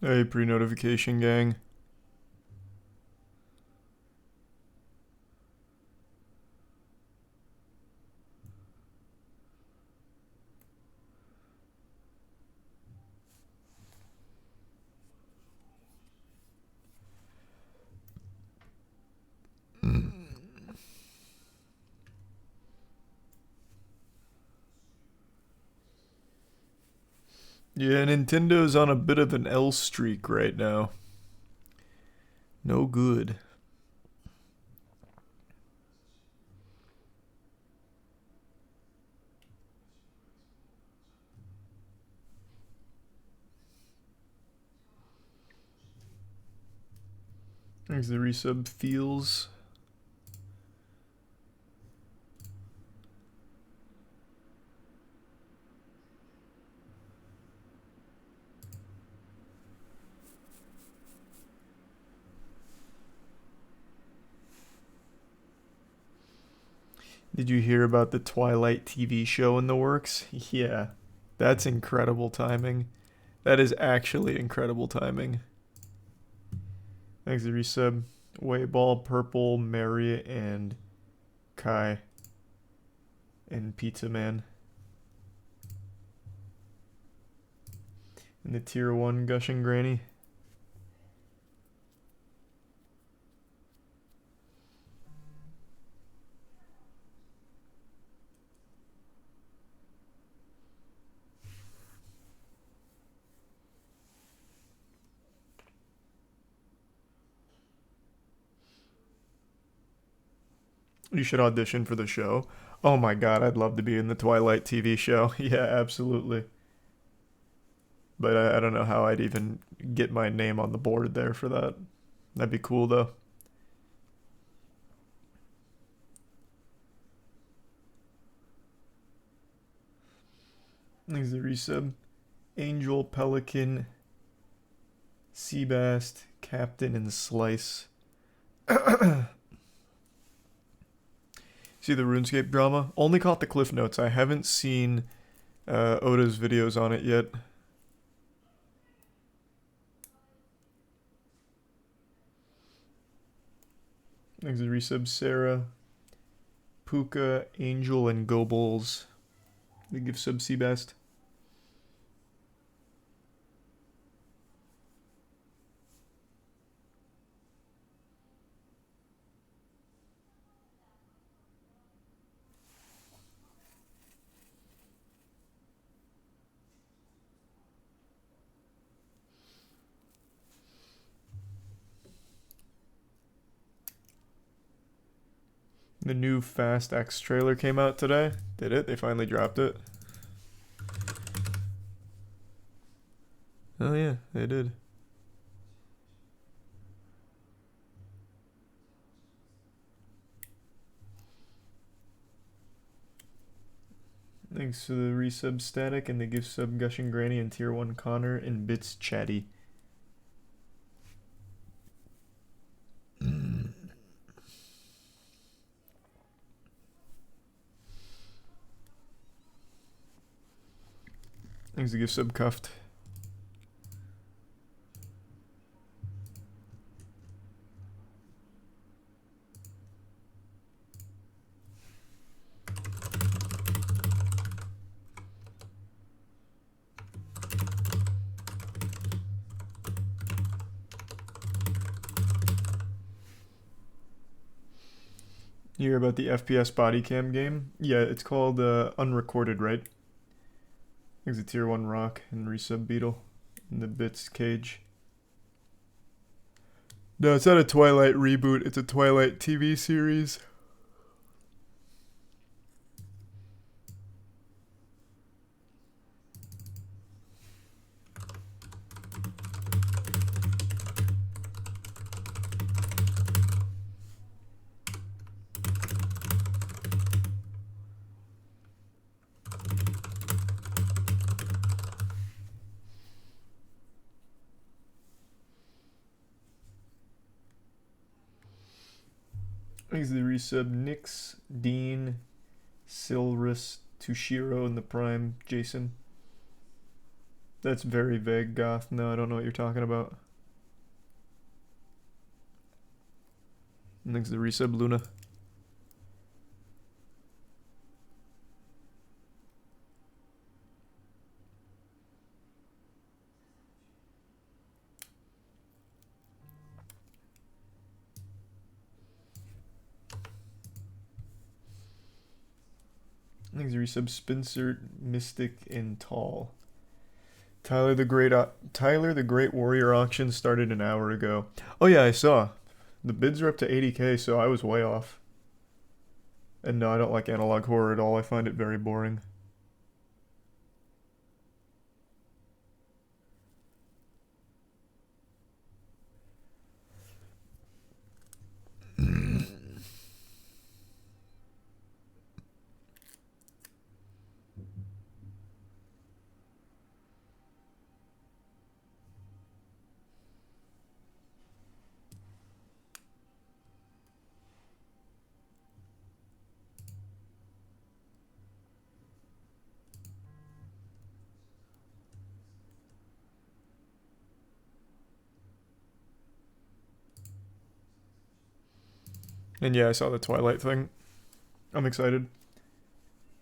Hey, pre-notification gang. Yeah, Nintendo's on a bit of an L streak right now. No good. Thanks the resub feels. Did you hear about the Twilight TV show in the works? Yeah, that's incredible timing. That is actually incredible timing. Thanks the resub. Wayball, Purple, Mary, and Kai. And Pizza Man. And the tier 1 Gushing Granny. You should audition for the show. Oh my god, I'd love to be in the Twilight TV show. Yeah, absolutely. But I don't know how I'd even get my name on the board there for that. That'd be cool though. Thanks the resub. Angel, Pelican, Seabass, Captain, and Slice. See the RuneScape drama? Only caught the cliff notes. I haven't seen Oda's videos on it yet. Thanks the resub. Sarah, Puka, Angel, and Gobles. They give sub Seabass. The new Fast X trailer came out today. Did it? They finally dropped it. Oh yeah, they did. Thanks to the resub Static and the gift sub Gushing Granny and tier 1 Connor and Bits Chatty. Thanks to gift sub Cuffed. You hear about the FPS body cam game? Yeah, it's called Unrecorded, right? Thanks to tier 1 Rock and resub Beetle and the Bits Cage. No, it's not a Twilight reboot. It's a Twilight TV series. Thanks to the resub Nix, Dean, Silrus, Tushiro, and the Prime, Jason. That's very vague, Goth. No, I don't know what you're talking about. Thanks to the resub, Luna. Thanks to resub, Spencer, Mystic, and Tall. Tyler the Great Warrior auction started an hour ago. Oh yeah, I saw. The bids are up to 80k, so I was way off. And no, I don't like analog horror at all. I find it very boring. And yeah, I saw the Twilight thing. I'm excited.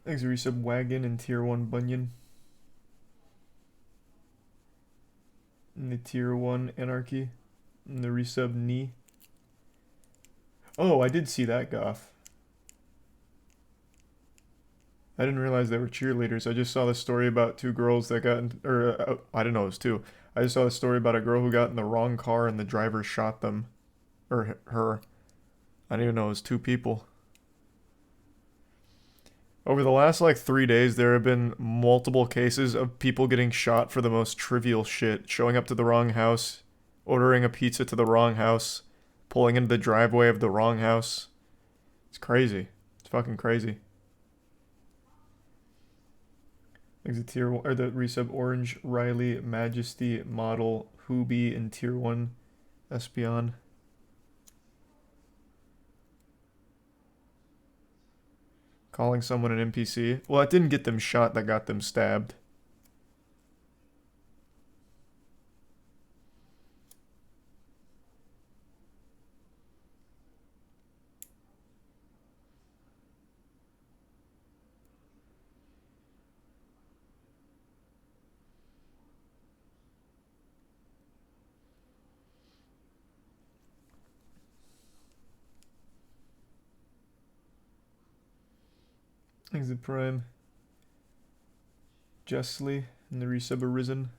Thanks to resub, Wagon and Tier 1 Bunyan. And the Tier 1 Anarchy. And the resub, Knee. Oh, I did see that, Goth. I didn't realize they were cheerleaders. I just saw the story about two girls that got in, or I didn't know it was two. I just saw the story about a girl who got in the wrong car and the driver shot them. Or her. I didn't even know it was two people. Over the last like 3 days, there have been multiple cases of people getting shot for the most trivial shit. Showing up to the wrong house, ordering a pizza to the wrong house, pulling into the driveway of the wrong house. It's crazy. It's fucking crazy. Exit tier 1, or the resub, Orange, Riley, Majesty, Model, Hoobie, and tier 1 Espion. Calling someone an NPC. Well, it didn't get them shot, that got them stabbed. Exit Prime. Justly, and the resub, Arisen.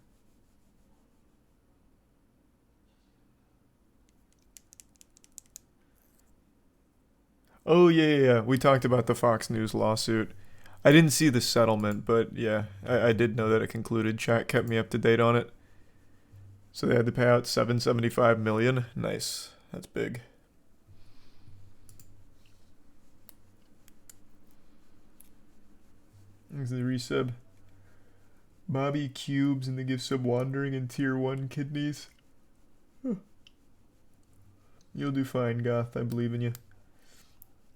Oh, yeah. We talked about the Fox News lawsuit. I didn't see the settlement, but yeah, I did know that it concluded. Chat kept me up to date on it. So they had to pay out $775 million. Nice. That's big. Thanks to the resub. Bobby Cubes and the gift sub, Wandering in tier 1 Kidneys. You'll do fine, Goth. I believe in you.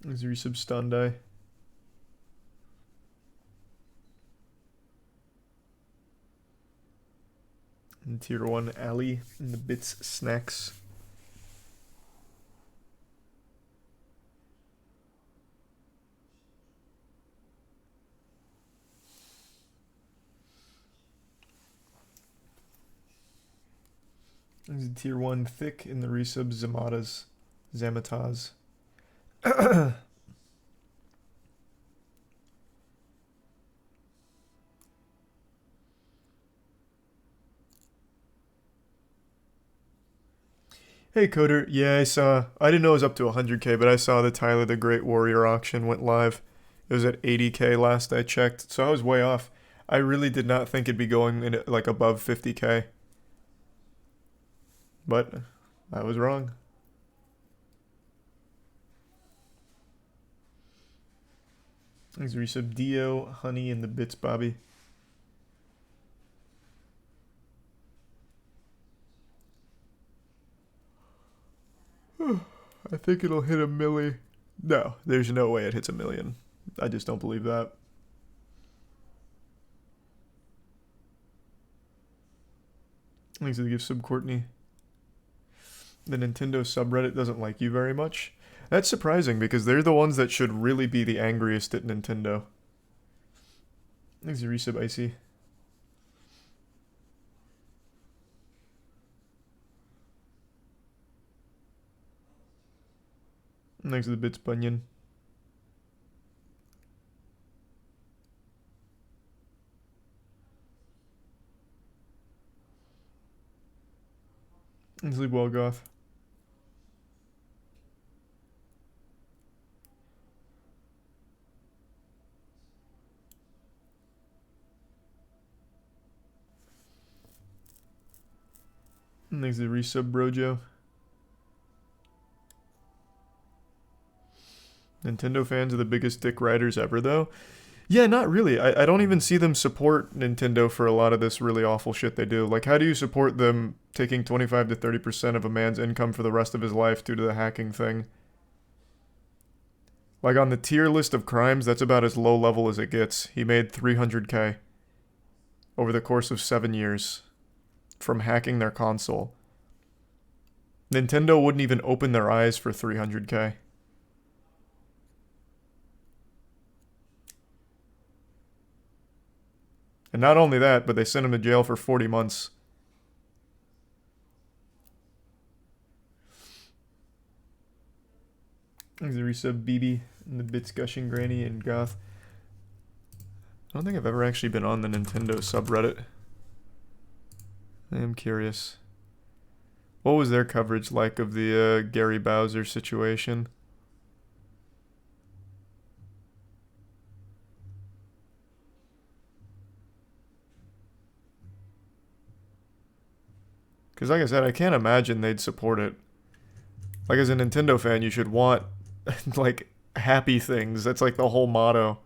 Thanks to the resub, Stundai. And tier 1 Alley and the Bits Snacks. This is tier 1 Thick in the resub, Zamataz. Hey Coder, yeah, I didn't know it was up to 100k, but I saw the Tyler the Great Warrior auction went live. It was at 80k last I checked, so I was way off. I really did not think it'd be going in like above 50k. But I was wrong. Thanks for resub, Dio, Honey, and the Bits, Bobby. I think it'll hit a milli. No, there's no way it hits a million. I just don't believe that. Thanks to the gift sub, Courtney. The Nintendo subreddit doesn't like you very much. That's surprising because they're the ones that should really be the angriest at Nintendo. Thanks to resub, Icy. Thanks to the bits, Bunyan. And sleep well, Goth. And thanks to the resub, Brojo. Nintendo fans are the biggest dick riders ever, though. Yeah, not really. I don't even see them support Nintendo for a lot of this really awful shit they do. Like, how do you support them taking 25 to 30% of a man's income for the rest of his life due to the hacking thing? Like, on the tier list of crimes, that's about as low level as it gets. He made 300k over the course of 7 years from hacking their console. Nintendo wouldn't even open their eyes for 300k. And not only that, but they sent him to jail for 40 months. Thanks to resub, BB, and the Bits Gushing Granny, and Goth. I don't think I've ever actually been on the Nintendo subreddit. I am curious. What was their coverage like of the Gary Bowser situation? Because like I said, I can't imagine they'd support it. Like, as a Nintendo fan, you should want, like, happy things. That's like the whole motto.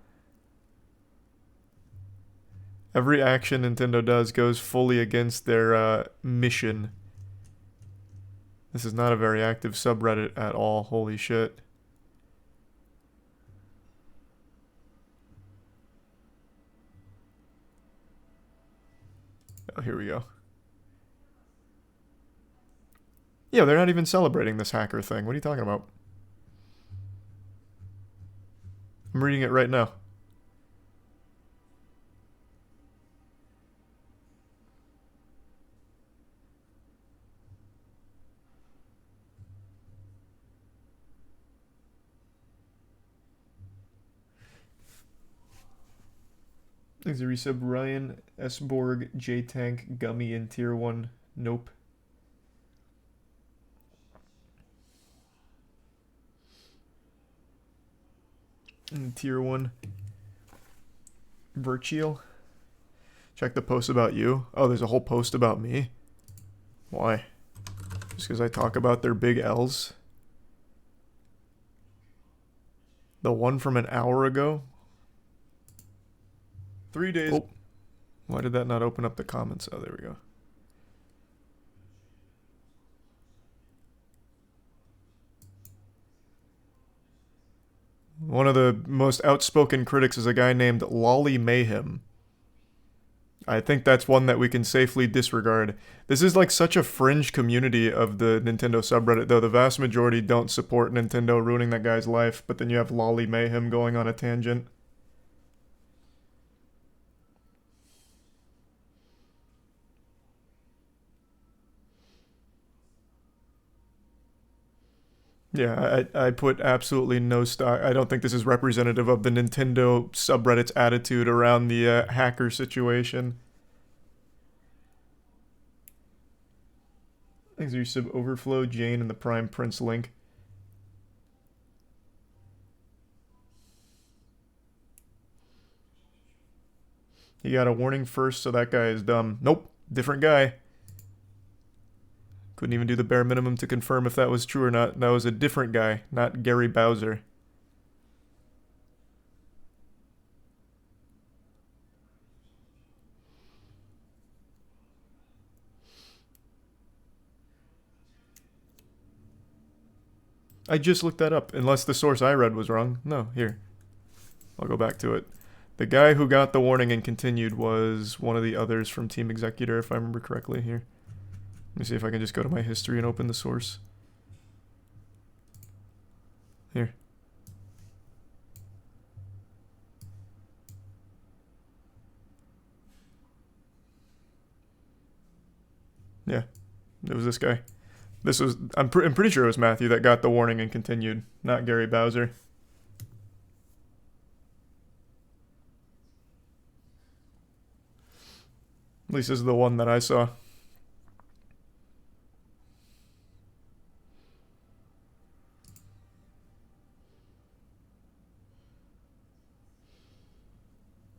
Every action Nintendo does goes fully against their mission. This is not a very active subreddit at all. Holy shit. Oh, here we go. Yeah, they're not even celebrating this hacker thing. What are you talking about? I'm reading it right now. Thanks to resub, Ryan, S-Borg, J-Tank, Gummy, and Tier 1. Nope. And Tier 1. Virtual. Check the post about you. Oh, there's a whole post about me? Why? Just because I talk about their big L's? The one from an hour ago? 3 days. Oh. Why did that not open up the comments? Oh, there we go. One of the most outspoken critics is a guy named Lolly Mayhem. I think that's one that we can safely disregard. This is like such a fringe community of the Nintendo subreddit, though the vast majority don't support Nintendo ruining that guy's life, but then you have Lolly Mayhem going on a tangent. Yeah, I put absolutely no stock. I don't think this is representative of the Nintendo subreddit's attitude around the hacker situation. Thanks to your sub, Overflow, Jane, and the Prime Prince link. You got a warning first, so that guy is dumb. Nope, different guy. Couldn't even do the bare minimum to confirm if that was true or not. That was a different guy, not Gary Bowser. I just looked that up, unless the source I read was wrong. No, here. I'll go back to it. The guy who got the warning and continued was one of the others from Team Executor, if I remember correctly here. Let me see if I can just go to my history and open the source. Here. Yeah, it was this guy. This was, I'm pretty sure it was Matthew that got the warning and continued, not Gary Bowser. At least this is the one that I saw.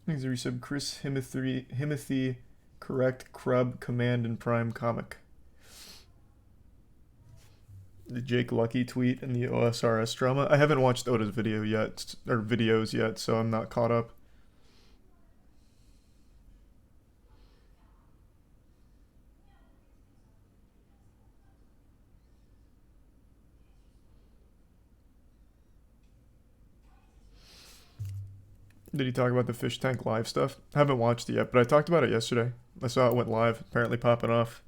Thanks for resub, Chris Himothy, correct, Crub, Command, and Prime comic. The Jake Lucky tweet and the OSRS drama. I haven't watched Oda's video yet, or videos yet, so I'm not caught up. Did he talk about the fish tank live stuff? I haven't watched it yet, but I talked about it yesterday. I saw it went live, apparently popping off.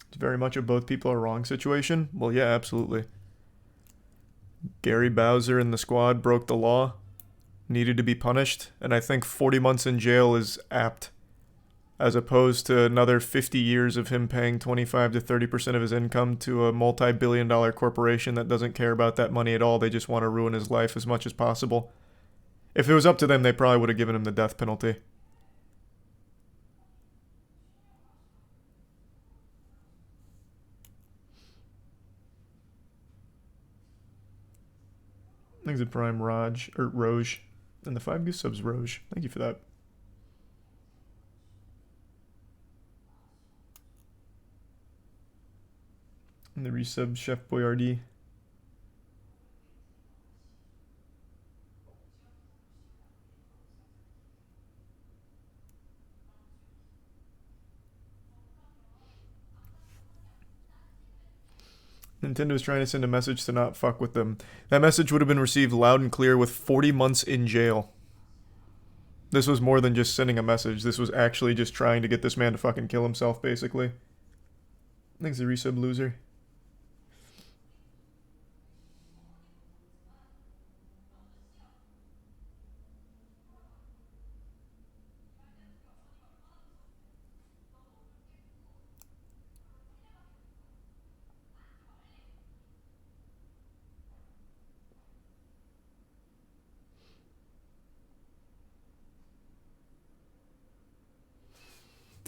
It's very much a both people are wrong situation. Well, yeah, absolutely. Gary Bowser and the squad broke the law, needed to be punished, and I think 40 months in jail is apt, as opposed to another 50 years of him paying 25 to 30% of his income to a multi-billion-dollar corporation that doesn't care about that money at all. They just want to ruin his life as much as possible. If it was up to them, they probably would have given him the death penalty. Thanks to Prime Roj, and the 5 gift subs Roj. Thank you for that. And the resub Chef Boyardee. Nintendo is trying to send a message to not fuck with them. That message would have been received loud and clear with 40 months in jail. This was more than just sending a message. This was actually just trying to get this man to fucking kill himself, basically. Thanks to resub loser.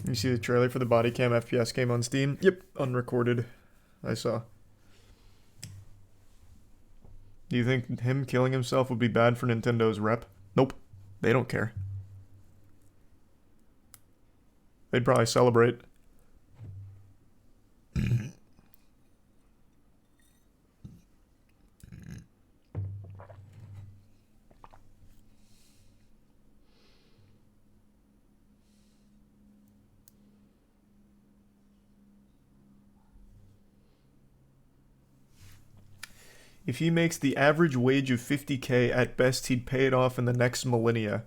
You see the trailer for the body cam FPS game on Steam? Yep, unrecorded. I saw. Do you think him killing himself would be bad for Nintendo's rep? Nope. They don't care. They'd probably celebrate. If he makes the average wage of 50K, at best he'd pay it off in the next millennia.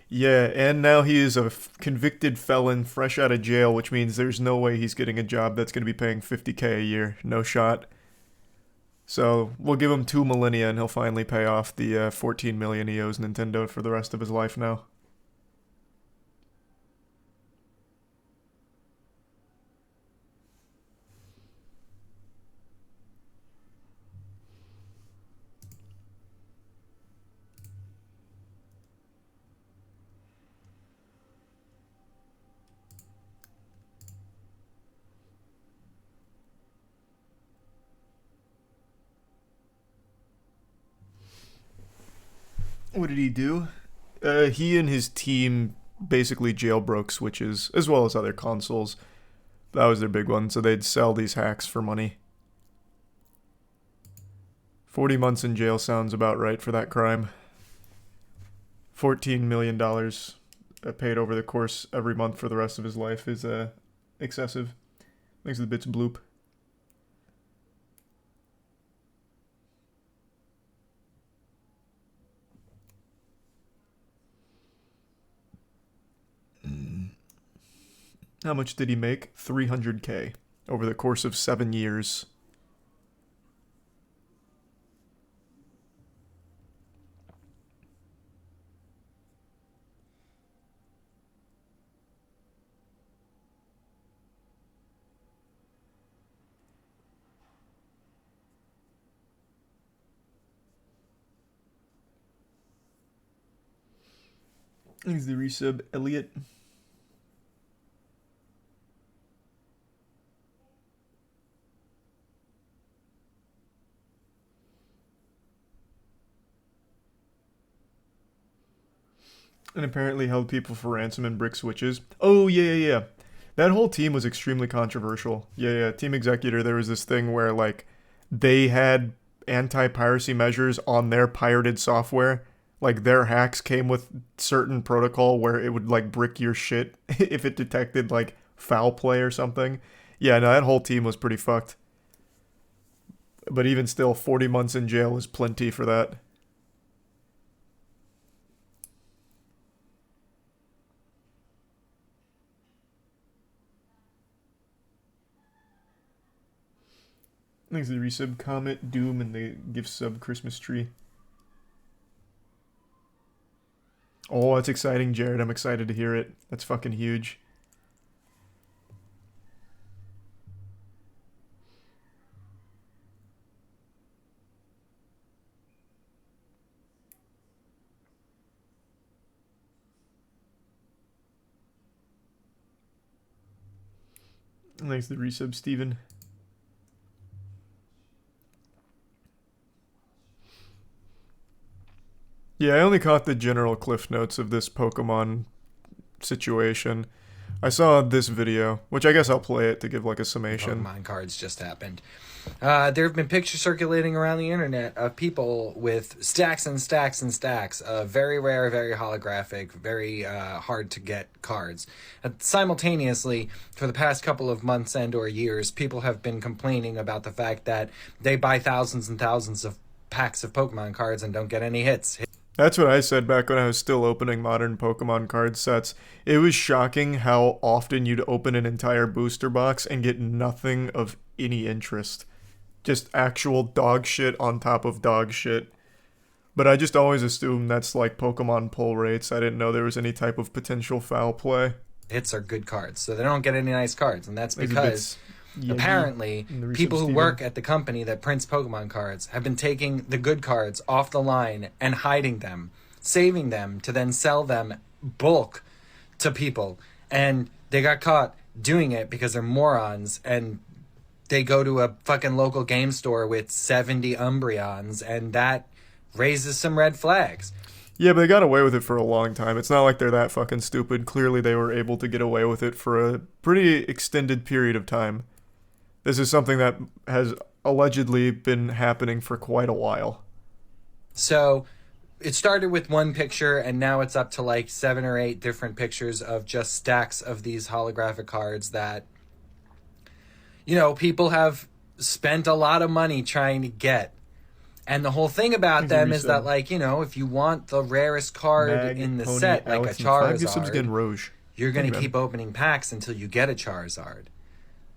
Yeah, and now he is a convicted felon fresh out of jail, which means there's no way he's getting a job that's going to be paying 50K a year. No shot. So we'll give him 2 millennia and he'll finally pay off the 14 million he owes Nintendo for the rest of his life now. What did he do? He and his team basically jailbroke Switches, as well as other consoles. That was their big one, so they'd sell these hacks for money. 40 months in jail sounds about right for that crime. $14 million paid over the course every month for the rest of his life is excessive. Thanks to the bits bloop. How much did he make? 300K over the course of 7 years. He's the resub Elliot. And apparently held people for ransom and brick switches. Oh, yeah. That whole team was extremely controversial. Yeah. Team Executor, there was this thing where, like, they had anti-piracy measures on their pirated software. Like, their hacks came with certain protocol where it would, like, brick your shit if it detected, like, foul play or something. Yeah, no, that whole team was pretty fucked. But even still, 40 months in jail is plenty for that. Thanks to the resub Comet, Doom, and the gift sub Christmas tree. Oh, that's exciting, Jared. I'm excited to hear it. That's fucking huge. Thanks to the resub, Steven. Yeah, I only caught the general cliff notes of this Pokemon situation. I saw this video, which I guess I'll play it to give like a summation. Pokemon cards just happened. There have been pictures circulating around the internet of people with stacks and stacks and stacks of very rare, very holographic, very hard to get cards. Simultaneously, for the past couple of months and or years, people have been complaining about the fact that they buy thousands and thousands of packs of Pokemon cards and don't get any hits. That's what I said back when I was still opening modern Pokemon card sets. It was shocking how often you'd open an entire booster box and get nothing of any interest. Just actual dog shit on top of dog shit. But I just always assumed that's like Pokemon pull rates. I didn't know there was any type of potential foul play. Hits are good cards, so they don't get any nice cards, and that's because apparently people who work at the company that prints Pokemon cards have been taking the good cards off the line and hiding them, saving them to then sell them bulk to people, and they got caught doing it because they're morons, and they go to a fucking local game store with 70 Umbreons, and that raises some red flags. Yeah, but they got away with it for a long time. It's not like they're that fucking stupid. Clearly they were able to get away with it for a pretty extended period of time. This is something that has allegedly been happening for quite a while. So it started with one picture, and now it's up to like 7 or 8 different pictures of just stacks of these holographic cards that, you know, people have spent a lot of money trying to get. And the whole thing about them is that, like, you know, if you want the rarest card in the set, like a Charizard, you're going to keep opening packs until you get a Charizard.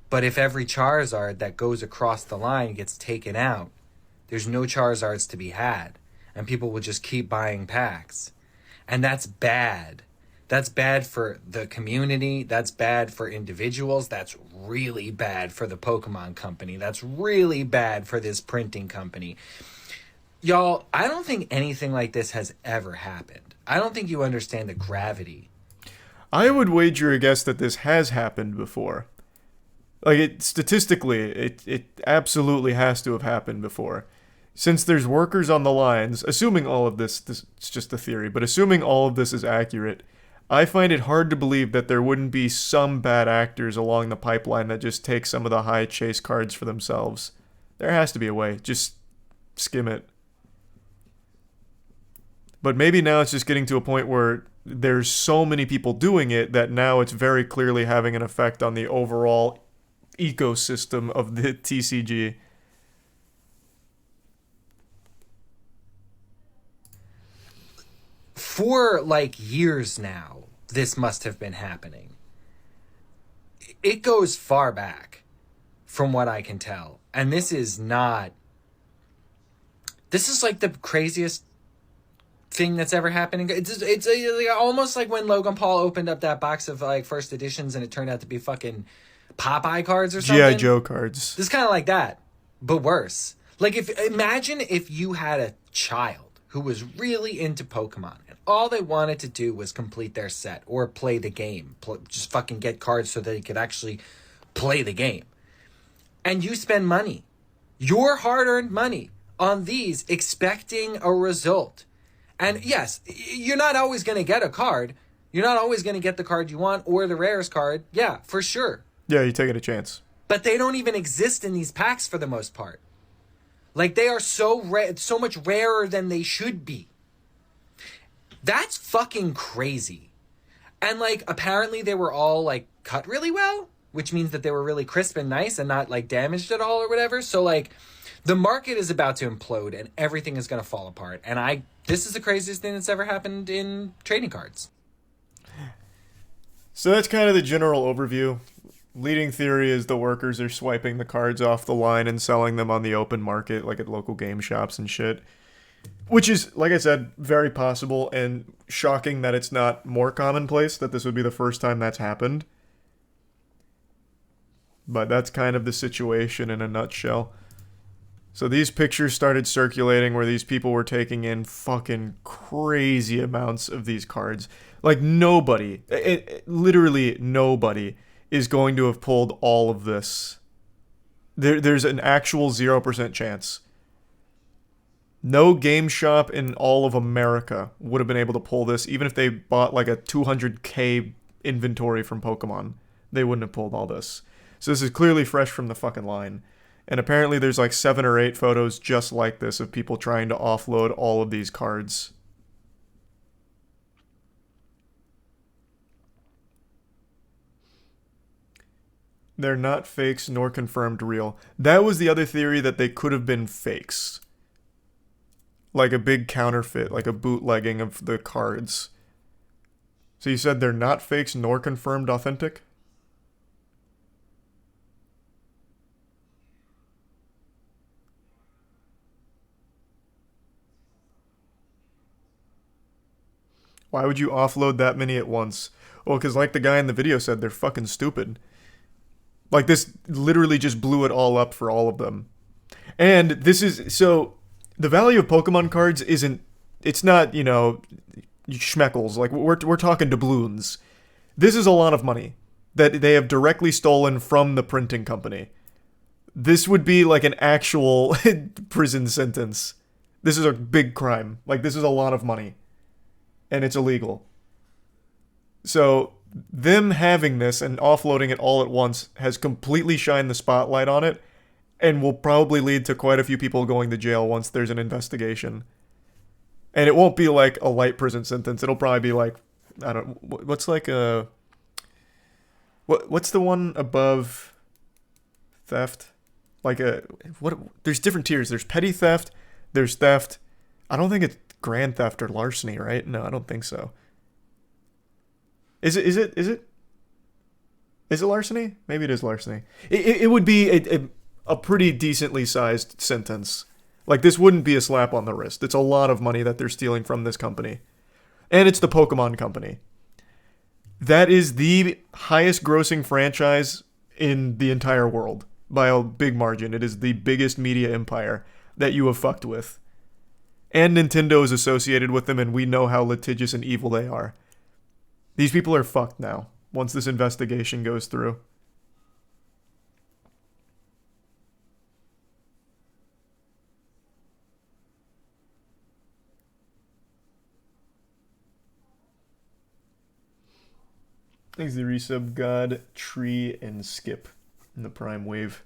But if every Charizard that goes across the line gets taken out, there's no Charizards to be had. And people will just keep buying packs. And that's bad. That's bad for the community. That's bad for individuals. That's really bad for the Pokemon company. That's really bad for this printing company. Y'all, I don't think anything like this has ever happened. I don't think you understand the gravity. I would wager a guess that this has happened before. Like, statistically, it absolutely has to have happened before. Since there's workers on the lines, assuming all of this is just a theory, but assuming all of this is accurate, I find it hard to believe that there wouldn't be some bad actors along the pipeline that just take some of the high chase cards for themselves. There has to be a way. Just skim it. But maybe now it's just getting to a point where there's so many people doing it that now it's very clearly having an effect on the overall ecosystem of the TCG. For like years now, this must have been happening. It goes far back, from what I can tell. And this is not. This is like the craziest thing that's ever happened. It's almost like when Logan Paul opened up that box of like first editions and it turned out to be fucking Popeye cards or something. G.I. Joe cards. This is kind of like that, but worse. Like imagine if you had a child who was really into Pokemon and all they wanted to do was complete their set or play the game, just fucking get cards so that they could actually play the game. And you spend money, your hard-earned money, on these expecting a result. And yes, you're not always going to get a card. You're not always going to get the card you want or the rarest card. Yeah, for sure. Yeah, you take it a chance. But they don't even exist in these packs for the most part. Like, they are so much rarer than they should be. That's fucking crazy. And, like, apparently they were all, like, cut really well, which means that they were really crisp and nice and not, like, damaged at all or whatever. So, like, the market is about to implode and everything is going to fall apart. And this is the craziest thing that's ever happened in trading cards. So that's kind of the general overview. Leading theory is the workers are swiping the cards off the line and selling them on the open market, like at local game shops and shit. Which is, like I said, very possible and shocking that it's not more commonplace, that this would be the first time that's happened. But that's kind of the situation in a nutshell. So these pictures started circulating where these people were taking in fucking crazy amounts of these cards. Like nobody, literally nobody, is going to have pulled all of this. There's an actual 0% chance. No game shop in all of America would have been able to pull this, even if they bought like a 200k inventory from Pokemon. They wouldn't have pulled all this. So this is clearly fresh from the fucking line. And apparently there's like 7 or 8 photos just like this of people trying to offload all of these cards. They're not fakes nor confirmed real. That was the other theory, that they could have been fakes. Like a big counterfeit, like a bootlegging of the cards. So you said they're not fakes nor confirmed authentic? Why would you offload that many at once? Well, because like the guy in the video said, they're fucking stupid. Like, this literally just blew it all up for all of them. And this is, so, the value of Pokemon cards isn't, it's not, you know, schmeckles. Like, we're talking doubloons. This is a lot of money that they have directly stolen from the printing company. This would be like an actual prison sentence. This is a big crime. Like, this is a lot of money. And it's illegal. So them having this and offloading it all at once has completely shined the spotlight on it and will probably lead to quite a few people going to jail once there's an investigation. And it won't be like a light prison sentence. It'll probably be like, I don't, what's like a, what's the one above theft? Like a, what, there's different tiers. There's petty theft, there's theft. I don't think it's grand theft or larceny, right? No, I don't think so. Is it larceny? Maybe it is larceny. It would be a pretty decently sized sentence. Like, this wouldn't be a slap on the wrist. It's a lot of money that they're stealing from this company. And it's the Pokemon company. That is the highest grossing franchise in the entire world by a big margin. It is the biggest media empire that you have fucked with. And Nintendo is associated with them, and we know how litigious and evil they are. These people are fucked now, once this investigation goes through. Thanks the resub God, Tree, and Skip in the Prime Wave.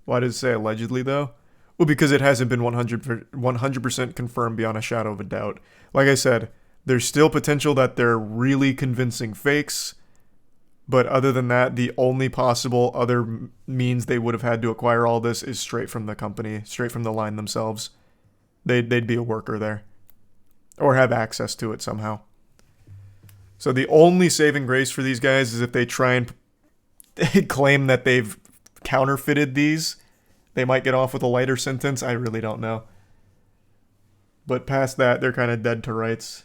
Why does it say allegedly, though? Well, because it hasn't been 100% confirmed beyond a shadow of a doubt. Like I said, there's still potential that they're really convincing fakes, but other than that, the only possible other means they would have had to acquire all this is straight from the company, straight from the line themselves. They'd be a worker there, or have access to it somehow. So the only saving grace for these guys is if they try and claim that they've counterfeited these. They might get off with a lighter sentence. I really don't know. But past that, they're kind of dead to rights.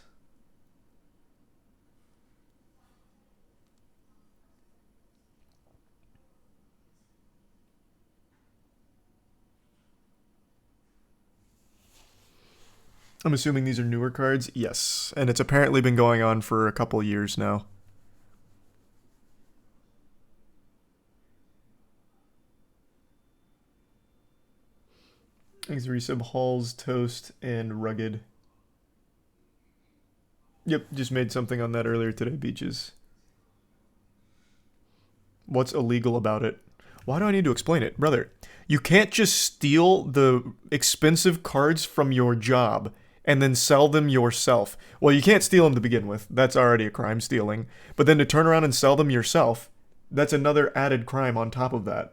I'm assuming these are newer cards? Yes. And it's apparently been going on for a couple years now. Thanks, Resub. Halls, Toast, and Rugged. Yep, just made something on that earlier today, Beaches. What's illegal about it? Why do I need to explain it? Brother, you can't just steal the expensive cards from your job and then sell them yourself. Well, you can't steal them to begin with. That's already a crime, stealing. But then to turn around and sell them yourself, that's another added crime on top of that.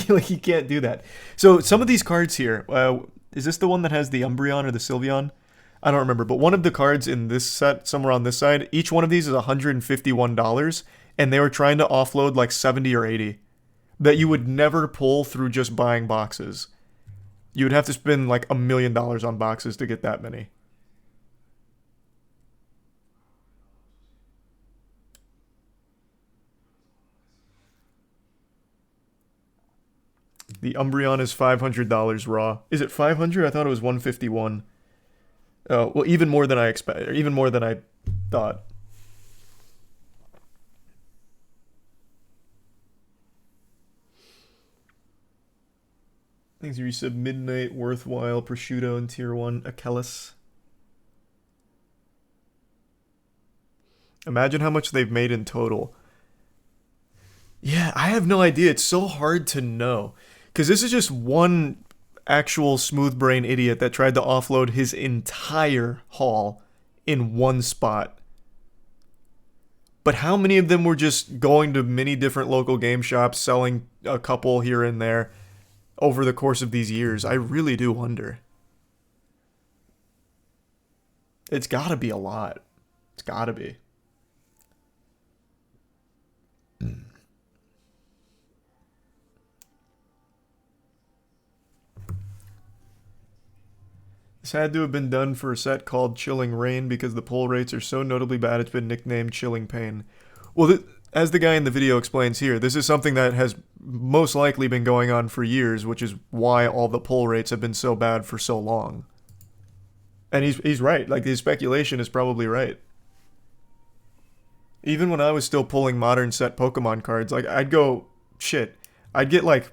Like, you can't do that. So some of these cards here, is this the one that has the Umbreon or the Sylveon? I don't remember, but one of the cards in this set, somewhere on this side, each one of these is $151, and they were trying to offload like 70 or 80 that you would never pull through just buying boxes. You would have to spend like $1 million on boxes to get that many. The Umbreon is $500 raw. Is it 500? I thought it was 151. Oh, well, even more than I expect, even more than I thought. Thanks, Resub. Midnight, Worthwhile, Prosciutto, and Tier 1, Achilles. Imagine how much they've made in total. Yeah, I have no idea. It's so hard to know. Because this is just one actual smooth brain idiot that tried to offload his entire haul in one spot. But how many of them were just going to many different local game shops, selling a couple here and there over the course of these years? I really do wonder. It's gotta be a lot. It's gotta be. This had to have been done for a set called Chilling Rain because the pull rates are so notably bad it's been nicknamed Chilling Pain. Well, as the guy in the video explains here, this is something that has most likely been going on for years, which is why all the pull rates have been so bad for so long. And he's right. Like, his speculation is probably right. Even when I was still pulling modern set Pokemon cards, like, I'd get like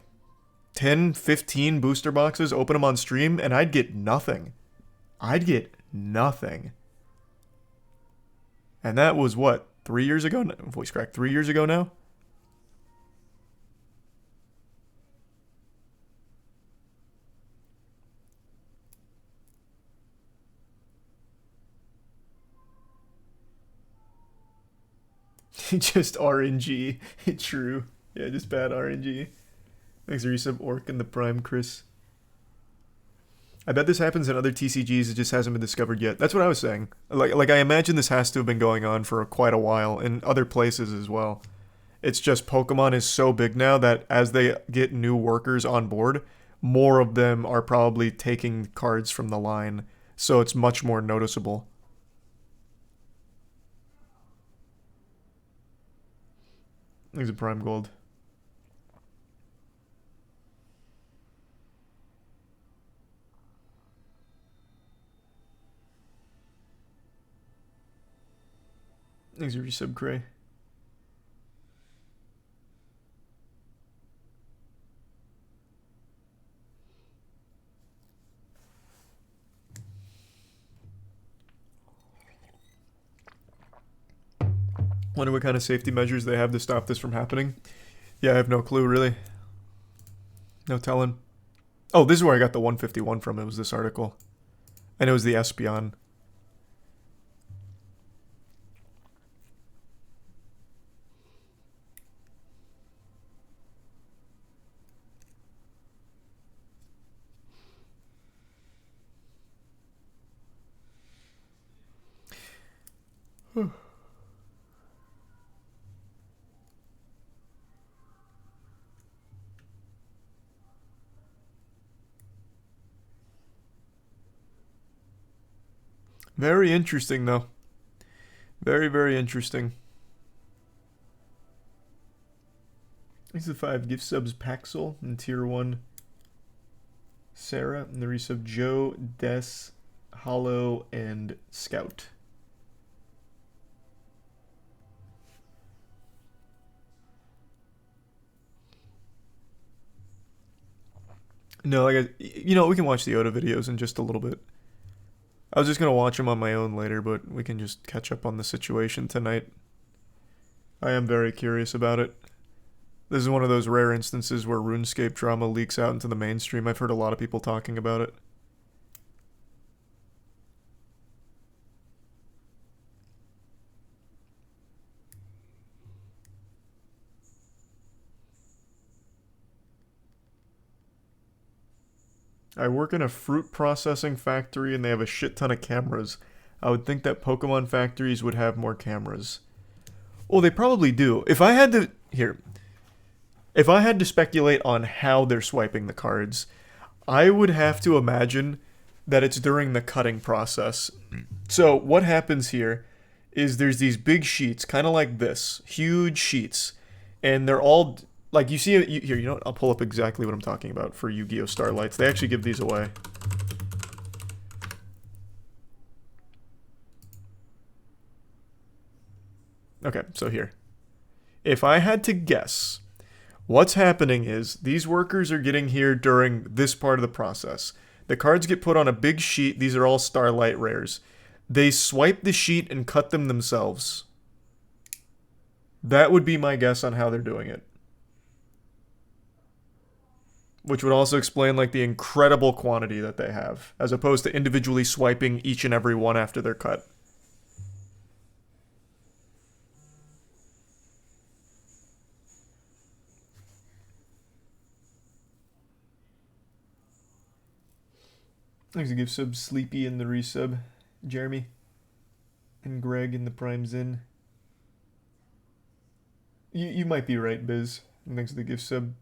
10, 15 booster boxes, open them on stream, and I'd get nothing. And that was what, 3 years ago? Voice crack, 3 years ago now? Just RNG. True. Yeah, just bad RNG. Thanks, Resub, Orc, and the Prime, Chris. I bet this happens in other TCGs, it just hasn't been discovered yet. That's what I was saying. Like I imagine this has to have been going on for quite a while, in other places as well. It's just Pokemon is so big now that as they get new workers on board, more of them are probably taking cards from the line, so it's much more noticeable. Thanks, a Prime Gold. Thanks, Resub Cray. Wonder what kind of safety measures they have to stop this from happening. Yeah, I have no clue, really. No telling. Oh, this is where I got the 151 from. It was this article. And it was the Espion. Very interesting, though. Very, very interesting. These are the 5 gift subs: Paxel and tier 1 Sarah, and the resub Joe, Des, Hollow, and Scout. No, like we can watch the Oda videos in just a little bit. I was just gonna watch them on my own later, but we can just catch up on the situation tonight. I am very curious about it. This is one of those rare instances where RuneScape drama leaks out into the mainstream. I've heard a lot of people talking about it. I work in a fruit processing factory and they have a shit ton of cameras. I would think that Pokemon factories would have more cameras. Well, they probably do. If I had to speculate on how they're swiping the cards, I would have to imagine that it's during the cutting process. So what happens here is there's these big sheets, kind of like this, huge sheets, and they're all like you see it here. You know what? I'll pull up exactly what I'm talking about for Yu-Gi-Oh! Starlights. They actually give these away. Okay, so here. If I had to guess, what's happening is these workers are getting here during this part of the process. The cards get put on a big sheet. These are all Starlight rares. They swipe the sheet and cut them themselves. That would be my guess on how they're doing it. Which would also explain like the incredible quantity that they have, as opposed to individually swiping each and every one after they're cut. Thanks to give sub Sleepy in the resub, Jeremy, and Greg in the Prime Zin. You might be right, Biz. And thanks to the gift sub,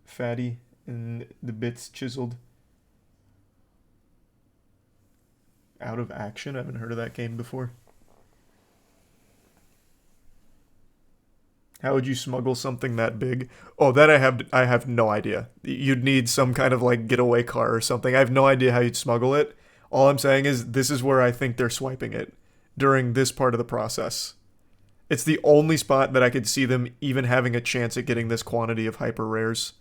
Fatty, and the bits chiseled. Out of Action? I haven't heard of that game before. How would you smuggle something that big? Oh, that I have no idea. You'd need some kind of like getaway car or something. I have no idea how you'd smuggle it. All I'm saying is this is where I think they're swiping it during this part of the process. It's the only spot that I could see them even having a chance at getting this quantity of hyper rares.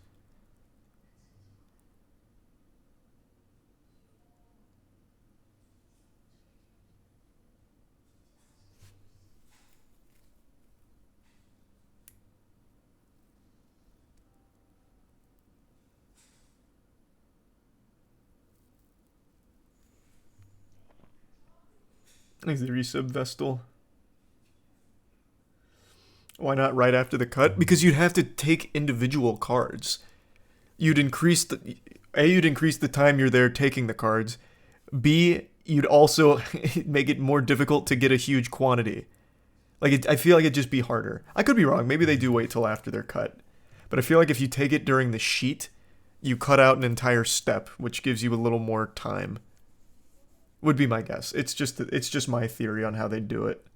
Thanks to the resub Vestal. Why not right after the cut? Because you'd have to take individual cards. You'd increase the time you're there taking the cards. B, you'd also make it more difficult to get a huge quantity. I feel like it'd just be harder. I could be wrong. Maybe they do wait till after they're cut. But I feel like if you take it during the sheet, you cut out an entire step, which gives you a little more time. Would be my guess. It's just my theory on how they do it.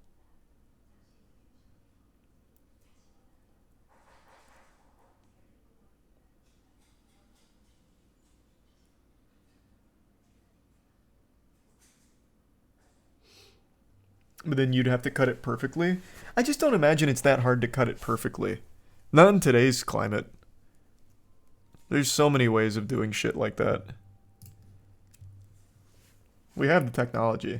But then you'd have to cut it perfectly. I just don't imagine it's that hard to cut it perfectly. Not in today's climate. There's so many ways of doing shit like that. We have the technology.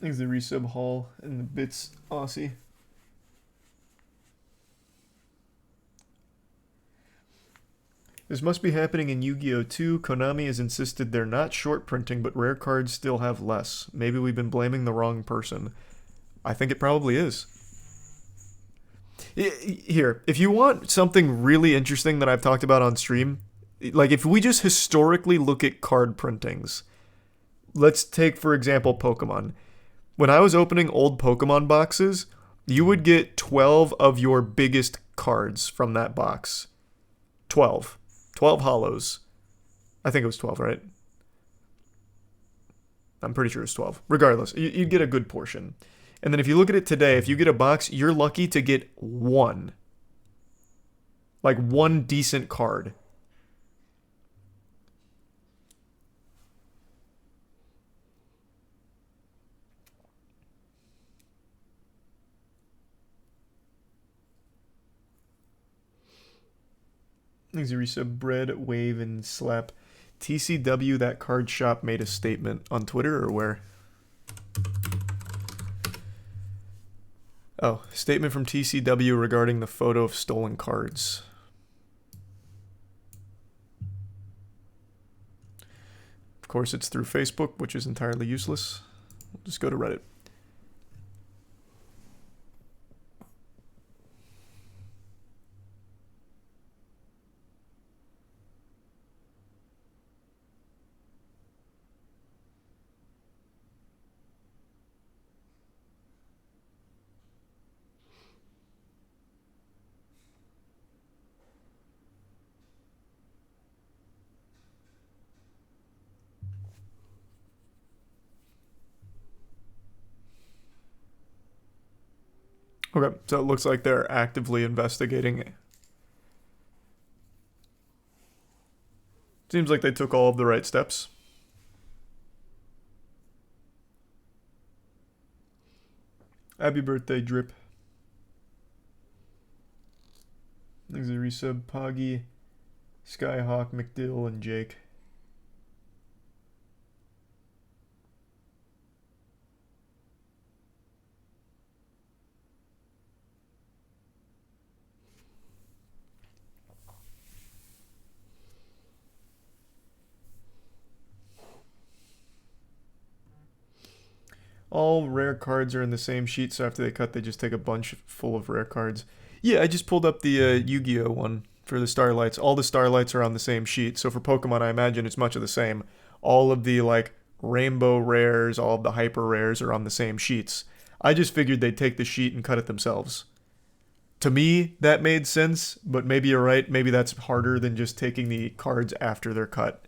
Thanks the resub Hall and the bits Aussie. This must be happening in Yu-Gi-Oh! Too. Konami has insisted they're not short printing, but rare cards still have less. Maybe we've been blaming the wrong person. I think it probably is. Here, if you want something really interesting that I've talked about on stream, like if we just historically look at card printings, let's take, for example, Pokemon. When I was opening old Pokemon boxes, you would get 12 of your biggest cards from that box. 12. 12 hollows. I think it was 12, right? I'm pretty sure it's 12. Regardless, you'd get a good portion. And then if you look at it today, if you get a box, you're lucky to get one. Like one decent card. Thanks, resub bread, wave, and slap. TCW, that card shop made a statement on Twitter or where? Oh, statement from TCW regarding the photo of stolen cards. Of course, it's through Facebook, which is entirely useless. We'll just go to Reddit. Okay, so it looks like they're actively investigating. Seems like they took all of the right steps. Happy birthday, Drip. Thanks a resub, Poggy, Skyhawk, McDill, and Jake. All rare cards are in the same sheet, so after they cut, they just take a bunch full of rare cards. Yeah, I just pulled up the Yu-Gi-Oh! One for the Starlights. All the Starlights are on the same sheet, so for Pokemon, I imagine it's much of the same. All of the, like, Rainbow Rares, all of the Hyper Rares are on the same sheets. I just figured they'd take the sheet and cut it themselves. To me, that made sense, but maybe you're right. Maybe that's harder than just taking the cards after they're cut.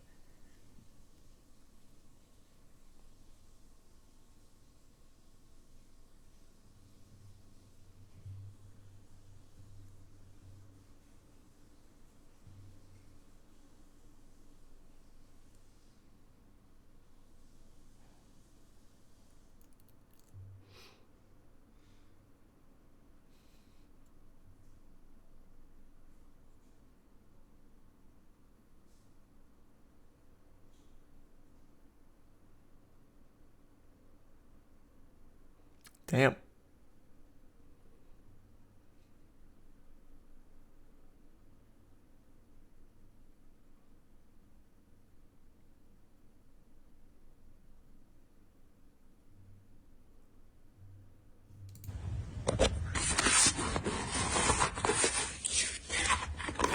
Damn.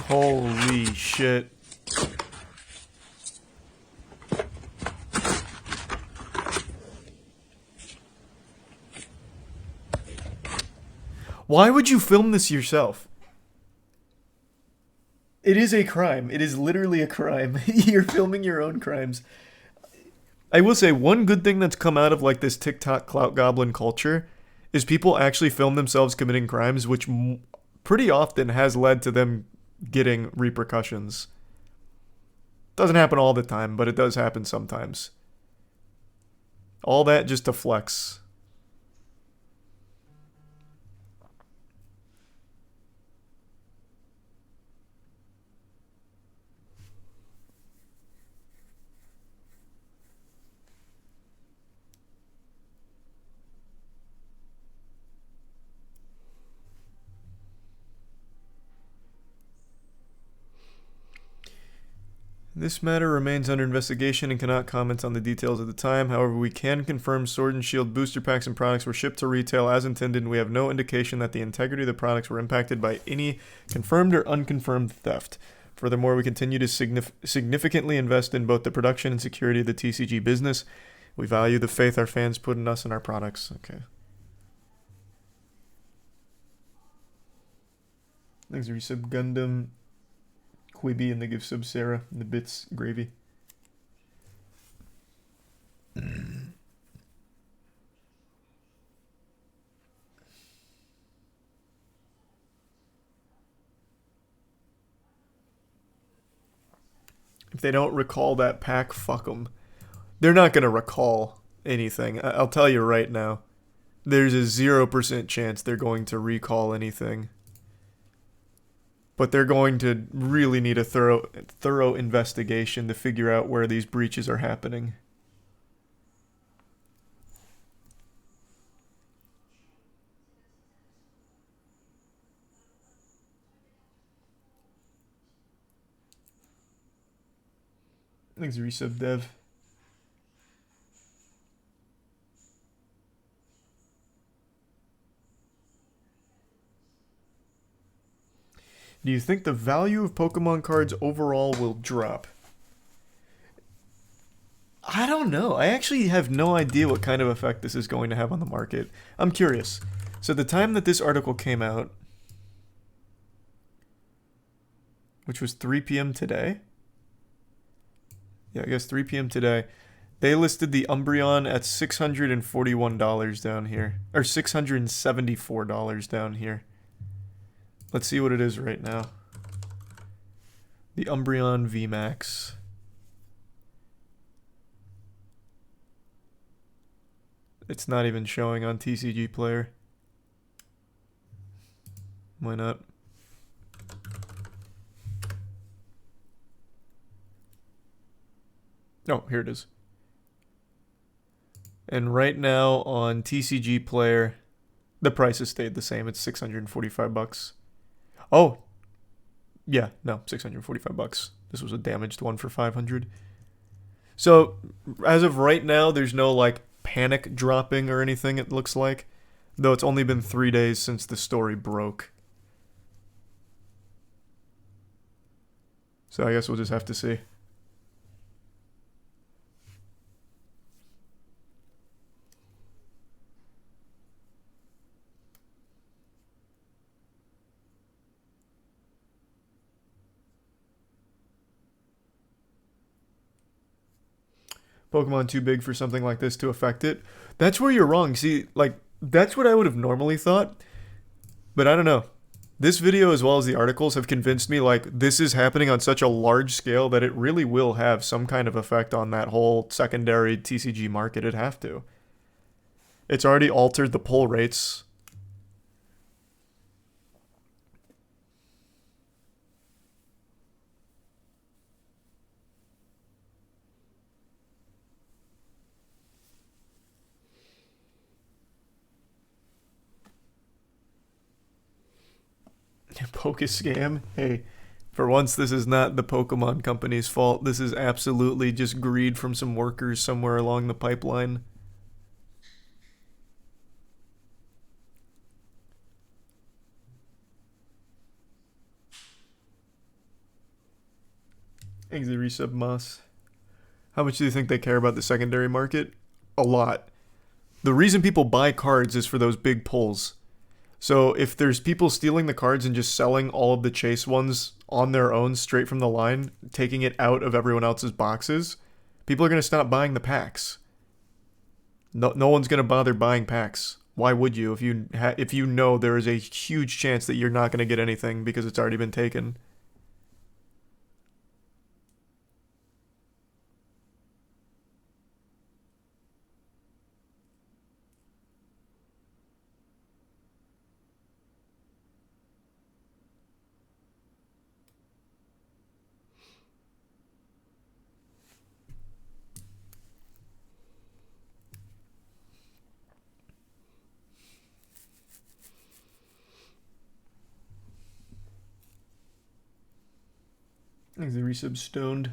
Holy shit. Why would you film this yourself? It is a crime. It is literally a crime. You're filming your own crimes. I will say one good thing that's come out of like this TikTok clout goblin culture is people actually film themselves committing crimes, which pretty often has led to them getting repercussions. Doesn't happen all the time, but it does happen sometimes. All that just to flex. This matter remains under investigation and cannot comment on the details at the time. However, we can confirm Sword and Shield booster packs and products were shipped to retail as intended, and we have no indication that the integrity of the products were impacted by any confirmed or unconfirmed theft. Furthermore, we continue to significantly invest in both the production and security of the TCG business. We value the faith our fans put in us and our products. Okay. Thanks, Resub Gundam, Quibi, and they give sub Sarah and the bits gravy. If they don't recall that pack, fuck them. They're not going to recall anything. I'll tell you right now. There's a 0% chance they're going to recall anything. But they're going to really need a thorough investigation to figure out where these breaches are happening. Thanks, Resub Dev. Do you think the value of Pokemon cards overall will drop? I don't know. I actually have no idea what kind of effect this is going to have on the market. I'm curious. So the time that this article came out, which was 3 p.m. today? Yeah, I guess 3 p.m. today. They listed the Umbreon at $641 down here. Or $674 down here. Let's see what it is right now. The Umbreon VMAX. It's not even showing on TCG Player. Why not? Oh, here it is. And right now on TCG Player, the price has stayed the same. It's $645. Oh, yeah, no, $645. This was a damaged one for $500. So, as of right now, there's no, like, panic dropping or anything, it looks like. Though it's only been 3 days since the story broke. So I guess we'll just have to see. Pokemon too big for something like this to affect it. That's where you're wrong. See, like, that's what I would have normally thought. But I don't know. This video, as well as the articles, have convinced me, like, this is happening on such a large scale that it really will have some kind of effect on that whole secondary TCG market. It'd have to. It's already altered the pull rates. Pocus scam? Hey, for once this is not the Pokemon Company's fault. This is absolutely just greed from some workers somewhere along the pipeline. Thanks, Resub Moss. How much do you think they care about the secondary market? A lot. The reason people buy cards is for those big pulls. So if there's people stealing the cards and just selling all of the chase ones on their own straight from the line, taking it out of everyone else's boxes, people are going to stop buying the packs. No one's going to bother buying packs. Why would you if you know there is a huge chance that you're not going to get anything because it's already been taken? I think the resub stoned.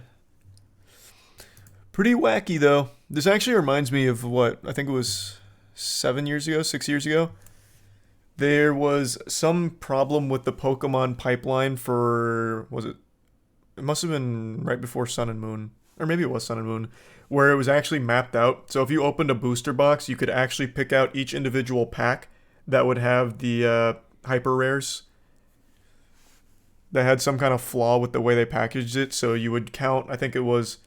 Pretty wacky though. This actually reminds me of what I think it was 7 years ago, 6 years ago. There was some problem with the Pokemon pipeline for, was it? It must have been right before Sun and Moon, or maybe it was Sun and Moon, where it was actually mapped out. So if you opened a booster box, you could actually pick out each individual pack that would have the hyper rares. That had some kind of flaw with the way they packaged it. So you would count, I think it was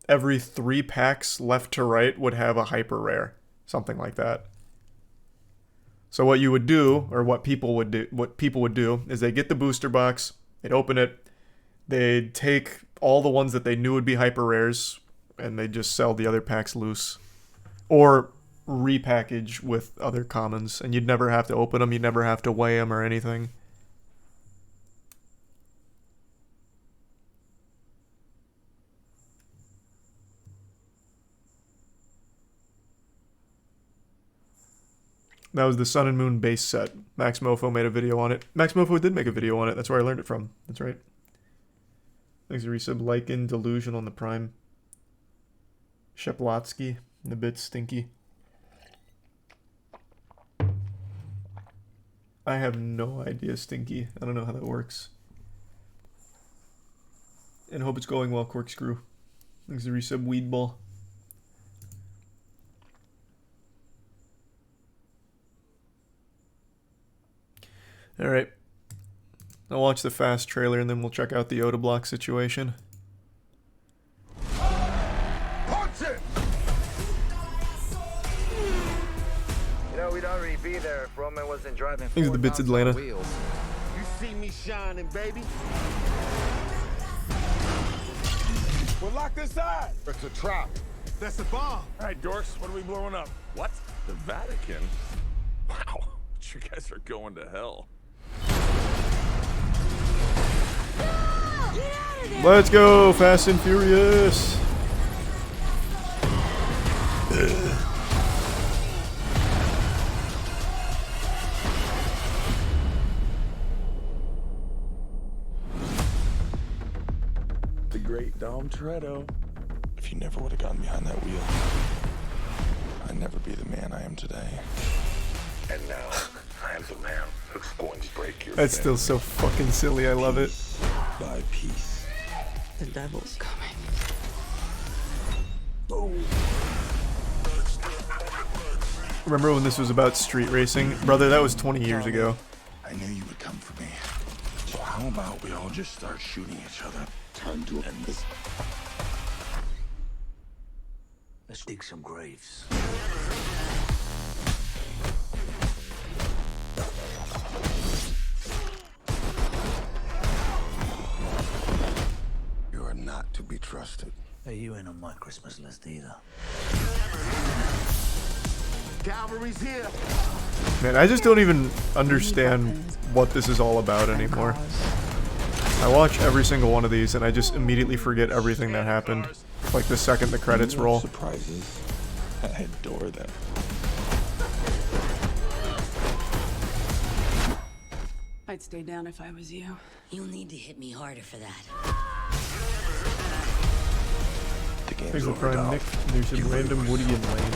every 3 packs left to right would have a hyper rare, something like that. So what you would do, or what people would do, is they get the booster box, they'd open it, they'd take all the ones that they knew would be hyper rares, and they'd just sell the other packs loose, or repackage with other commons, and you'd never have to open them, you'd never have to weigh them or anything. That was the Sun and Moon base set. Max Mofo made a video on it. Max Mofo did make a video on it. That's where I learned it from. That's right. Thanks for resub. Lycan Delusion on the Prime. Sheplotsky. And a bit stinky. I have no idea, Stinky. I don't know how that works. And hope it's going well, Corkscrew. Thanks for resub. Weedball. Alright. I'll watch the fast trailer and then we'll check out the Oda block situation. Punch it! You know, we'd already be there if Roman wasn't driving. These are the bits Atlanta. You see me shining, baby? Well, lock this side. It's a trap. That's a bomb. All right, dorks, what are we blowing up? What? The Vatican? Wow, you guys are going to hell. Let's go, Fast and Furious. The great Dom Toretto. If you never would have gotten behind that wheel, I'd never be the man I am today. And now, I am the man who's going to break your That's still so fucking silly. I love it. By peace. The devil's coming. Remember when this was about street racing? Brother, that was 20 years ago. I knew you would come for me. So how about we all just start shooting each other? Time to end this. Let's dig some graves. You are not to be trusted. Hey, you ain't on my Christmas list either. Cavalry's here. Man, I just don't even understand what this is all about anymore. I watch every single one of these and I just immediately forget everything that happened. Like the second the credits You love roll. Surprises. I adore them. I'd stay down if I was you. You'll need to hit me harder for that. The game's There's a over, Prime Dolph. Nick. There's some random Woody and Lane.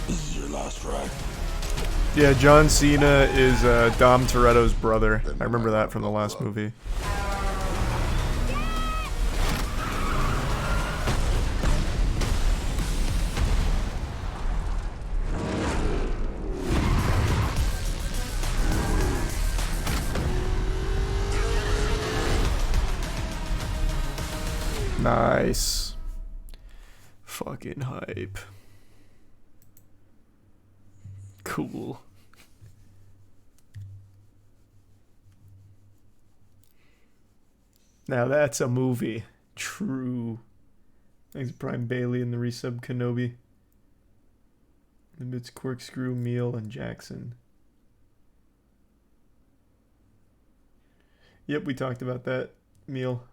This is your last ride. Yeah, John Cena is Dom Toretto's brother. I remember that from the last movie. Nice. Fucking hype. Cool. Now that's a movie. True. Thanks Prime Bailey and the resub Kenobi. And it's Corkscrew, Meal, and Jackson. Yep, we talked about that. Meal.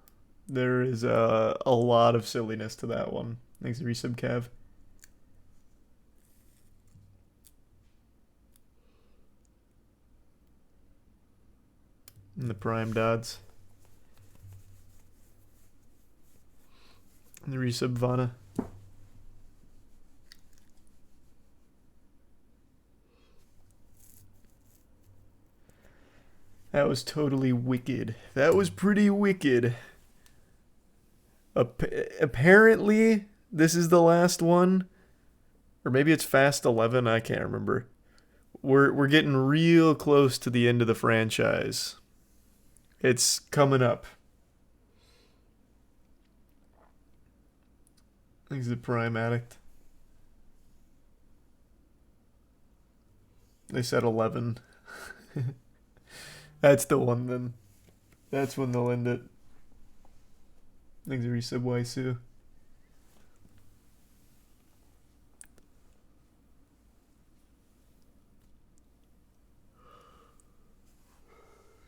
There is a lot of silliness to that one. Thanks resub Cav. And the Prime Dods. Resub Vana. That was totally wicked. That was pretty wicked. Apparently, this is the last one. Or maybe it's Fast 11, I can't remember. We're getting real close to the end of the franchise. It's coming up. I think it's the Prime Addict. They said 11. That's the one then. That's when they'll end it. Thanks for resub, Waisu.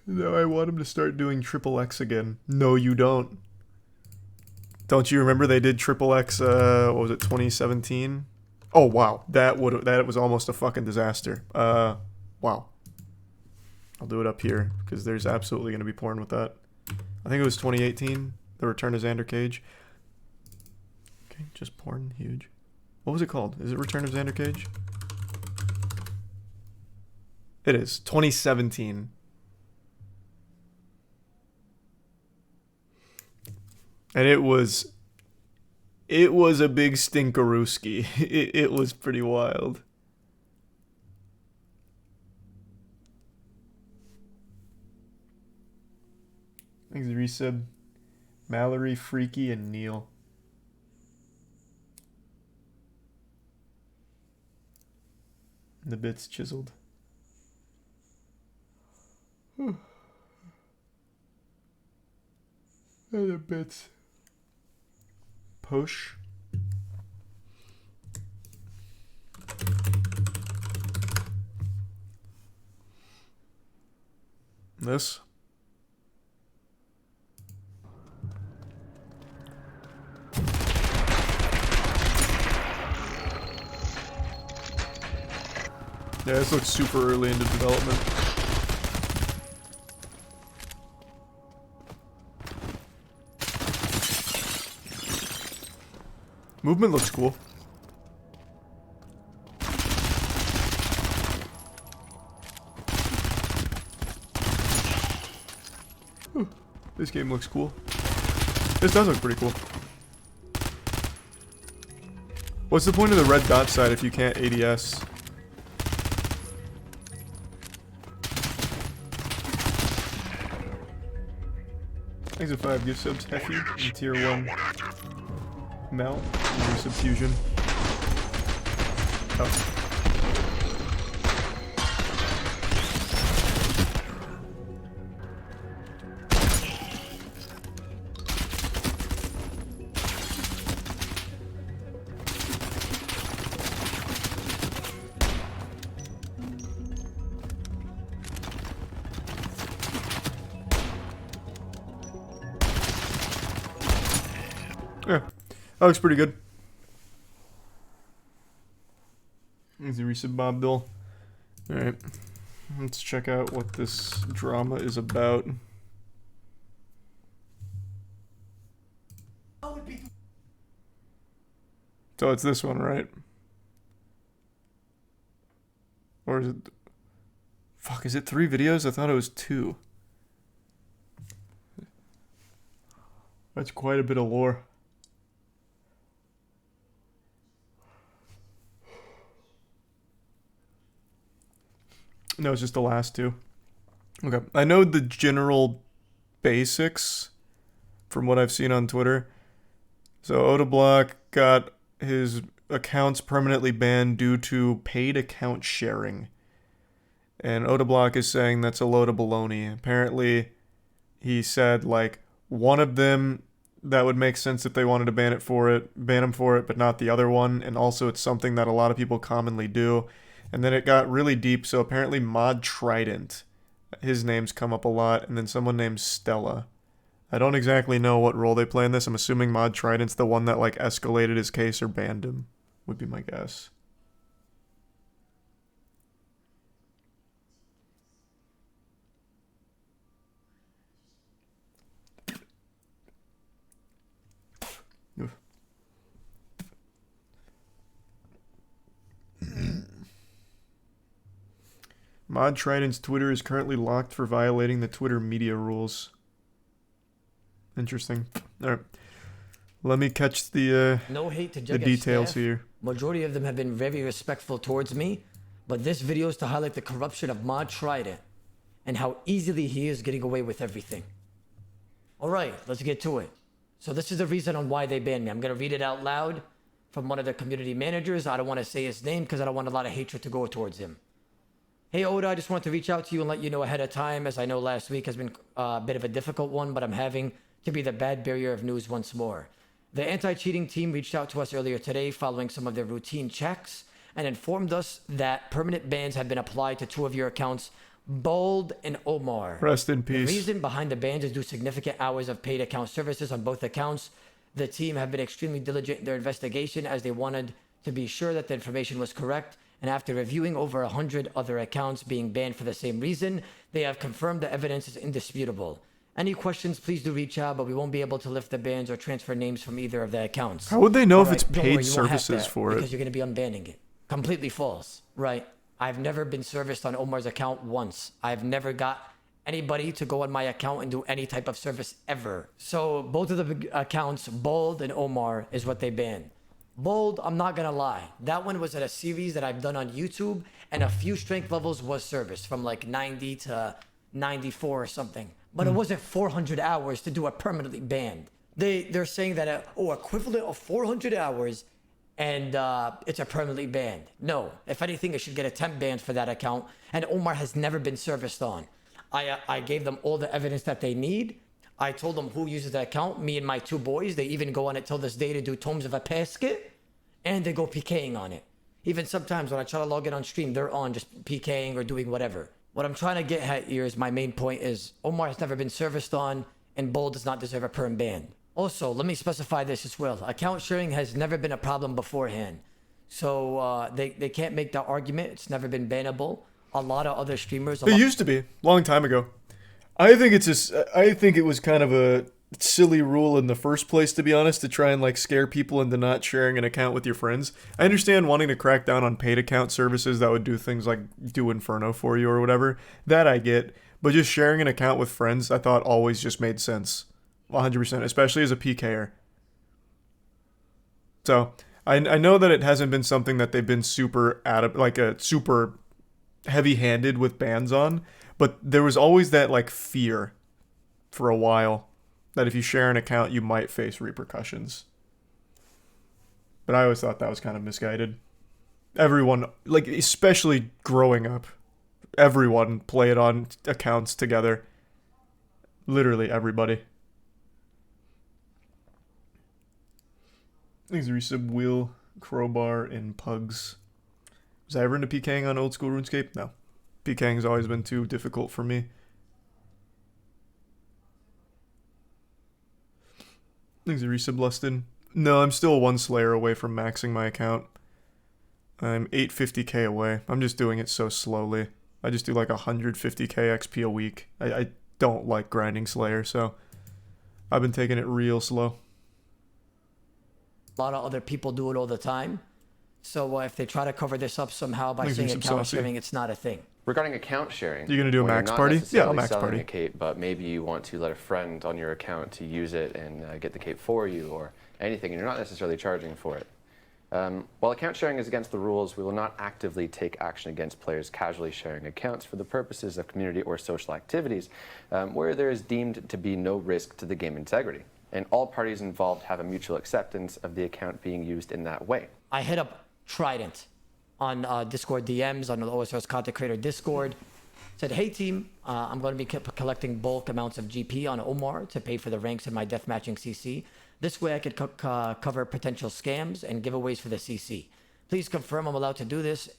No, I want him to start doing Triple X again. No, you don't. Don't you remember they did Triple X, what was it, 2017? Oh, wow. That was almost a fucking disaster. Wow. I'll do it up here, because there's absolutely going to be porn with that. I think it was 2018, The Return of Xander Cage. Okay, just porn, huge. What was it called? Is it Return of Xander Cage? It is. 2017. And it was a big stinkerooski. It was pretty wild. Thanks, resub. Mallory, Freaky, and Neil. The bits chiseled. And the bits. Push. This. Yeah, this looks super early into development. Movement looks cool. This game looks cool. This does look pretty cool. What's the point of the red dot side if you can't ADS? Thanks for 5 gift subs, Heffy, and tier 1 Mel, and Subfusion. Oh. Yeah, that looks pretty good. Easy resub, Bob Bill. Alright, let's check out what this drama is about. So it's this one, right? Or is it... Fuck, is it 3 videos? I thought it was 2. That's quite a bit of lore. No, it's just the last 2. Okay. I know the general basics from what I've seen on Twitter. So Odablock got his accounts permanently banned due to paid account sharing. And Odablock is saying that's a load of baloney. Apparently, he said, like, one of them, that would make sense if they wanted to ban him for it, but not the other one. And also it's something that a lot of people commonly do. And then it got really deep, so apparently Mod Trident, his name's come up a lot, and then someone named Stella. I don't exactly know what role they play in this. I'm assuming Mod Trident's the one that, like, escalated his case or banned him, would be my guess. Mod Trident's Twitter is currently locked for violating the Twitter media rules. Interesting. All right. Let me catch the No hate to the Jaget's details staff. here. Majority of them have been very respectful towards me, but this video is to highlight the corruption of Mod Trident and how easily he is getting away with everything. All right, let's get to it. So this is the reason on why they banned me. I'm going to read it out loud from one of the community managers. I don't want to say his name because I don't want a lot of hatred to go towards him. Hey, Oda, I just wanted to reach out to you and let you know ahead of time, as I know last week has been a bit of a difficult one, but I'm having to be the bad bearer of news once more. The anti-cheating team reached out to us earlier today following some of their routine checks and informed us that permanent bans have been applied to 2 of your accounts, Bold and Omar. Rest in peace. The reason behind the bans is due to significant hours of paid account services on both accounts. The team have been extremely diligent in their investigation as they wanted to be sure that the information was correct. And after reviewing over 100 other accounts being banned for the same reason, they have confirmed the evidence is indisputable. Any questions, please do reach out, but we won't be able to lift the bans or transfer names from either of the accounts. How would they know if Alright, it's don't paid worry, you won't have services to, for it? because you're going to be unbanning it. Completely false, right? I've never been serviced on Omar's account once. I've never got anybody to go on my account and do any type of service ever. So both of the accounts, Bold and Omar, is what they banned. Bold, I'm not gonna lie, that one was at a series that I've done on YouTube, and a few strength levels was serviced from like 90 to 94 or something. But it wasn't 400 hours to do it permanently banned. They're saying that equivalent of 400 hours, and it's a permanently banned. No, if anything, it should get a temp ban for that account, and Omar has never been serviced on. I gave them all the evidence that they need. I told them who uses the account, me and my 2 boys. They even go on it till this day to do tomes of a basket, and they go PKing on it. Even sometimes when I try to log in on stream, they're on just PKing or doing whatever. What I'm trying to get at here is my main point is Omar has never been serviced on, and Bold does not deserve a perm ban. Also, let me specify this as well. Account sharing has never been a problem beforehand. So they can't make that argument. It's never been bannable. A lot of other streamers... It used to be, long time ago. I think it was kind of a silly rule in the first place, to be honest, to try and like scare people into not sharing an account with your friends. I understand wanting to crack down on paid account services that would do things like do Inferno for you or whatever. That I get. But just sharing an account with friends, I thought always just made sense. 100%, especially as a PKer. So, I know that it hasn't been something that they've been super super heavy-handed with bans on, but there was always that like fear for a while that if you share an account, you might face repercussions. But I always thought that was kind of misguided. Everyone, like especially growing up, everyone played on accounts together. Literally everybody. Thanks, Resub, Wheel, Crowbar, and Pugs. Was I ever into PKing on old school RuneScape? No. PKing's always been too difficult for me. Thanks, Resub, Lustin. No, I'm still 1 Slayer away from maxing my account. I'm 850k away. I'm just doing it so slowly. I just do like 150k XP a week. I don't like grinding Slayer, so I've been taking it real slow. A lot of other people do it all the time. So if they try to cover this up somehow by Thanks, saying Resub account Saucy. sharing, it's not a thing. Regarding account sharing, You gonna do a where max you're not party? Yeah, necessarily I'll max selling party. a cape, but maybe you want to let a friend on your account to use it and get the cape for you or anything, and you're not necessarily charging for it. While account sharing is against the rules, we will not actively take action against players casually sharing accounts for the purposes of community or social activities where there is deemed to be no risk to the game integrity. And all parties involved have a mutual acceptance of the account being used in that way. I hit up Trident on Discord DMs, on the OSR's content creator Discord. Said, hey team, I'm going to be collecting bulk amounts of GP on Omar to pay for the ranks in my deathmatching CC. This way I could cover potential scams and giveaways for the CC. Please confirm I'm allowed to do this.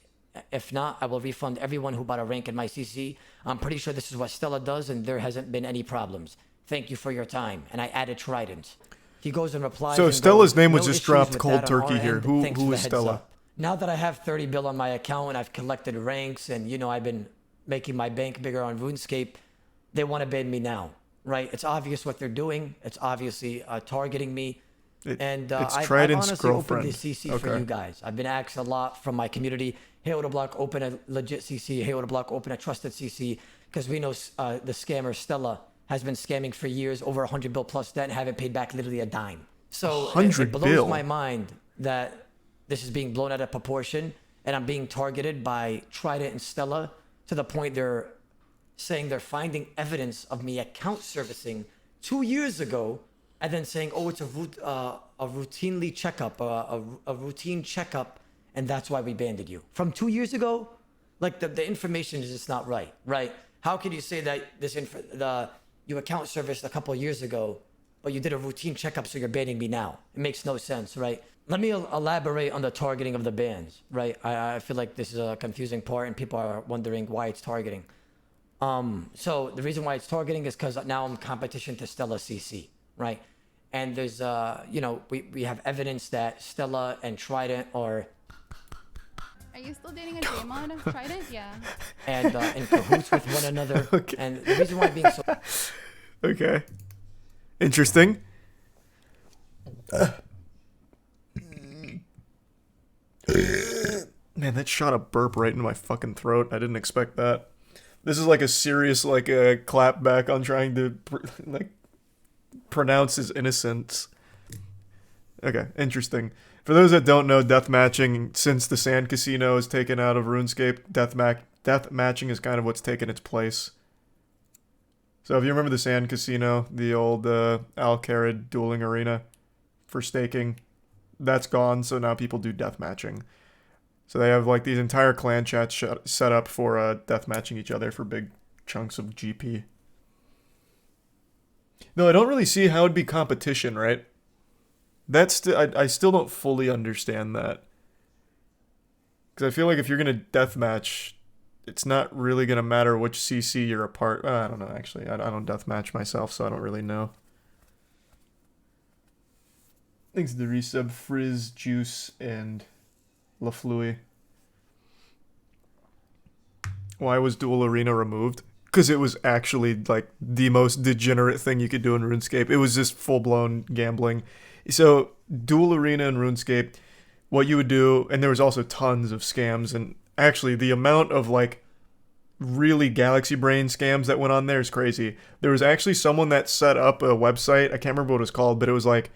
If not, I will refund everyone who bought a rank in my CC. I'm pretty sure this is what Stella does and there hasn't been any problems. Thank you for your time. And I added Trident. He goes and replies. So and Stella's goes, name was "No just issues dropped with cold that on turkey our here. end. Who Thanks for is the heads Stella? up." Now that I have 30 bill on my account and I've collected ranks and, you know, I've been making my bank bigger on RuneScape, they want to ban me now, right? It's obvious what they're doing. It's obviously targeting me. And it's I've Trident's honestly girlfriend. opened the CC for you guys. I've been asked a lot from my community, hey, Odoblock, open a legit CC. Hey, Odoblock, open a trusted CC. Because we know the scammer Stella has been scamming for years, over 100 bill plus debt, and haven't paid back literally a dime. So it blows my mind that this is being blown out of proportion, and I'm being targeted by Trident and Stella to the point they're saying they're finding evidence of me account servicing 2 years ago, and then saying, oh, it's a routinely checkup, a routine checkup, and that's why we banded you. From 2 years ago? Like, the information is just not right, right? How can you say that you account serviced a couple of years ago, but you did a routine checkup, so you're banning me now? It makes no sense, right? Let me elaborate on the targeting of the bans, right? I feel like this is a confusing part, and people are wondering why it's targeting. So the reason why it's targeting is because now I'm competition to Stella CC, right? And there's, you know, we have evidence that Stella and Trident are... Are you still dating a J-Mod? Trident? Yeah. And in cahoots with one another. Okay. And the reason why being so... Okay. Interesting. Man, that shot a burp right into my fucking throat. I didn't expect that. This is like a serious, like, a clap back on trying to, pronounce his innocence. Okay, interesting. For those that don't know, deathmatching, since the Sand Casino is taken out of RuneScape, deathmatching is kind of what's taken its place. So if you remember the Sand Casino, the old Al-Kharid dueling arena for staking, that's gone, so now people do deathmatching. So they have like these entire clan chats set up for deathmatching each other for big chunks of GP. No, I don't really see how it'd be competition, right? That's I still don't fully understand that. Because I feel like if you're going to deathmatch, it's not really going to matter which CC you're a part. I don't know, actually. I don't deathmatch myself, so I don't really know. Thanks to the resub, Frizz, Juice, and LaFlui. Why was Duel Arena removed? Because it was actually, like, the most degenerate thing you could do in RuneScape. It was just full-blown gambling. So, Duel Arena and RuneScape, what you would do, and there was also tons of scams, and actually the amount of, like, really galaxy brain scams that went on there is crazy. There was actually someone that set up a website, I can't remember what it was called, but it was like,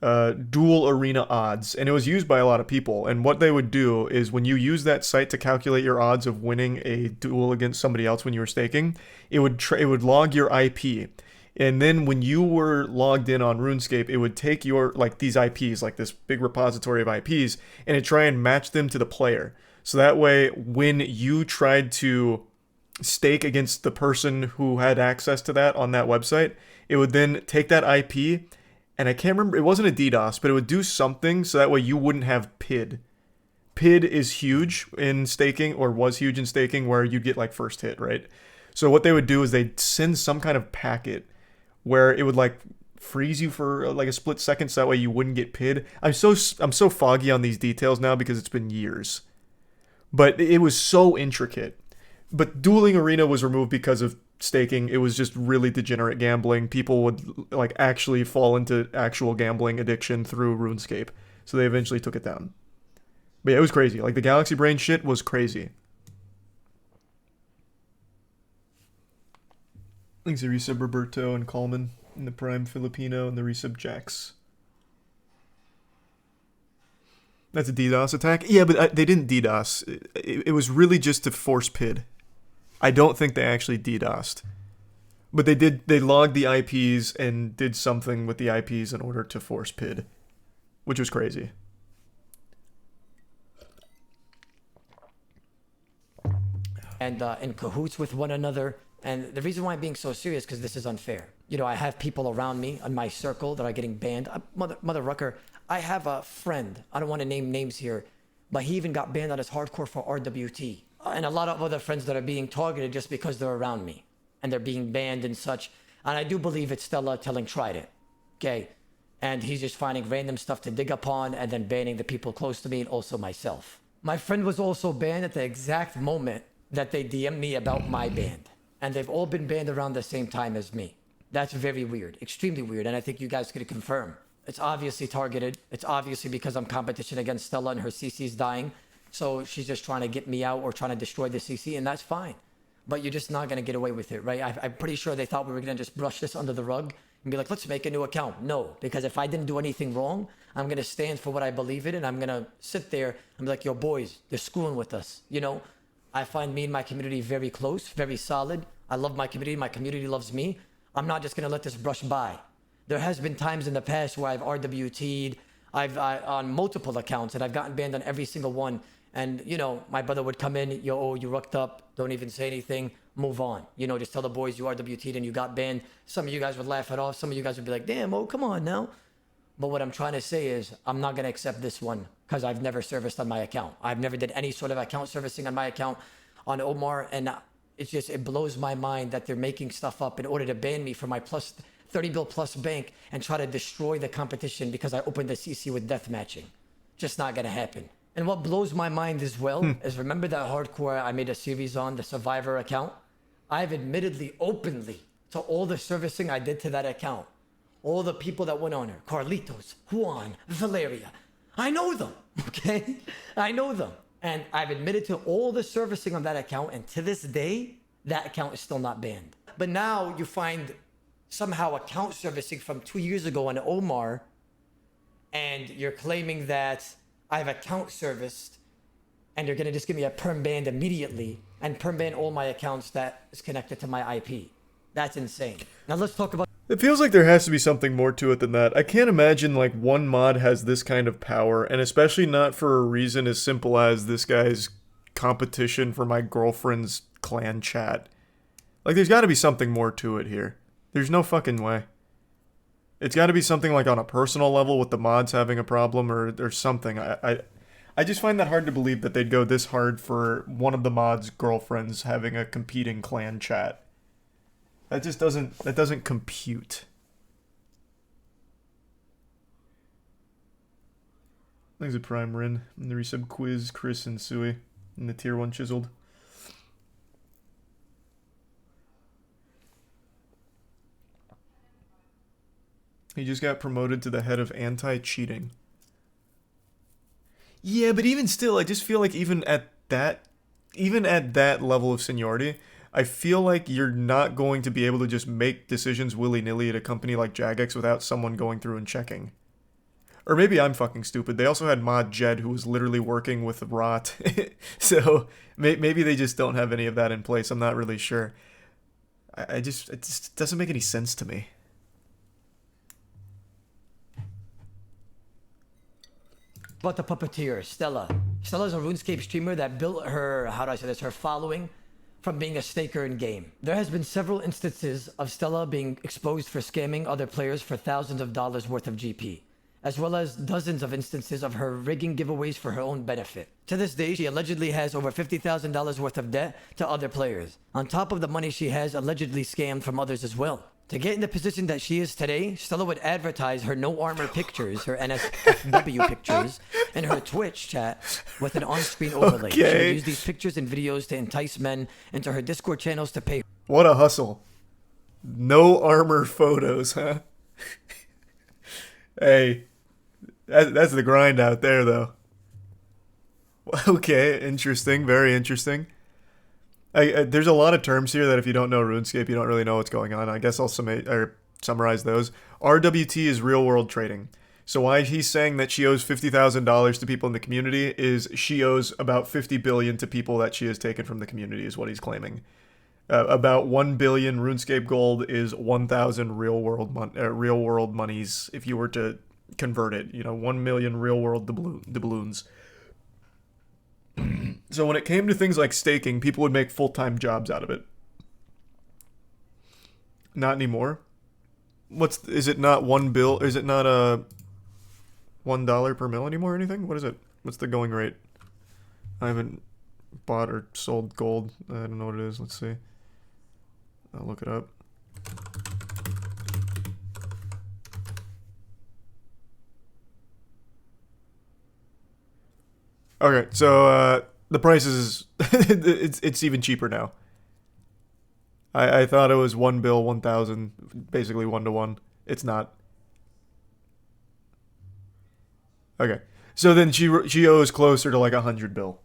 Duel Arena odds, and it was used by a lot of people. And what they would do is when you use that site to calculate your odds of winning a duel against somebody else when you were staking, it would log your IP. And then when you were logged in on RuneScape, it would take your, like, these IPs, like this big repository of IPs, and it try and match them to the player. So that way, when you tried to stake against the person who had access to that on that website, it would then take that IP, and I can't remember, it wasn't a DDoS, but it would do something so that way you wouldn't have PID. PID is huge in staking, or was huge in staking, where you'd get, like, first hit, right? So what they would do is they'd send some kind of packet where it would, like, freeze you for, like, a split second so that way you wouldn't get PID. I'm so foggy on these details now because it's been years. But it was so intricate. But Dueling Arena was removed because of staking. It was just really degenerate gambling. People would, like, actually fall into actual gambling addiction through RuneScape. So they eventually took it down. But yeah, it was crazy. Like, the Galaxy Brain shit was crazy. Thanks to Resub Roberto and Coleman, and the Prime Filipino, and the Resub Jax. That's a DDoS attack? Yeah, but they didn't DDoS. It was really just to force PID. I don't think they actually DDoSed. But they logged the IPs and did something with the IPs in order to force PID. Which was crazy. And in cahoots with one another. And the reason why I'm being so serious is because this is unfair. You know, I have people around me in my circle that are getting banned. Mother Rucker, I have a friend. I don't want to name names here, but he even got banned on his hardcore for RWT. And a lot of other friends that are being targeted just because they're around me. And they're being banned and such. And I do believe it's Stella telling Trident. Okay? And he's just finding random stuff to dig upon and then banning the people close to me and also myself. My friend was also banned at the exact moment that they DM'd me about my band. And they've all been banned around the same time as me. That's very weird. Extremely weird. And I think you guys could confirm. It's obviously targeted. It's obviously because I'm competition against Stella and her CC's dying. So she's just trying to get me out or trying to destroy the CC, and that's fine. But you're just not going to get away with it, right? I'm pretty sure they thought we were going to just brush this under the rug and be like, let's make a new account. No, because if I didn't do anything wrong, I'm going to stand for what I believe in, and I'm going to sit there and be like, yo, boys, they're screwing with us. You know, I find me and my community very close, very solid. I love my community loves me. I'm not just going to let this brush by. There has been times in the past where I've RWT'd, on multiple accounts, and I've gotten banned on every single one. And, you know, my brother would come in, yo, oh, you rucked up, don't even say anything, move on. You know, just tell the boys you RWT'd and you got banned. Some of you guys would laugh it off. Some of you guys would be like, damn, oh, come on now. But what I'm trying to say is I'm not going to accept this one because I've never serviced on my account. I've never did any sort of account servicing on my account on Omar. And it's just, it blows my mind that they're making stuff up in order to ban me from my plus 30 bill plus bank and try to destroy the competition because I opened the CC with death matching. Just not going to happen. And what blows my mind as well is remember that hardcore I made a series on, the Survivor account? I've admittedly openly to all the servicing I did to that account. All the people that went on her, Carlitos, Juan, Valeria. I know them, okay? I know them. And I've admitted to all the servicing on that account, and to this day, that account is still not banned. But now you find somehow account servicing from 2 years ago on Omar, and you're claiming that I've account serviced, and you're gonna just give me a perm ban immediately and perm ban all my accounts that is connected to my IP. That's insane. Now let's talk about. It feels like there has to be something more to it than that. I can't imagine like one mod has this kind of power, and especially not for a reason as simple as this guy's competition for my girlfriend's clan chat. Like there's got to be something more to it here. There's no fucking way. It's got to be something like on a personal level with the mods having a problem or something. I just find that hard to believe that they'd go this hard for one of the mods' girlfriends having a competing clan chat. That just doesn't compute. Thanks a Prime Rin and the resub quiz, Chris and Sui, and the tier 1 chiseled. He just got promoted to the head of anti-cheating. Yeah, but even still, I just feel like even at that level of seniority, I feel like you're not going to be able to just make decisions willy-nilly at a company like Jagex without someone going through and checking. Or maybe I'm fucking stupid. They also had Mod Jed, who was literally working with Rot. So maybe they just don't have any of that in place. I'm not really sure. It just doesn't make any sense to me. About the puppeteer, Stella. Stella's a RuneScape streamer that built her, how do I say this, her following from being a staker in game. There has been several instances of Stella being exposed for scamming other players for thousands of dollars worth of GP, as well as dozens of instances of her rigging giveaways for her own benefit. To this day, she allegedly has over $50,000 worth of debt to other players, on top of the money she has allegedly scammed from others as well. To get in the position that she is today, Stella would advertise her no armor pictures, her NSFW pictures, in her Twitch chat with an on-screen overlay. She would use these pictures and videos to entice men into her Discord channels to pay. What a hustle. No armor photos, huh? Hey, that's the grind out there, though. Okay, interesting, very interesting. There's a lot of terms here that if you don't know RuneScape, you don't really know what's going on. I guess I'll summarize those. RWT is real-world trading. So why he's saying that she owes $50,000 to people in the community is she owes about $50 billion to people that she has taken from the community is what he's claiming. About 1 billion RuneScape gold is 1,000 real-world monies if you were to convert it. 1 million real-world doubloons. So when it came to things like staking, people would make full-time jobs out of it. Not anymore. Is it not is it not a $1 per mil anymore or anything? What is it? What's the going rate? I haven't bought or sold gold. I don't know what it is. Let's see. I'll look it up. Okay, so the price is it's even cheaper now. I thought it was 1 bill 1,000, basically 1 to 1. It's not. Okay. So then she owes closer to like 100 bill.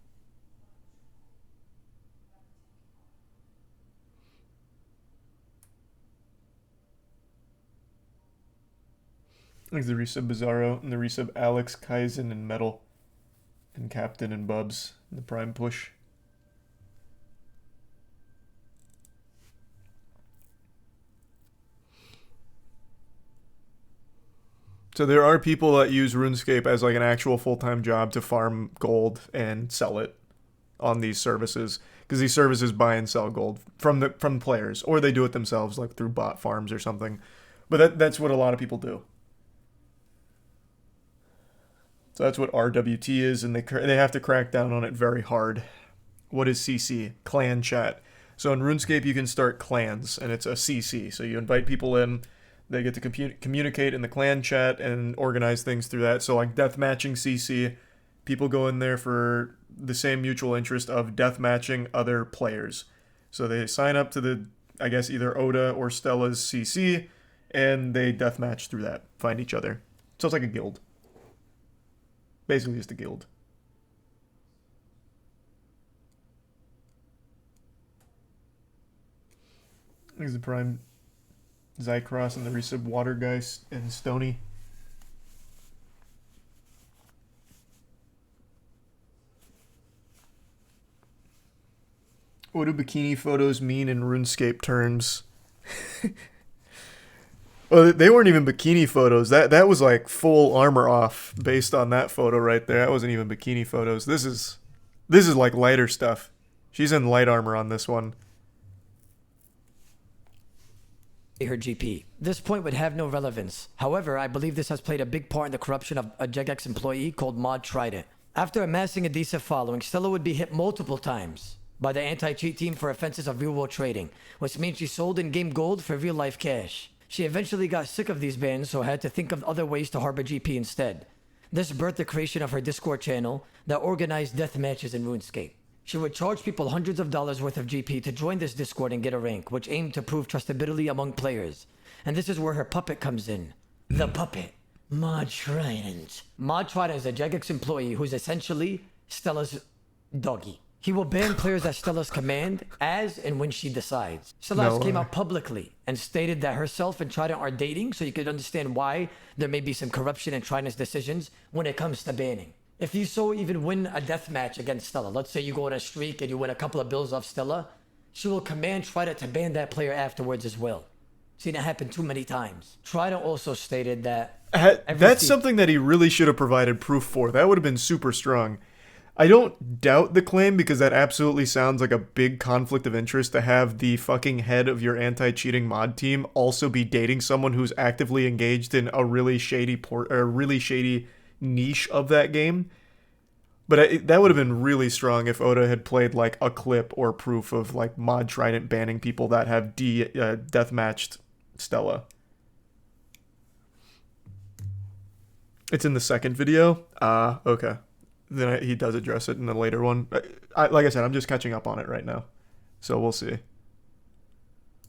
There's the resub Bizarro and the resub Alex, Kaizen, and Metal, and Captain and Bubs in the Prime push. So there are people that use RuneScape as like an actual full-time job to farm gold and sell it on these services, because these services buy and sell gold from players, or they do it themselves like through bot farms or something. But that's what a lot of people do. So that's what RWT is, and they have to crack down on it very hard. What is CC? Clan chat. So in RuneScape, you can start clans, and it's a CC. So you invite people in, they get to communicate in the clan chat and organize things through that. So like deathmatching CC, people go in there for the same mutual interest of deathmatching other players. So they sign up to the, I guess, either Oda or Stella's CC, and they deathmatch through that, find each other. So it's like a guild. Basically just a guild. There's the Prime Zycross and the resub Watergeist and Stony. What do bikini photos mean in RuneScape terms? Well, they weren't even bikini photos. That was like full armor off based on that photo right there. That wasn't even bikini photos. This is like lighter stuff. She's in light armor on this one. Her GP. This point would have no relevance. However, I believe this has played a big part in the corruption of a Jagex employee called Mod Trident. After amassing a decent following, Stella would be hit multiple times by the anti-cheat team for offenses of real-world trading, which means she sold in-game gold for real-life cash. She eventually got sick of these bans, so had to think of other ways to harbor GP instead. This birthed the creation of her Discord channel that organized death matches in RuneScape. She would charge people hundreds of dollars worth of GP to join this Discord and get a rank, which aimed to prove trustability among players. And this is where her puppet comes in. The puppet, Mod Trident. Mod Trident is a Jagex employee who's essentially Stella's doggy. He will ban players at Stella's command as and when she decides. Stella came out publicly and stated that herself and Trident are dating, so you could understand why there may be some corruption in Trident's decisions when it comes to banning. If you so even win a death match against Stella, let's say you go on a streak and you win a couple of bills off Stella, she will command Trident to ban that player afterwards as well. Seen it happen too many times. Trident also stated that... That's something that he really should have provided proof for. That would have been super strong. I don't doubt the claim, because that absolutely sounds like a big conflict of interest to have the fucking head of your anti-cheating mod team also be dating someone who's actively engaged in a really shady niche of that game. But that would have been really strong if Oda had played like a clip or proof of like Mod Trident banning people that have deathmatched Stella. It's in the second video? Okay. Then he does address it in the later one. Like I said, I'm just catching up on it right now. So we'll see.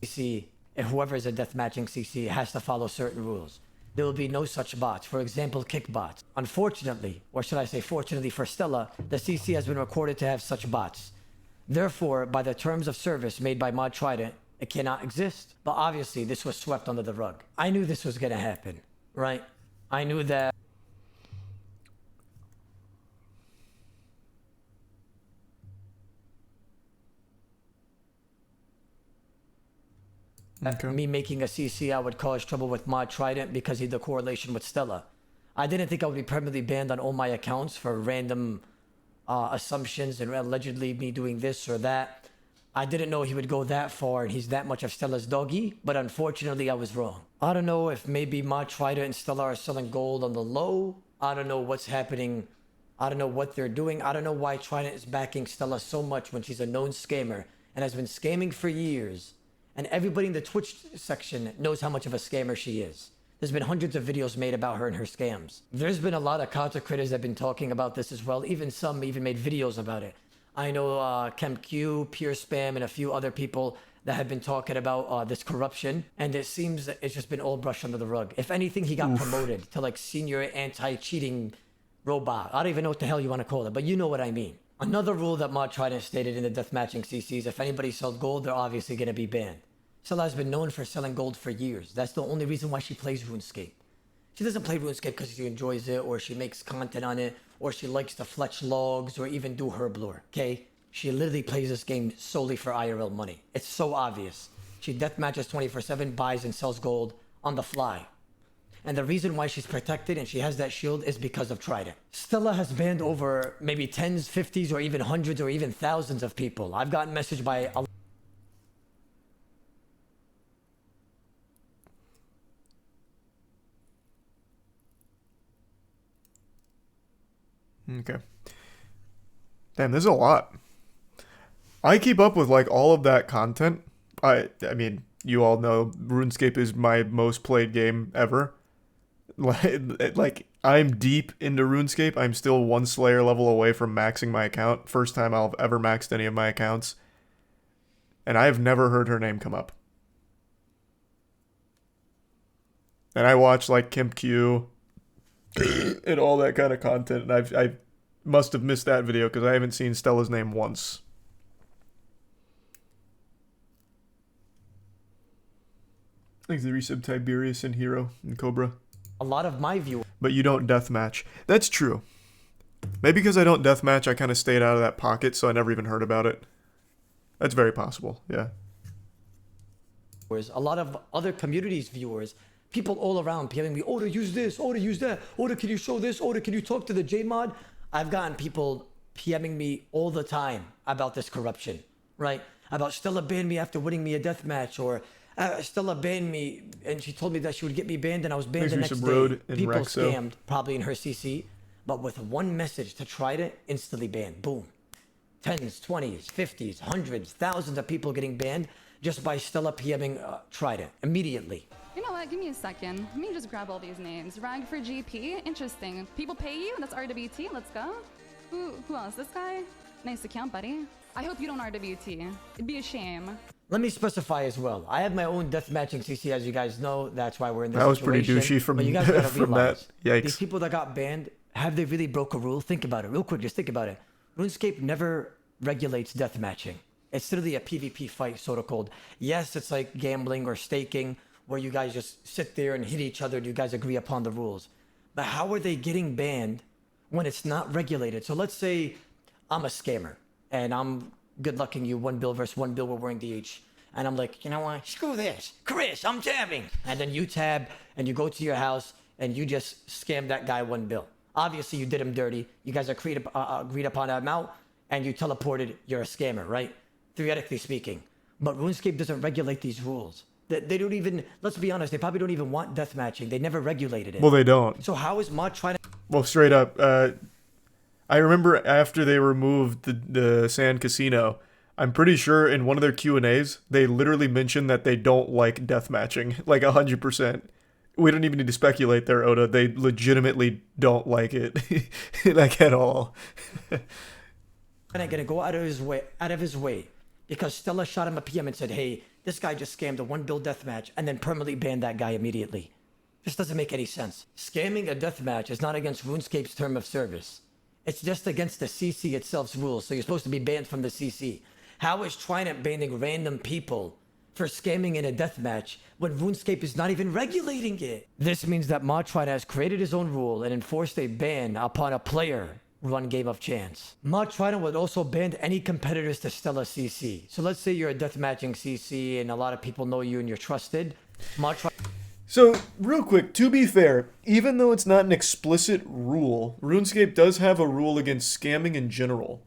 CC, and whoever is a deathmatching CC has to follow certain rules. There will be no such bots, for example, kick bots. Unfortunately, or should I say fortunately for Stella, the CC has been recorded to have such bots. Therefore, by the terms of service made by Mod Trident, it cannot exist. But obviously, this was swept under the rug. I knew this was going to happen, right? I knew that... Me making a CC, I would cause trouble with Mod Trident because of the correlation with Stella. I didn't think I would be permanently banned on all my accounts for random assumptions and allegedly me doing this or that. I didn't know he would go that far and he's that much of Stella's doggy, but unfortunately I was wrong. I don't know if maybe Mod Trident and Stella are selling gold on the low. I don't know what's happening. I don't know what they're doing. I don't know why Trident is backing Stella so much when she's a known scammer and has been scamming for years. And everybody in the Twitch section knows how much of a scammer she is. There's been hundreds of videos made about her and her scams. There's been a lot of content creators that have been talking about this as well. Even some even made videos about it. I know ChemQ, Pure Spam, and a few other people that have been talking about this corruption. And it seems that it's just been all brushed under the rug. If anything, he got promoted to like senior anti-cheating robot. I don't even know what the hell you want to call it, but you know what I mean. Another rule that Mod Trident stated in the deathmatching CCs, if anybody sold gold, they're obviously going to be banned. Stella has been known for selling gold for years. That's the only reason why she plays RuneScape. She doesn't play RuneScape because she enjoys it, or she makes content on it, or she likes to fletch logs, or even do herb lore, okay? She literally plays this game solely for IRL money. It's so obvious. She deathmatches 24/7, buys and sells gold on the fly. And the reason why she's protected and she has that shield is because of Trident. Stella has banned over maybe tens, 50s, or even hundreds, or even thousands of people. I've gotten messaged by a Okay. Damn, there's a lot. I keep up with like all of that content. I mean, you all know RuneScape is my most played game ever. Like I'm deep into RuneScape. I'm still one Slayer level away from maxing my account. First time I've ever maxed any of my accounts. And I've never heard her name come up. And I watch like Kemp Q and all that kind of content, and I must have missed that video because I haven't seen Stella's name once. Thanks to the resub Tiberius and Hero and Cobra. a lot of my viewers. But you don't deathmatch. That's true. Maybe because I don't deathmatch, I kind of stayed out of that pocket, so I never even heard about it. That's very possible, yeah. A lot of other communities viewers, people all around PMing me, Oda, use this, Oda, use that, Oda, can you show this, Oda, can you talk to the JMod? I've gotten people PMing me all the time about this corruption, right? About Stella banned me after winning me a death match, or Stella banned me and she told me that she would get me banned and I was banned the next day. People scammed, probably in her CC, but with one message to try to instantly ban, boom. 10s, 20s, 50s, hundreds, thousands of people getting banned just by Stella PMing Trident immediately. You know what? Give me a second. Let me just grab all these names. Rag for GP. Interesting. People pay you? That's RWT. Let's go. Who else? This guy? Nice account, buddy. I hope you don't RWT. It'd be a shame. Let me specify as well. I have my own deathmatching CC, as you guys know. That's why we're in this That was situation. pretty douchey from, but you guys gotta from realize, that. Yikes. These people that got banned, have they really broke a rule? Think about it. Real quick, just think about it. RuneScape never regulates deathmatching. It's literally a PvP fight, sort of called. Yes, it's like gambling or staking, where you guys just sit there and hit each other and you guys agree upon the rules. But how are they getting banned when it's not regulated? So let's say I'm a scammer and I'm good lucking you 1 bill versus 1 bill, we're wearing DH. And I'm like, you know what? Screw this. Chris, I'm tabbing. And then you tab and you go to your house and you just scam that guy 1 bill. Obviously, you did him dirty. You guys agreed upon an amount and you teleported. You're a scammer, right? Theoretically speaking. But RuneScape doesn't regulate these rules. They don't even, let's be honest, they probably don't even want deathmatching. They never regulated it. Well, they don't. So how is Mod trying to... Well, straight up, I remember after they removed the Sand Casino, I'm pretty sure in one of their Q&As, they literally mentioned that they don't like deathmatching, like 100%. We don't even need to speculate there, Oda. They legitimately don't like it, like at all. Gonna go out of his way, because Stella shot him a PM and said, hey, this guy just scammed a 1 bill deathmatch and then permanently banned that guy immediately. This doesn't make any sense. Scamming a deathmatch is not against RuneScape's term of service. It's just against the CC itself's rules, so you're supposed to be banned from the CC. How is Trident banning random people for scamming in a deathmatch when RuneScape is not even regulating it? This means that Mod Trident has created his own rule and enforced a ban upon a player run game of chance. Mod Trident would also ban any competitors to Stella CC. So let's say you're a deathmatching CC and a lot of people know you and you're trusted. Mod Trident... So, real quick, to be fair, even though it's not an explicit rule, RuneScape does have a rule against scamming in general.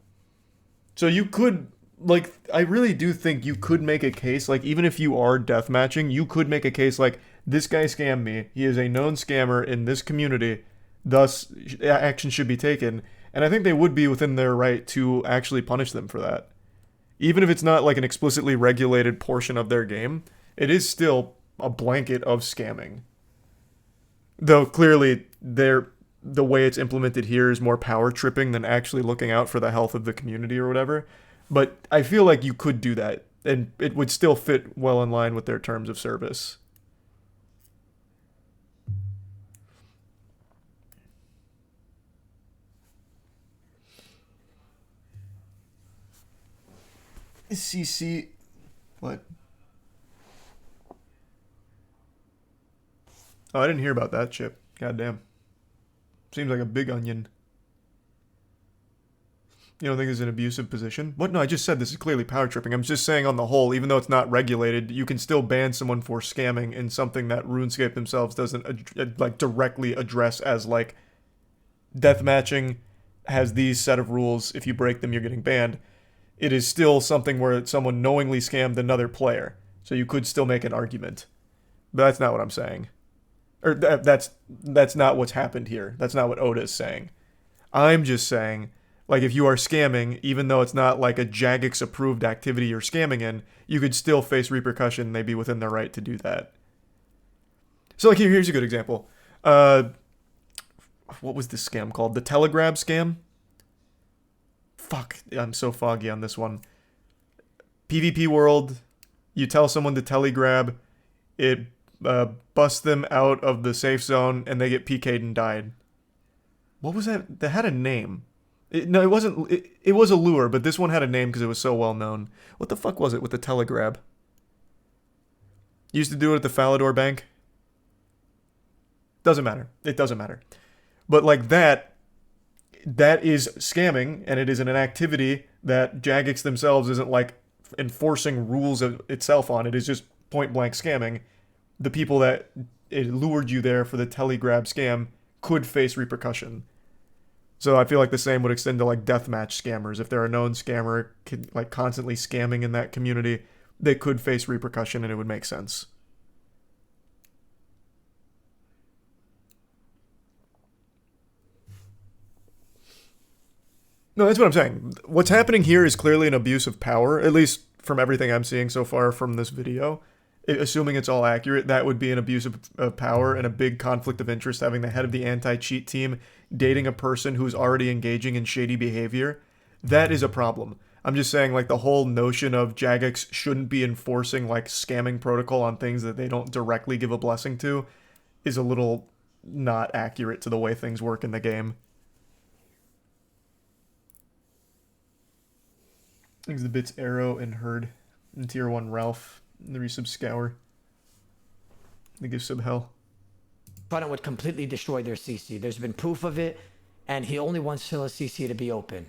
So you could, like, I really do think you could make a case, like, even if you are deathmatching, you could make a case like, this guy scammed me, he is a known scammer in this community, thus action should be taken. And I think they would be within their right to actually punish them for that. Even if it's not like an explicitly regulated portion of their game, it is still a blanket of scamming. Though clearly the way it's implemented here is more power tripping than actually looking out for the health of the community or whatever. But I feel like you could do that, and it would still fit well in line with their terms of service. CC... What? Oh, I didn't hear about that chip. Goddamn. Seems like a big onion. You don't think it's an abusive position? What? No, I just said this is clearly power tripping. I'm just saying on the whole, even though it's not regulated, you can still ban someone for scamming in something that RuneScape themselves doesn't like directly address as like deathmatching has these set of rules. If you break them, you're getting banned. It is still something where someone knowingly scammed another player. So you could still make an argument. But that's not what I'm saying. Or that's not what's happened here. That's not what Oda is saying. I'm just saying, like, if you are scamming, even though it's not like a Jagex approved activity you're scamming in, you could still face repercussion. They'd be within their right to do that. So, like, here's a good example. What was this scam called? The Telegrab scam? Fuck, I'm so foggy on this one. PvP world, you tell someone to telegrab, it busts them out of the safe zone, and they get PK'd and died. What was that? That had a name. No, it wasn't. It was a lure, but this one had a name because it was so well known. What the fuck was it with the telegrab? Used to do it at the Falador Bank. Doesn't matter. It doesn't matter. But like that is scamming, and it is an activity that Jagex themselves isn't like enforcing rules of itself on. It is just point blank scamming. The people that it lured you there for the telegrab scam could face repercussion. So I feel like the same would extend to like deathmatch scammers. If they're a known scammer, like constantly scamming in that community, they could face repercussion, and it would make sense. No, that's what I'm saying. What's happening here is clearly an abuse of power, at least from everything I'm seeing so far from this video. Assuming it's all accurate, that would be an abuse of power and a big conflict of interest, having the head of the anti-cheat team dating a person who's already engaging in shady behavior. That is a problem. I'm just saying, like, the whole notion of Jagex shouldn't be enforcing, like, scamming protocol on things that they don't directly give a blessing to is a little not accurate to the way things work in the game. Thanks the bits Arrow and Herd and Tier 1 Ralph. And the resub Scour. They give sub hell. Trident would completely destroy their CC. There's been proof of it, and he only wants Stilla's CC to be open.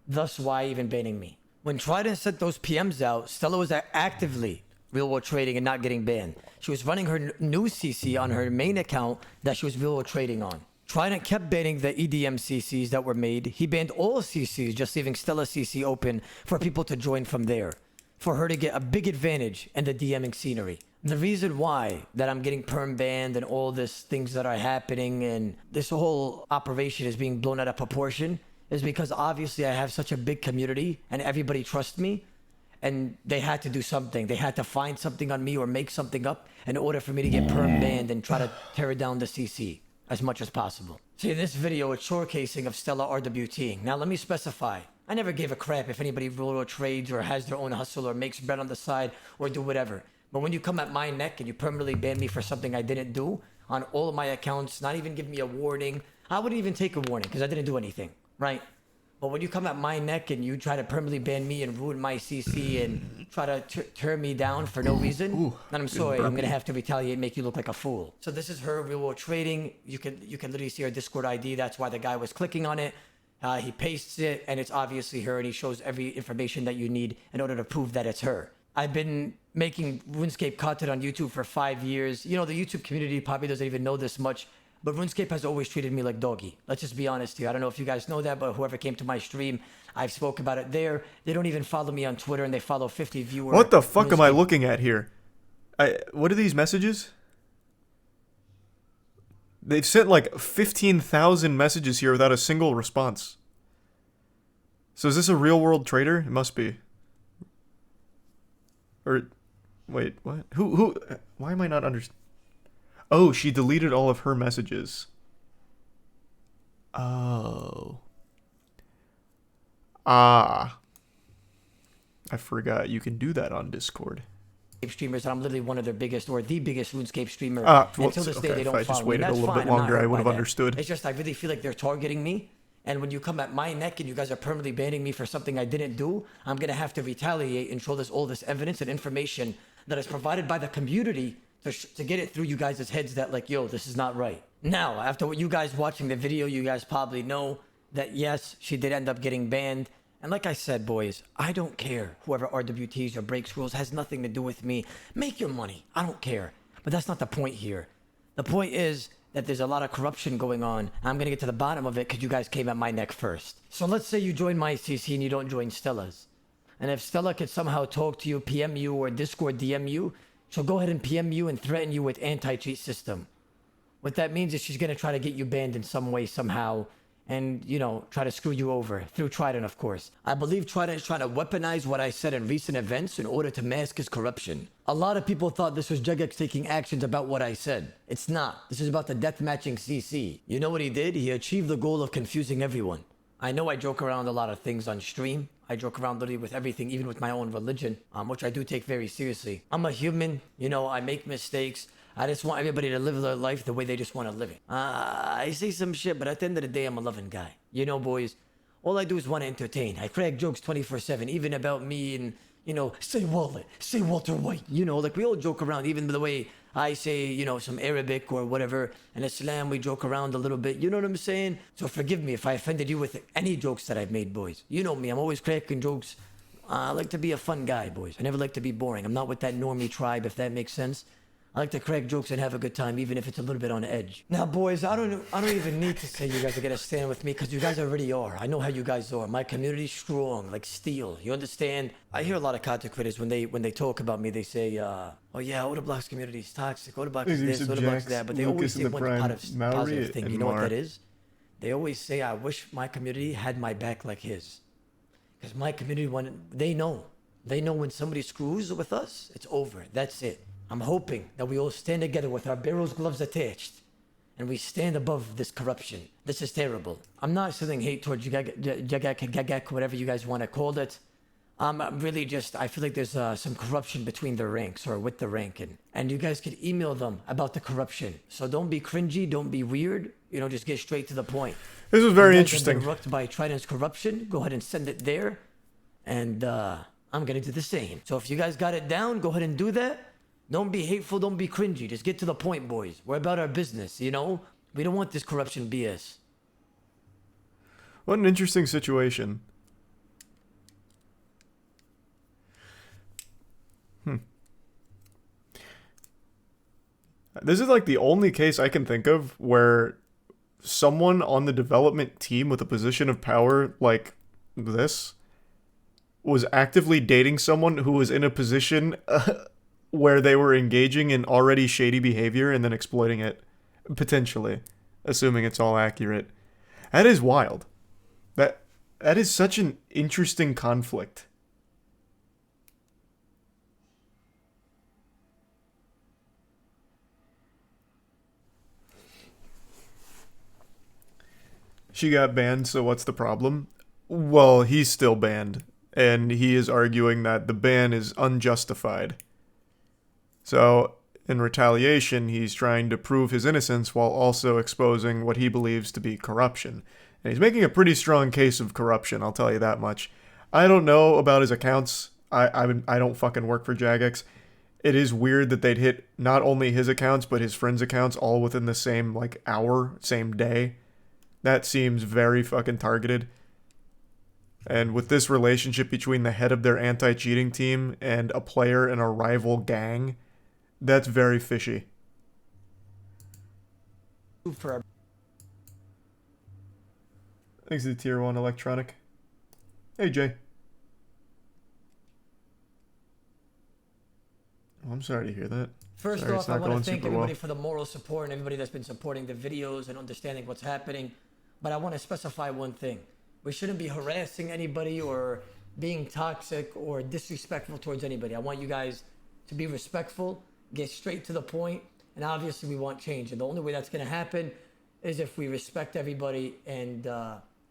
Thus why even banning me. When Trident sent those PMs out, Stella was actively real world trading and not getting banned. She was running her new CC on her main account that she was real world trading on. Trident kept banning the EDM CCs that were made. He banned all CCs, just leaving Stella CC open for people to join from there, for her to get a big advantage in the DMing scenery. The reason why that I'm getting perm banned and all this things that are happening and this whole operation is being blown out of proportion is because obviously I have such a big community and everybody trusts me, and they had to do something. They had to find something on me or make something up in order for me to get perm banned and try to tear down the CC as much as possible. See, in this video, it's showcasing of Stella RWT. Now let me specify. I never gave a crap if anybody roll trades or has their own hustle or makes bread on the side or do whatever. But when you come at my neck and you permanently ban me for something I didn't do on all of my accounts, not even give me a warning, I wouldn't even take a warning because I didn't do anything, right? But when you come at my neck and you try to permanently ban me and ruin my CC and try to turn me down for no reason, then I'm sorry, I'm gonna have to retaliate and make you look like a fool. So this is her real world trading. You can literally see her Discord ID. That's why the guy was clicking on it. He pastes it, and it's obviously her, and he shows every information that you need in order to prove that it's her. I've been making RuneScape content on YouTube for 5 years. You know, the YouTube community probably doesn't even know this much, but RuneScape has always treated me like doggy. Let's just be honest here. I don't know if you guys know that, but whoever came to my stream, I've spoke about it there. They don't even follow me on Twitter, and they follow 50 viewers. What the fuck am I looking at here? What are these messages? They've sent like 15,000 messages here without a single response. So is this a real world trader? It must be. Or, wait, what? Who, why am I not understanding? Oh, she deleted all of her messages. Oh. Ah. I forgot you can do that on Discord. Streamers, and I'm literally one of their biggest or the biggest RuneScape streamer. Well, Until this day, they don't if I just follow me. waited a That's little fine. bit I'm not longer, I hurt would by have that. understood. It's just I really feel like they're targeting me, And when you come at my neck and you guys are permanently banning me for something I didn't do, I'm going to have to retaliate and show this all this evidence and information that is provided by the community to get it through you guys' heads that like, yo, this is not right. Now, after what you guys watching the video, you guys probably know that yes, she did end up getting banned. And like I said, boys, I don't care. Whoever RWTs or breaks rules has nothing to do with me. Make your money. I don't care. But that's not the point here. The point is that there's a lot of corruption going on. I'm going to get to the bottom of it because you guys came at my neck first. So let's say you join my CC and you don't join Stella's. And if Stella could somehow talk to you, PM you, or Discord DM you, she'll go ahead and PM you and threaten you with anti-cheat system. What that means is she's going to try to get you banned in some way, somehow, and, you know, try to screw you over. Through Trident, of course. I believe Trident is trying to weaponize what I said in recent events in order to mask his corruption. A lot of people thought this was Jagex taking actions about what I said. It's not. This is about the deathmatching CC. You know what he did? He achieved the goal of confusing everyone. I know I joke around a lot of things on stream. I joke around literally with everything, even with my own religion, which I do take very seriously. I'm a human, you know, I make mistakes. I just want everybody to live their life the way they just want to live it. I say some shit, but at the end of the day, I'm a loving guy. You know, boys, all I do is want to entertain. I crack jokes 24/7, even about me and, you know, say Wallet, say Walter White. You know, like we all joke around, even the way I say, you know, some Arabic or whatever. In Islam, we joke around a little bit. You know what I'm saying? So forgive me if I offended you with any jokes that I've made, boys. You know me, I'm always cracking jokes. I like to be a fun guy, boys. I never like to be boring. I'm not with that normie tribe, if that makes sense. I like to crack jokes and have a good time, even if it's a little bit on edge. Now, boys, I don't even need to say you guys are gonna stand with me, because you guys already are. I know how you guys are. My community's strong, like steel. You understand? I hear a lot of content creators when they talk about me, they say, oh yeah, Odablock's community is toxic. Odablock is this, Odablock's that. But they always say one positive thing. You know what that is? They always say, I wish my community had my back like his. Because my community, they know when somebody screws with us, it's over. That's it. I'm hoping that we all stand together with our barrels gloves attached and we stand above this corruption. This is terrible. I'm not sending hate towards Jagak, whatever you guys want to call it. I'm really just, I feel like there's some corruption between the ranks or with the ranking. And you guys could email them about the corruption. So don't be cringy, don't be weird. You know, just get straight to the point. This was very interesting. If you've been rooked by Trident's corruption, go ahead and send it there. And I'm going to do the same. So if you guys got it down, go ahead and do that. Don't be hateful, don't be cringy. Just get to the point, boys. We're about our business, you know? We don't want this corruption BS. What an interesting situation. This is like the only case I can think of where someone on the development team with a position of power like this was actively dating someone who was in a position where they were engaging in already shady behavior and then exploiting it, potentially, assuming it's all accurate. That is wild. That is such an interesting conflict. She got banned, so what's the problem? Well, he's still banned, and he is arguing that the ban is unjustified. So, in retaliation, he's trying to prove his innocence while also exposing what he believes to be corruption. And he's making a pretty strong case of corruption, I'll tell you that much. I don't know about his accounts. I don't fucking work for Jagex. It is weird that they'd hit not only his accounts, but his friends' accounts all within the same, like, hour, same day. That seems very fucking targeted. And with this relationship between the head of their anti-cheating team and a player in a rival gang, that's very fishy. Thanks to the Tier 1 Electronic. Hey, Jay. Oh, I'm sorry to hear that. First off, I want to thank everybody for the moral support and everybody that's been supporting the videos and understanding what's happening. But I want to specify one thing. We shouldn't be harassing anybody or being toxic or disrespectful towards anybody. I want you guys to be respectful, get straight to the point, and obviously we want change. And the only way that's going to happen is if we respect everybody and,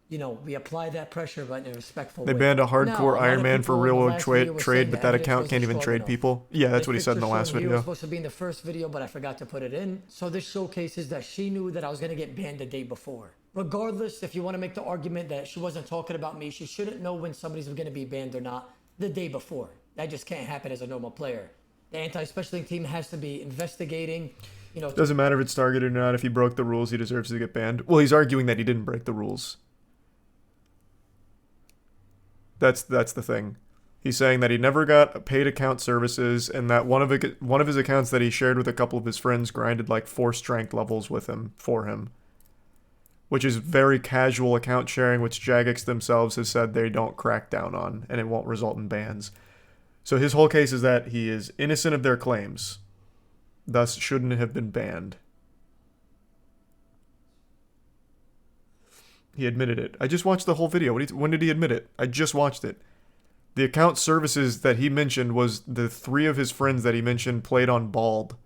you know, we apply that pressure but in a respectful way. They banned a hardcore Iron Man for real world trade, but that account can't even trade people. Yeah, that's what he said in the last video. It was supposed to be in the first video, but I forgot to put it in. So this showcases that she knew that I was going to get banned the day before. Regardless, if you want to make the argument that she wasn't talking about me, she shouldn't know when somebody's going to be banned or not the day before. That just can't happen as a normal player. The anti-specialing team has to be investigating, you know. Doesn't matter if it's targeted or not. If he broke the rules, he deserves to get banned. Well, he's arguing that he didn't break the rules. That's the thing. He's saying that he never got paid account services, and that one of his accounts that he shared with a couple of his friends grinded like 4 strength levels with him for him, which is very casual account sharing, which Jagex themselves has said they don't crack down on, and it won't result in bans. So his whole case is that he is innocent of their claims, thus shouldn't have been banned. He admitted it. I just watched the whole video. When did he admit it? I just watched it. The account services that he mentioned was the 3 of his friends that he mentioned played on Bald,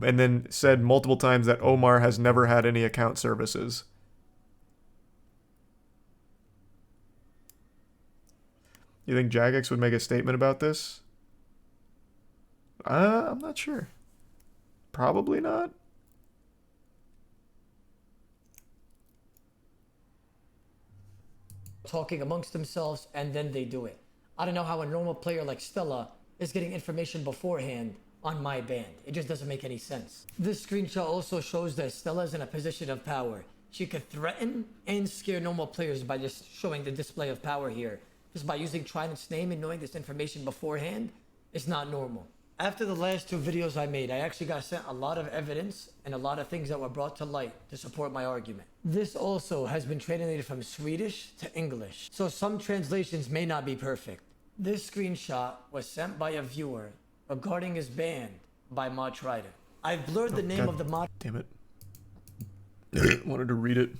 and then said multiple times that Omar has never had any account services. You think Jagex would make a statement about this? I'm not sure. Probably not. Talking amongst themselves, and then they do it. I don't know how a normal player like Stella is getting information beforehand on my band. It just doesn't make any sense. This screenshot also shows that Stella is in a position of power. She could threaten and scare normal players by just showing the display of power here. Just by using Trident's name and knowing this information beforehand, it's not normal. After the last 2 videos I made, I actually got sent a lot of evidence and a lot of things that were brought to light to support my argument. This also has been translated from Swedish to English, so some translations may not be perfect. This screenshot was sent by a viewer regarding his ban by Mod Trident. I've blurred the name of the mod. Damn it. Wanted to read it.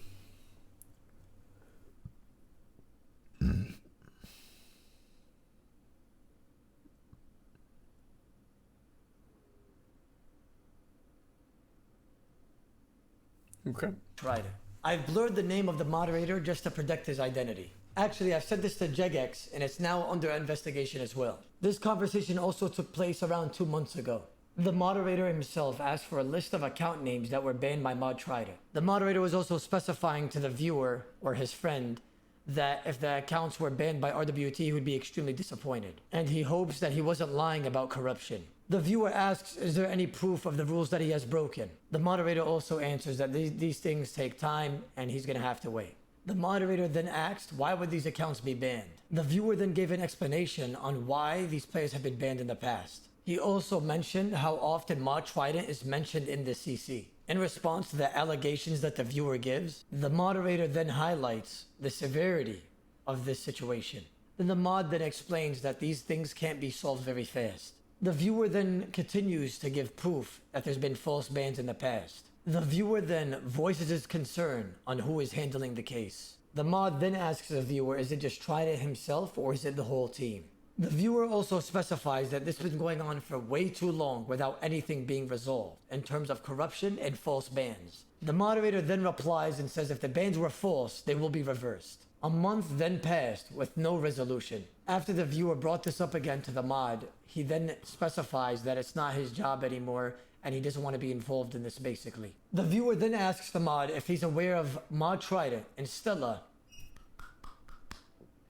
Okay. Trident. I've blurred the name of the moderator just to protect his identity. Actually, I've said this to Jagex, and it's now under investigation as well. This conversation also took place around 2 months ago. The moderator himself asked for a list of account names that were banned by Mod Trident. The moderator was also specifying to the viewer, or his friend, that if the accounts were banned by RWT, he would be extremely disappointed. And he hopes that he wasn't lying about corruption. The viewer asks, is there any proof of the rules that he has broken? The moderator also answers that these things take time and he's gonna have to wait. The moderator then asked, why would these accounts be banned? The viewer then gave an explanation on why these players have been banned in the past. He also mentioned how often Mod Trident is mentioned in the CC. In response to the allegations that the viewer gives, the moderator then highlights the severity of this situation. Then the mod then explains that these things can't be solved very fast. The viewer then continues to give proof that there's been false bans in the past. The viewer then voices his concern on who is handling the case. The mod then asks the viewer, is it just Trident himself or is it the whole team? The viewer also specifies that this has been going on for way too long without anything being resolved in terms of corruption and false bans. The moderator then replies and says if the bans were false, they will be reversed. A month then passed with no resolution. After the viewer brought this up again to the mod, he then specifies that it's not his job anymore and he doesn't want to be involved in this basically. The viewer then asks the mod if he's aware of Mod Trident and Stella.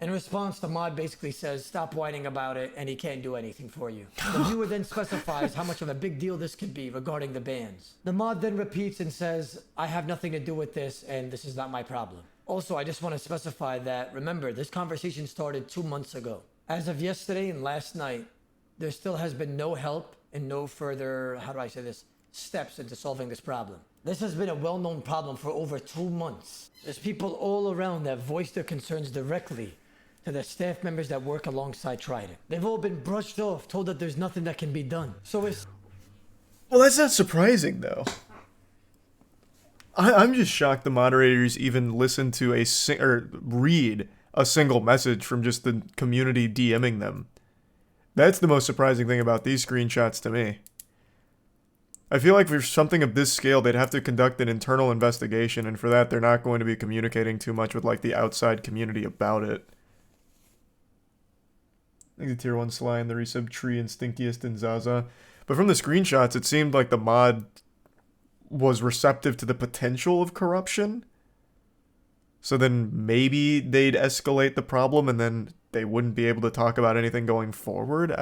In response, the mod basically says, stop whining about it and he can't do anything for you. The viewer then specifies how much of a big deal this could be regarding the bans. The mod then repeats and says, I have nothing to do with this and this is not my problem. Also, I just want to specify that, remember, this conversation started 2 months ago. As of yesterday and last night, there still has been no help and no further, steps into solving this problem. This has been a well-known problem for over 2 months. There's people all around that voice their concerns directly to the staff members that work alongside Trident. They've all been brushed off, told that there's nothing that can be done. So it's... Well, that's not surprising, though. I'm just shocked the moderators even listen to or read a single message from just the community DMing them. That's the most surprising thing about these screenshots to me. I feel like for something of this scale, they'd have to conduct an internal investigation, and for that, they're not going to be communicating too much with, like, the outside community about it. I think the tier 1 Slime, the resub Tree, and Stinkiest, and Zaza. But from the screenshots, it seemed like the mod was receptive to the potential of corruption. So then maybe they'd escalate the problem and then they wouldn't be able to talk about anything going forward.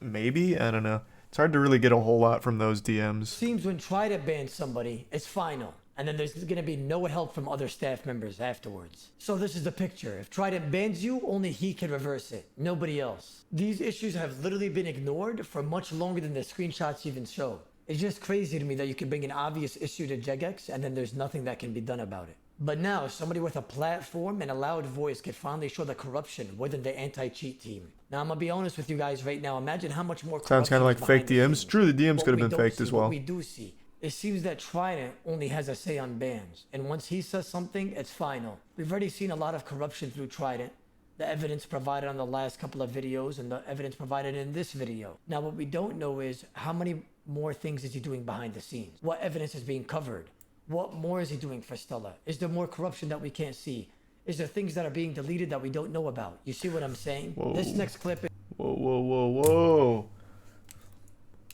Maybe? I don't know. It's hard to really get a whole lot from those DMs. Seems when Trident bans somebody, it's final. And then there's going to be no help from other staff members afterwards. So this is the picture. If Trident bans you, only he can reverse it. Nobody else. These issues have literally been ignored for much longer than the screenshots even show. It's just crazy to me that you can bring an obvious issue to Jagex and then there's nothing that can be done about it. But now, somebody with a platform and a loud voice could finally show the corruption within the anti-cheat team. Now, I'm gonna be honest with you guys right now. Imagine how much more Sounds kind of like fake DMs. scenes. True, the DMs What could have we been don't faked see, as what well. we do see. It seems that Trident only has a say on bans, and once he says something, it's final. We've already seen a lot of corruption through Trident. The evidence provided on the last couple of videos and the evidence provided in this video. Now, what we don't know is how many more things is he doing behind the scenes? What evidence is being covered? What more is he doing for Stella? Is there more corruption that we can't see? Is there things that are being deleted that we don't know about? You see what I'm saying? Whoa. This next clip is... Whoa, whoa, whoa, whoa.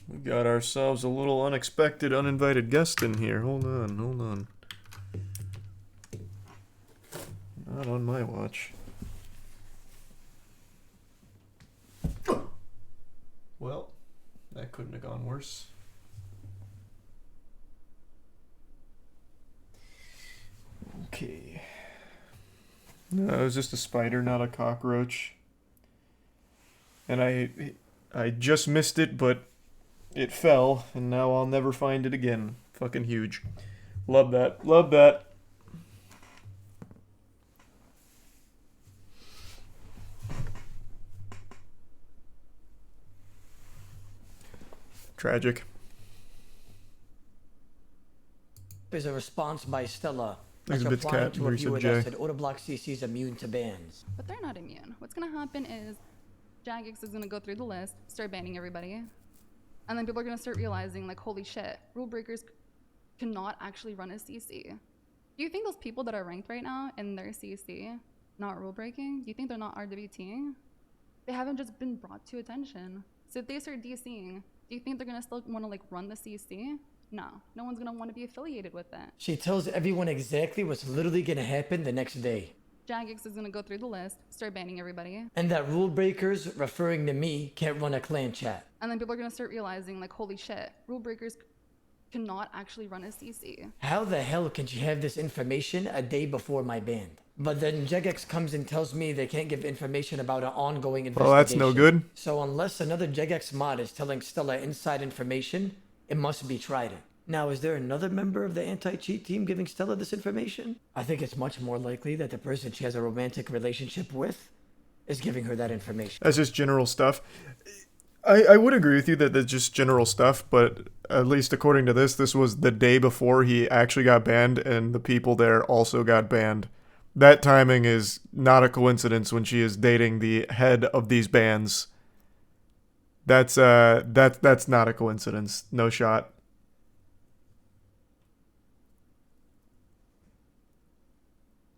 We got ourselves a little unexpected, uninvited guest in here. Hold on, hold on. Not on my watch. Well, that couldn't have gone worse. Okay. No, it was just a spider, not a cockroach. And I just missed it, but it fell, and now I'll never find it again. Fucking huge. Love that. Love that. Tragic. is a response by Stella. Thanks, That's replying Cat, to a Marisa viewer J. that said Autoblock CC is immune to bans. But they're not immune. What's gonna happen is Jagex is gonna go through the list, start banning everybody, and then people are gonna start realizing, like, holy shit, rule breakers cannot actually run a CC. Do you think those people that are ranked right now in their CC, not rule breaking, do you think they're not RWT? They haven't just been brought to attention. So if they start DCing, do you think they're gonna still wanna like run the CC? No, no one's gonna wanna be affiliated with it. She tells everyone exactly what's literally gonna happen the next day. Jagex is gonna go through the list, start banning everybody. And that rule breakers, referring to me, can't run a clan chat. And then people are gonna start realizing, like, holy shit, rule breakers cannot actually run a CC. How the hell can she have this information a day before my ban? But then Jagex comes and tells me they can't give information about an ongoing investigation. Well, that's no good. So unless another Jagex mod is telling Stella inside information, it must be Trident. Now, is there another member of the anti-cheat team giving Stella this information? I think it's much more likely that the person she has a romantic relationship with is giving her that information. That's just general stuff. I would agree with you that that's just general stuff, but at least according to this, this was the day before he actually got banned, and the people there also got banned. That timing is not a coincidence when she is dating the head of these bans. That's not a coincidence. No shot.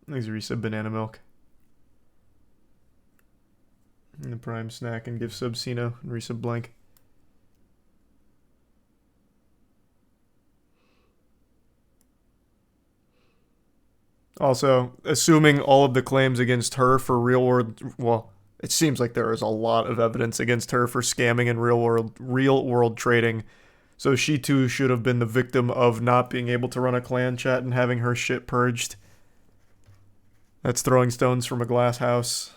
Thanks, Risa Banana Milk. And the Prime Snack and Give Sub Sino and Risa Blank. Also, assuming all of the claims against her for real world, well, it seems like there is a lot of evidence against her for scamming and real world trading. So she too should have been the victim of not being able to run a clan chat and having her shit purged. That's throwing stones from a glass house.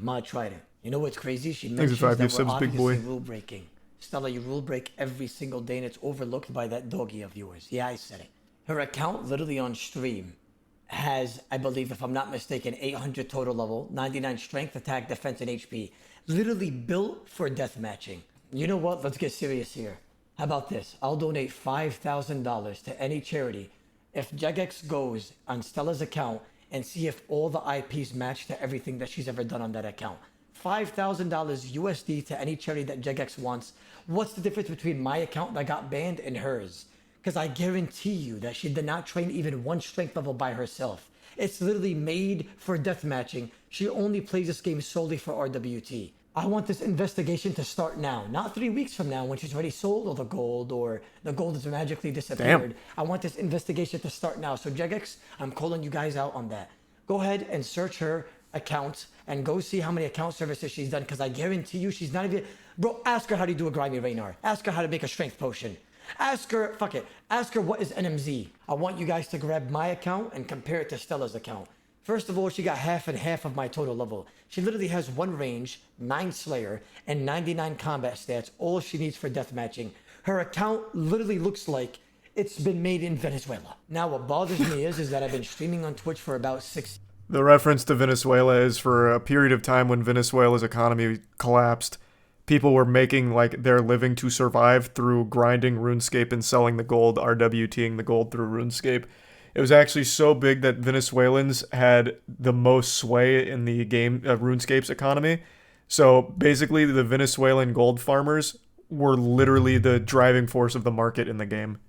Ma Trident. You know what's crazy? She Thanks mentions for 5 that gift we're subs, big obviously boy. rule breaking. Stella, you rule break every single day and it's overlooked by that doggy of yours. Yeah, I said it. Her account literally on stream has, I believe, if I'm not mistaken, 800 total level, 99 strength, attack, defense, and HP. Literally built for deathmatching. You know what? Let's get serious here. How about this? I'll donate $5,000 to any charity if Jagex goes on Stella's account and see if all the IPs match to everything that she's ever done on that account. $5,000 USD to any charity that Jagex wants. What's the difference between my account that got banned and hers? Because I guarantee you that she did not train even one strength level by herself. It's literally made for deathmatching. She only plays this game solely for RWT. I want this investigation to start now, not 3 weeks from now when she's already sold all the gold or the gold has magically disappeared. I want this investigation to start now. So Jagex, I'm calling you guys out on that. Go ahead and search her account and go see how many account services she's done, because I guarantee you she's not even... Bro, ask her how to do a grimy Raynar. Ask her how to make a strength potion. Ask her, fuck it, ask her what is NMZ. I want you guys to grab my account and compare it to Stella's account. First of all, she got half and half of my total level. She literally has 1 range, 9 slayer, and 99 combat stats, all she needs for deathmatching. Her account literally looks like it's been made in Venezuela. Now, what bothers me is that I've been streaming on Twitch for about 6... The reference to Venezuela is for a period of time when Venezuela's economy collapsed. People were making like their living to survive through grinding RuneScape and selling the gold, RWTing the gold through RuneScape. It was actually so big that Venezuelans had the most sway in the game RuneScape's economy. So basically the Venezuelan gold farmers were literally the driving force of the market in the game.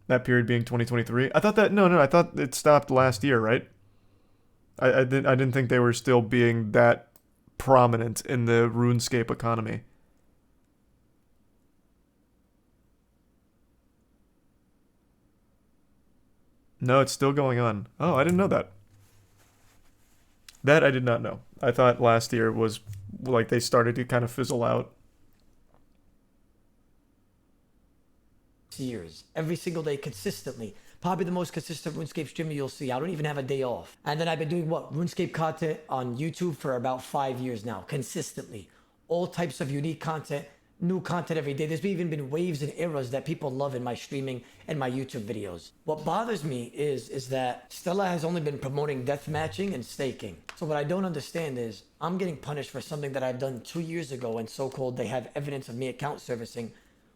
That period being 2023. I thought that I thought it stopped last year, right? I didn't think they were still being that prominent in the RuneScape economy. No, it's still going on. Oh, I didn't know that. That I did not know. I thought last year was like they started to kind of fizzle out. Years, every single day, consistently. Probably the most consistent RuneScape streamer you'll see. I don't even have a day off. And then I've been doing RuneScape content on YouTube for about 5 years now, consistently. All types of unique content, new content every day. There's even been waves and eras that people love in my streaming and my YouTube videos. What bothers me is that Stella has only been promoting deathmatching and staking. So what I don't understand is I'm getting punished for something that I've done 2 years ago, and so-called they have evidence of me account servicing,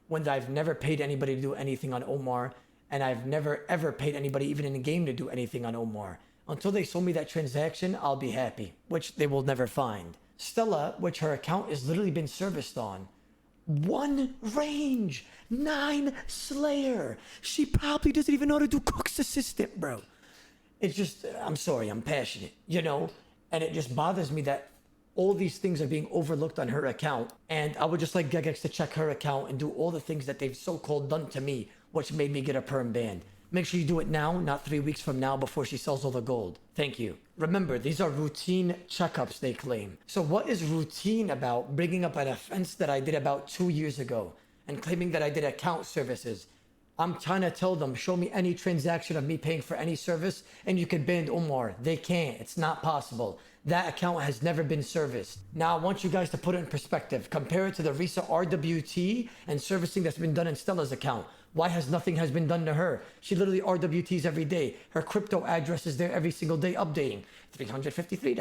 when I've never paid anybody to do anything on Omar, and I've never ever paid anybody even in the game to do anything on Omar. Until they show me that transaction, I'll be happy, which they will never find. Stella, which her account has literally been serviced on, 1 range, 9 slayer. She probably doesn't even know how to do cook's assistant, bro. It's just, I'm sorry, I'm passionate, you know? And it just bothers me that all these things are being overlooked on her account. And I would just like Gegex to check her account and do all the things that they've so-called done to me, which made me get a perm ban. Make sure you do it now, not 3 weeks from now before she sells all the gold. Thank you. Remember, these are routine checkups, they claim. So what is routine about bringing up an offense that I did about 2 years ago and claiming that I did account services? I'm trying to tell them, show me any transaction of me paying for any service and you can ban Omar. They can't. It's not possible. That account has never been serviced. Now, I want you guys to put it in perspective. Compare it to the recent RWT and servicing that's been done in Stella's account. Why has nothing been done to her? She literally RWTs every day. Her crypto address is there every single day updating. $353,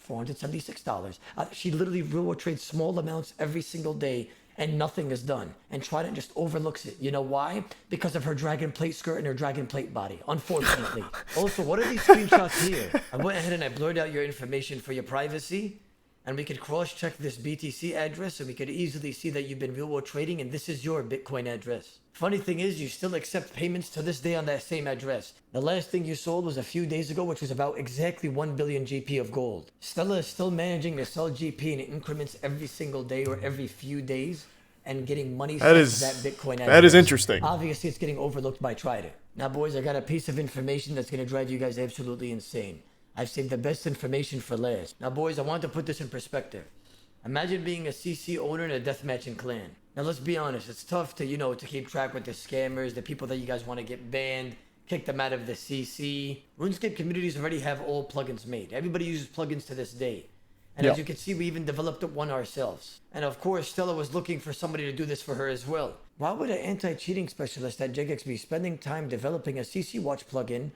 $476. She literally will trade small amounts every single day and nothing is done. And Trident just overlooks it. You know why? Because of her dragon plate skirt and her dragon plate body, unfortunately. Also, what are these screenshots here? I went ahead and I blurred out your information for your privacy. And we could cross-check this BTC address and we could easily see that you've been real-world trading and this is your Bitcoin address. Funny thing is, you still accept payments to this day on that same address. The last thing you sold was a few days ago, which was about exactly 1 billion GP of gold. Stella is still managing to sell GP in increments every single day or every few days and getting money sent to that Bitcoin address. That is interesting. Obviously, it's getting overlooked by Trident. Now, boys, I got a piece of information that's going to drive you guys absolutely insane. I've saved the best information for last. Now, boys, I want to put this in perspective. Imagine being a CC owner in a deathmatching clan. Now, let's be honest. It's tough to, to keep track with the scammers, the people that you guys want to get banned, kick them out of the CC. RuneScape communities already have all plugins made. Everybody uses plugins to this day. And as you can see, we even developed one ourselves. And of course, Stella was looking for somebody to do this for her as well. Why would an anti-cheating specialist at Jagex be spending time developing a CC Watch plugin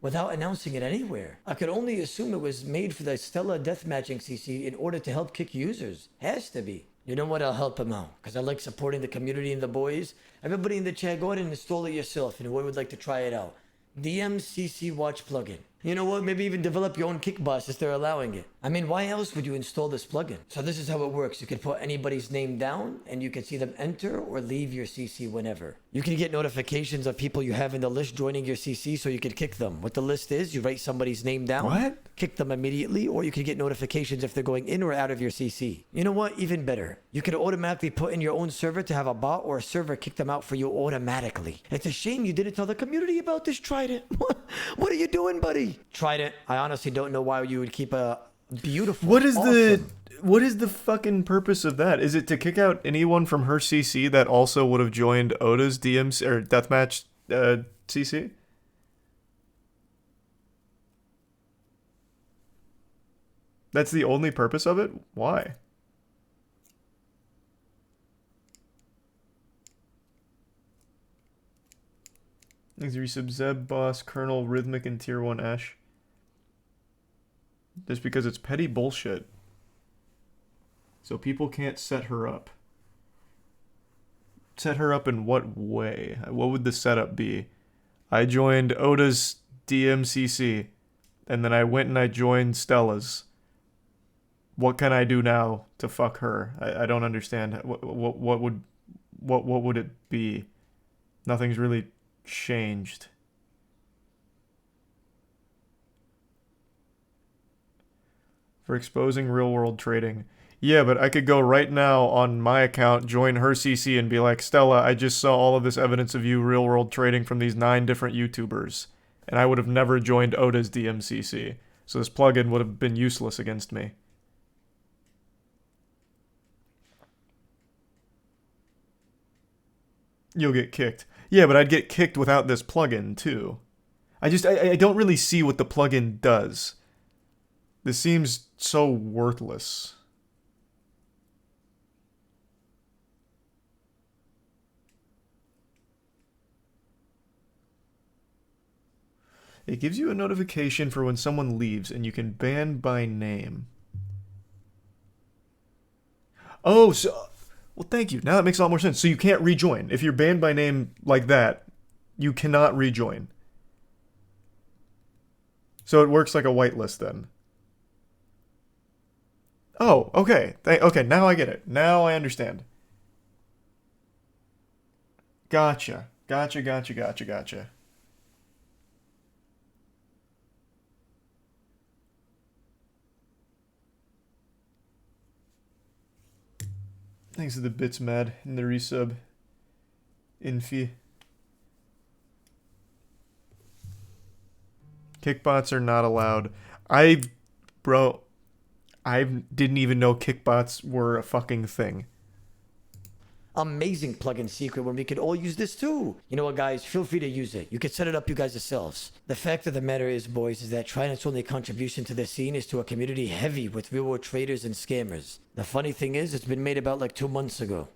without announcing it anywhere? I could only assume it was made for the Stella deathmatching CC in order to help kick users. Has to be. You know what? I'll help him out because I like supporting the community and the boys. Everybody in the chat, go ahead and install it yourself and whoever would like to try it out. DM CC Watch plugin. You know what? Maybe even develop your own kickbox if they're allowing it. I mean, why else would you install this plugin? So this is how it works. You can put anybody's name down and you can see them enter or leave your CC whenever. You can get notifications of people you have in the list joining your CC so you can kick them. What the list is, you write somebody's name down. What? Kick them immediately, or you can get notifications if they're going in or out of your CC. You know what? Even better. You can automatically put in your own server to have a bot or a server kick them out for you automatically. It's a shame you didn't tell the community about this, Trident. What are you doing, buddy? Trident, I honestly don't know why you would keep a beautiful... What is the fucking purpose of that? Is it to kick out anyone from her CC that also would have joined Oda's DMC or deathmatch CC? That's the only purpose of it? Why? Thanks for resub, Zeb, Boss, Colonel, Rhythmic, and Tier 1 Ash. Just because it's petty bullshit. So people can't set her up. Set her up in what way? What would the setup be? I joined Oda's DMCC, and then I went and I joined Stella's. What can I do now to fuck her? I don't understand. What would it be? Nothing's really changed. For exposing real-world trading. Yeah, but I could go right now on my account, join her CC, and be like, Stella, I just saw all of this evidence of you real-world trading from these 9 different YouTubers. And I would have never joined Oda's DMCC. So this plugin would have been useless against me. You'll get kicked. Yeah, but I'd get kicked without this plugin, too. I don't really see what the plugin does. This seems so worthless. It gives you a notification for when someone leaves, and you can ban by name. Oh, so... Well, thank you. Now that makes a lot more sense. So you can't rejoin. If you're banned by name like that, you cannot rejoin. So it works like a whitelist then. Oh, okay. Okay, now I get it. Now I understand. Gotcha. Gotcha. Thanks to the bits, Mad, and the resub. Infi. Kickbots are not allowed. I didn't even know kickbots were a fucking thing. Amazing plugin secret when we could all use this too. You know what, guys? Feel free to use it. You can set it up you guys yourselves. The fact of the matter is, boys, is that Trident's only contribution to the scene is to a community heavy with real-world traders and scammers. The funny thing is, it's been made about like 2 months ago.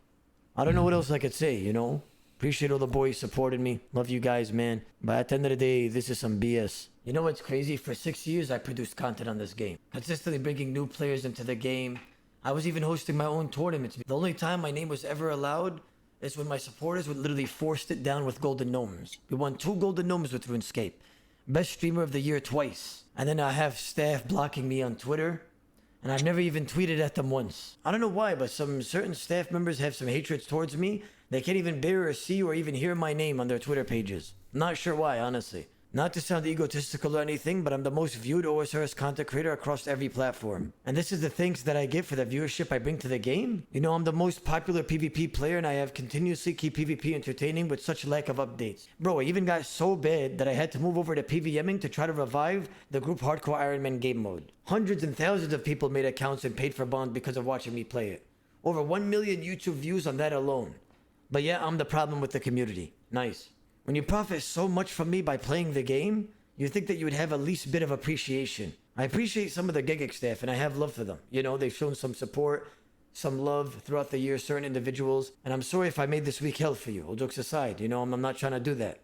I don't know what else I could say, you know? Appreciate all the boys supporting me. Love you guys, man. But at the end of the day, this is some BS. You know what's crazy? For 6 years, I produced content on this game. Consistently bringing new players into the game. I was even hosting my own tournaments. The only time my name was ever allowed is when my supporters would literally force it down with golden gnomes. We won 2 golden gnomes with RuneScape. Best streamer of the year twice. And then I have staff blocking me on Twitter. And I've never even tweeted at them once. I don't know why, but some certain staff members have some hatred towards me. They can't even bear or see or even hear my name on their Twitter pages. I'm not sure why, honestly. Not to sound egotistical or anything, but I'm the most viewed OSRS content creator across every platform. And this is the thanks that I get for the viewership I bring to the game. You know, I'm the most popular PvP player and I have continuously keep PvP entertaining with such lack of updates. Bro, I even got so bad that I had to move over to PVMing to try to revive the group Hardcore Iron Man game mode. Hundreds and thousands of people made accounts and paid for bond because of watching me play it. Over 1 million YouTube views on that alone. But yeah, I'm the problem with the community. Nice. When you profit so much from me by playing the game, you think that you would have at least a bit of appreciation. I appreciate some of the Gigic staff, and I have love for them. You know, they've shown some support, some love throughout the year, certain individuals. And I'm sorry if I made this week hell for you. All jokes aside, you know, I'm not trying to do that.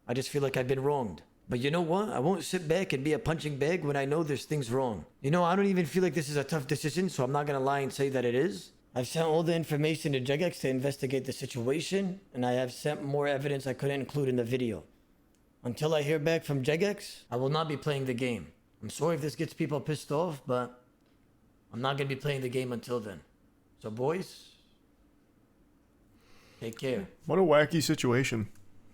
I just feel like I've been wronged. But you know what? I won't sit back and be a punching bag when I know there's things wrong. You know, I don't even feel like this is a tough decision, so I'm not gonna lie and say that it is. I've sent all the information to Jagex to investigate the situation, and I have sent more evidence I couldn't include in the video. Until I hear back from Jagex, I will not be playing the game. I'm sorry if this gets people pissed off, but I'm not going to be playing the game until then. So, boys, take care. What a wacky situation.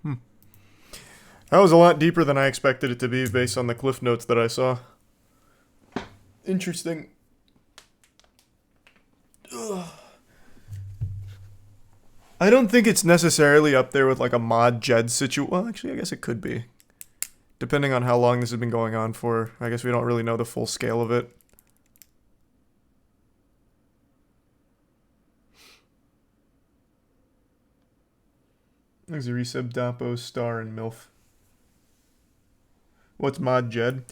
That was a lot deeper than I expected it to be based on the cliff notes that I saw. Interesting. Ugh. I don't think it's necessarily up there with like a Mod Jed situation. Well, actually, I guess it could be. Depending on how long this has been going on for. I guess we don't really know the full scale of it. There's a resub Dapo, Star, and MILF. What's Mod Jed?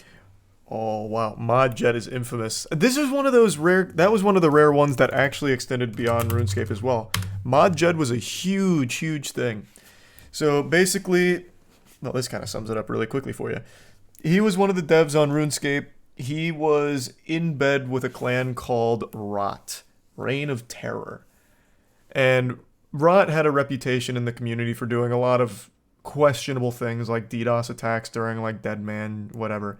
Oh, wow. Mod Jed is infamous. This is one of those rare... That was one of the rare ones that actually extended beyond RuneScape as well. Mod Jed was a huge, huge thing. So, basically... Well, this kind of sums it up really quickly for you. He was one of the devs on RuneScape. He was in bed with a clan called Rot. Reign of Terror. And Rot had a reputation in the community for doing a lot of questionable things like DDoS attacks during like Deadman, whatever.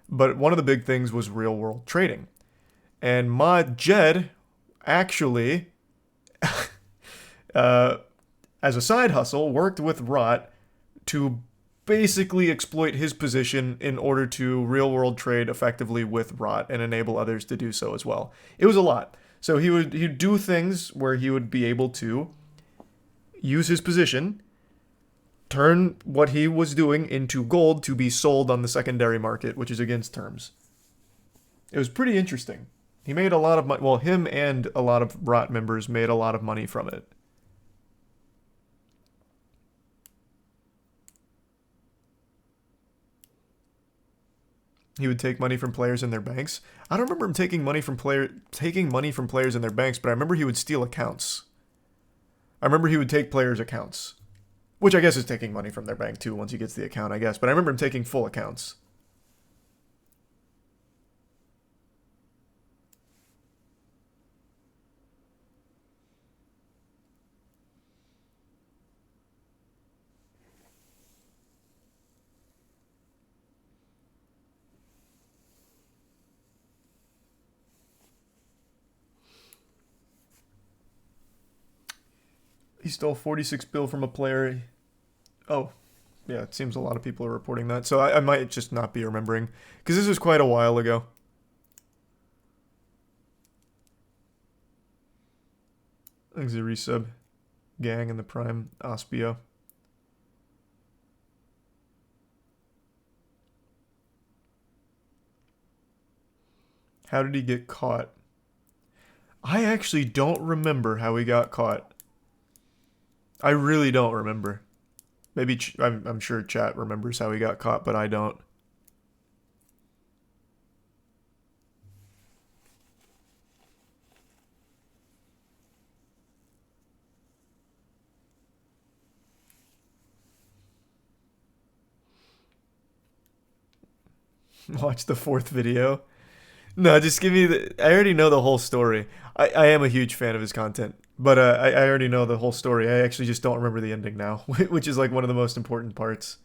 But one of the big things was real world trading. And Mod Jed actually, as a side hustle, worked with Rot to basically exploit his position in order to real world trade effectively with Rot and enable others to do so as well. It was a lot. So he'd do things where he would be able to use his position, turn what he was doing into gold to be sold on the secondary market, which is against terms. It was pretty interesting. He made a lot of money. Well, him and a lot of Rot members made a lot of money from it. He would take money from players in their banks. I don't remember him taking money from players in their banks, but I remember he would steal accounts. I remember he would take players' accounts. Which I guess is taking money from their bank too once he gets the account, I guess. But I remember him taking full accounts. He stole 46 bill from a player. Oh, yeah, it seems a lot of people are reporting that. So I might just not be remembering. Because this was quite a while ago. Thanks a resub. Gang in the Prime. Ospio. How did he get caught? I actually don't remember how he got caught. I really don't remember. Maybe I'm sure chat remembers how he got caught, but I don't. Watch the 4th video. No, just give me the... I already know the whole story. I am a huge fan of his content. But I already know the whole story. I actually just don't remember the ending now. Which is like one of the most important parts.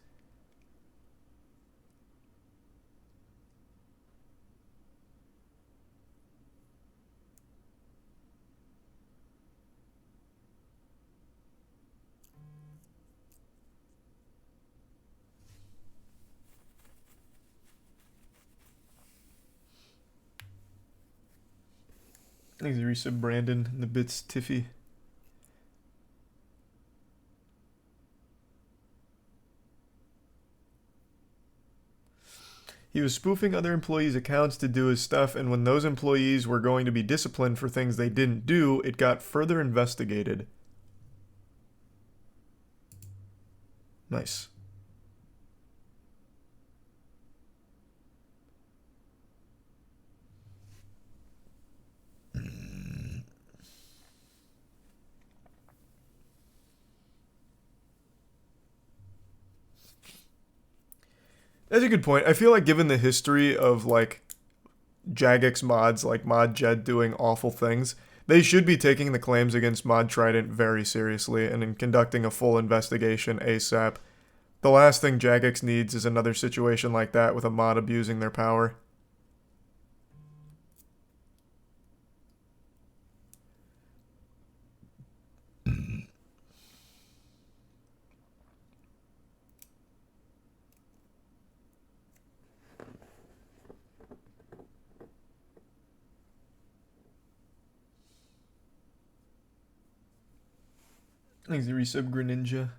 Thanks, resub Brandon and the bits Tiffy. He was spoofing other employees' accounts to do his stuff, and when those employees were going to be disciplined for things they didn't do, it got further investigated. Nice. That's a good point. I feel like given the history of like Jagex mods, like Mod Jed doing awful things, they should be taking the claims against Mod Trident very seriously and in conducting a full investigation ASAP. The last thing Jagex needs is another situation like that with a mod abusing their power. Thanks, the resub Greninja.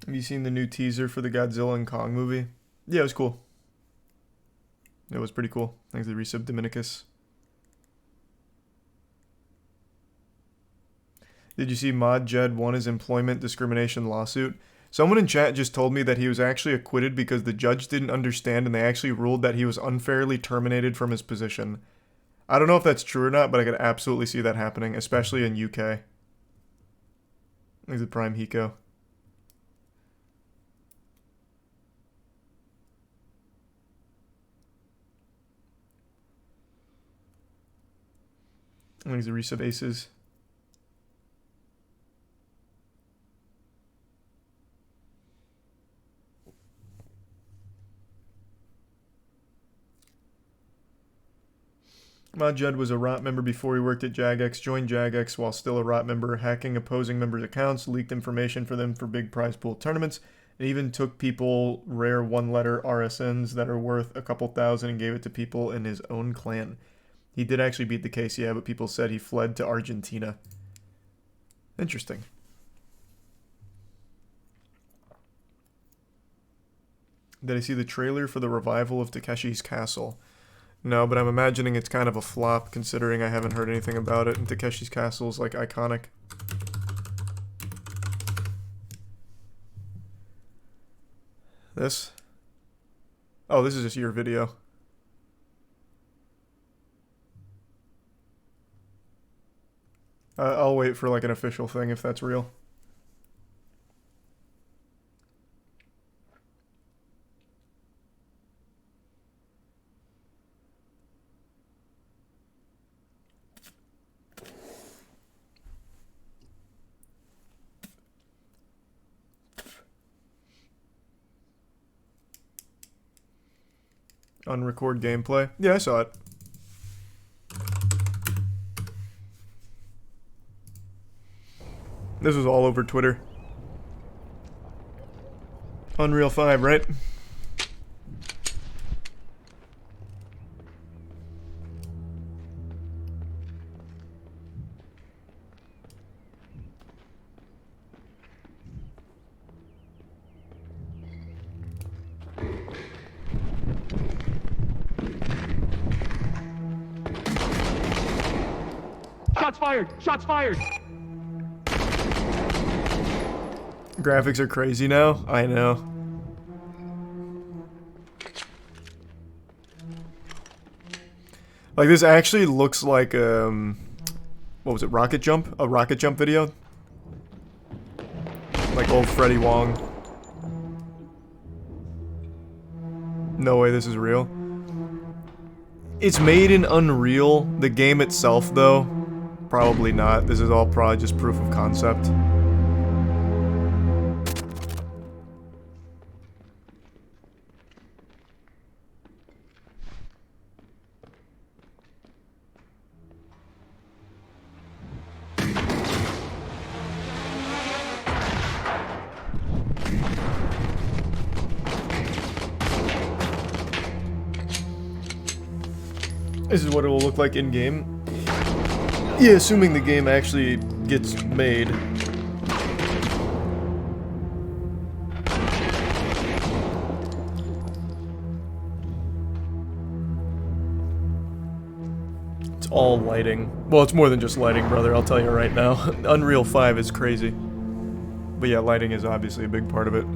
Have you seen the new teaser for the Godzilla and Kong movie? Yeah, it was cool. It was pretty cool. Thanks to the resub Dominicus. Did you see Mod Jed won his employment discrimination lawsuit? Someone in chat just told me that he was actually acquitted because the judge didn't understand and they actually ruled that he was unfairly terminated from his position. I don't know if that's true or not, but I could absolutely see that happening, especially in UK. Thanks to Prime Hiko. Thanks to resub Aces. Mod Jed was a ROT member before he worked at Jagex, joined Jagex while still a ROT member, hacking opposing members' accounts, leaked information for them for big prize pool tournaments, and even took people rare one-letter RSNs that are worth a couple thousand and gave it to people in his own clan. He did actually beat the case, yeah, but people said he fled to Argentina. Interesting. Did I see the trailer for the revival of Takeshi's Castle? No, but I'm imagining it's kind of a flop considering I haven't heard anything about it, and Takeshi's Castle is like iconic. This? Oh, this is just your video. I'll wait for like an official thing if that's real. Unrecord gameplay? Yeah, I saw it. This was all over Twitter. Unreal 5, right? Shots fired! Shots fired! Graphics are crazy now. I know. Like this actually looks like what was it? Rocket Jump? A Rocket Jump video? Like old Freddie Wong. No way this is real. It's made in Unreal. The game itself though, probably not. This is all probably just proof of concept. This is what it will look like in game. Yeah, assuming the game actually gets made. It's all lighting. Well, it's more than just lighting, brother, I'll tell you right now. Unreal 5 is crazy. But yeah, lighting is obviously a big part of it.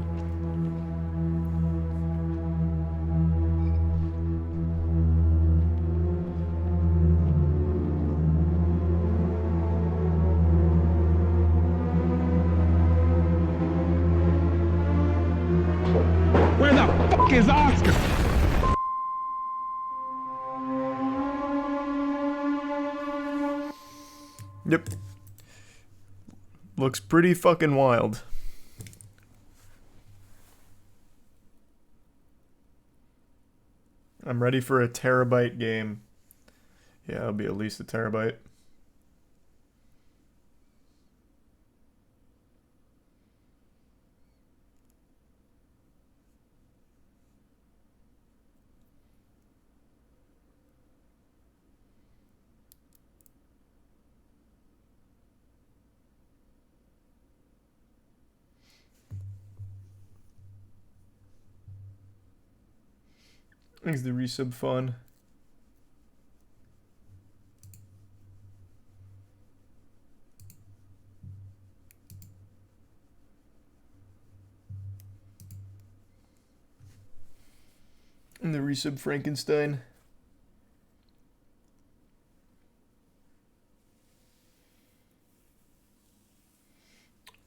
fuck is Oscar? Yep. Looks pretty fucking wild. I'm ready for a terabyte game. Yeah, it'll be at least a terabyte. Makes the resub fun. And the resub Frankenstein.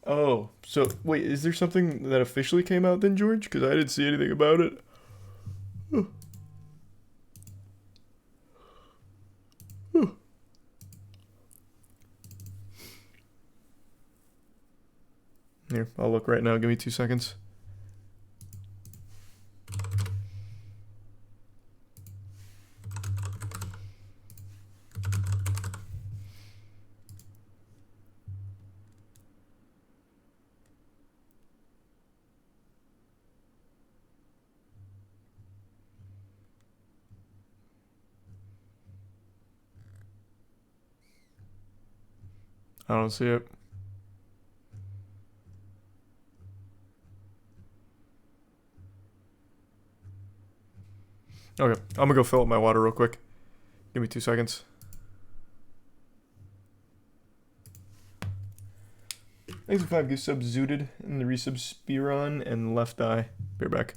Oh, so wait, is there something that officially came out then, George? Because I didn't see anything about it. Huh. Huh. Here, I'll look right now. Give me 2 seconds. I don't see it. Okay, I'm gonna go fill up my water real quick. Give me 2 seconds. Thanks for 5 gift subs, Zooted, and the resub Spiron and Left Eye. Be right back.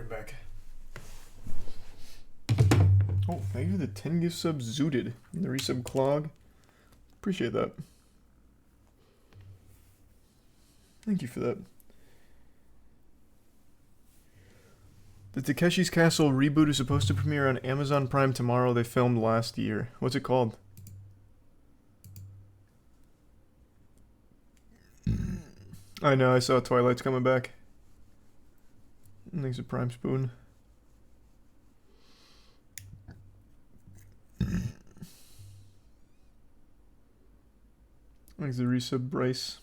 right back. Oh, thank you for the 10 gift subs, Zooted. And the resub Clog. Appreciate that. Thank you for that. The Takeshi's Castle reboot is supposed to premiere on Amazon Prime tomorrow. They filmed last year. What's it called? I know, I saw Twilight's coming back. Thanks a Prime Spoon. Thanks the resub Bryce.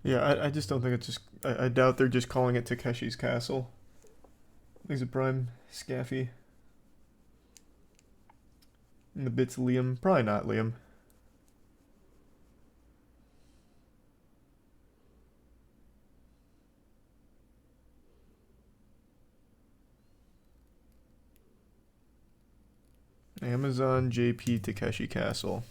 Yeah, I just don't think it's just... I doubt they're just calling it Takeshi's Castle. Thanks a Prime, Scaffy. And the bit's Liam. Probably not Liam. Amazon JP Takeshi Castle.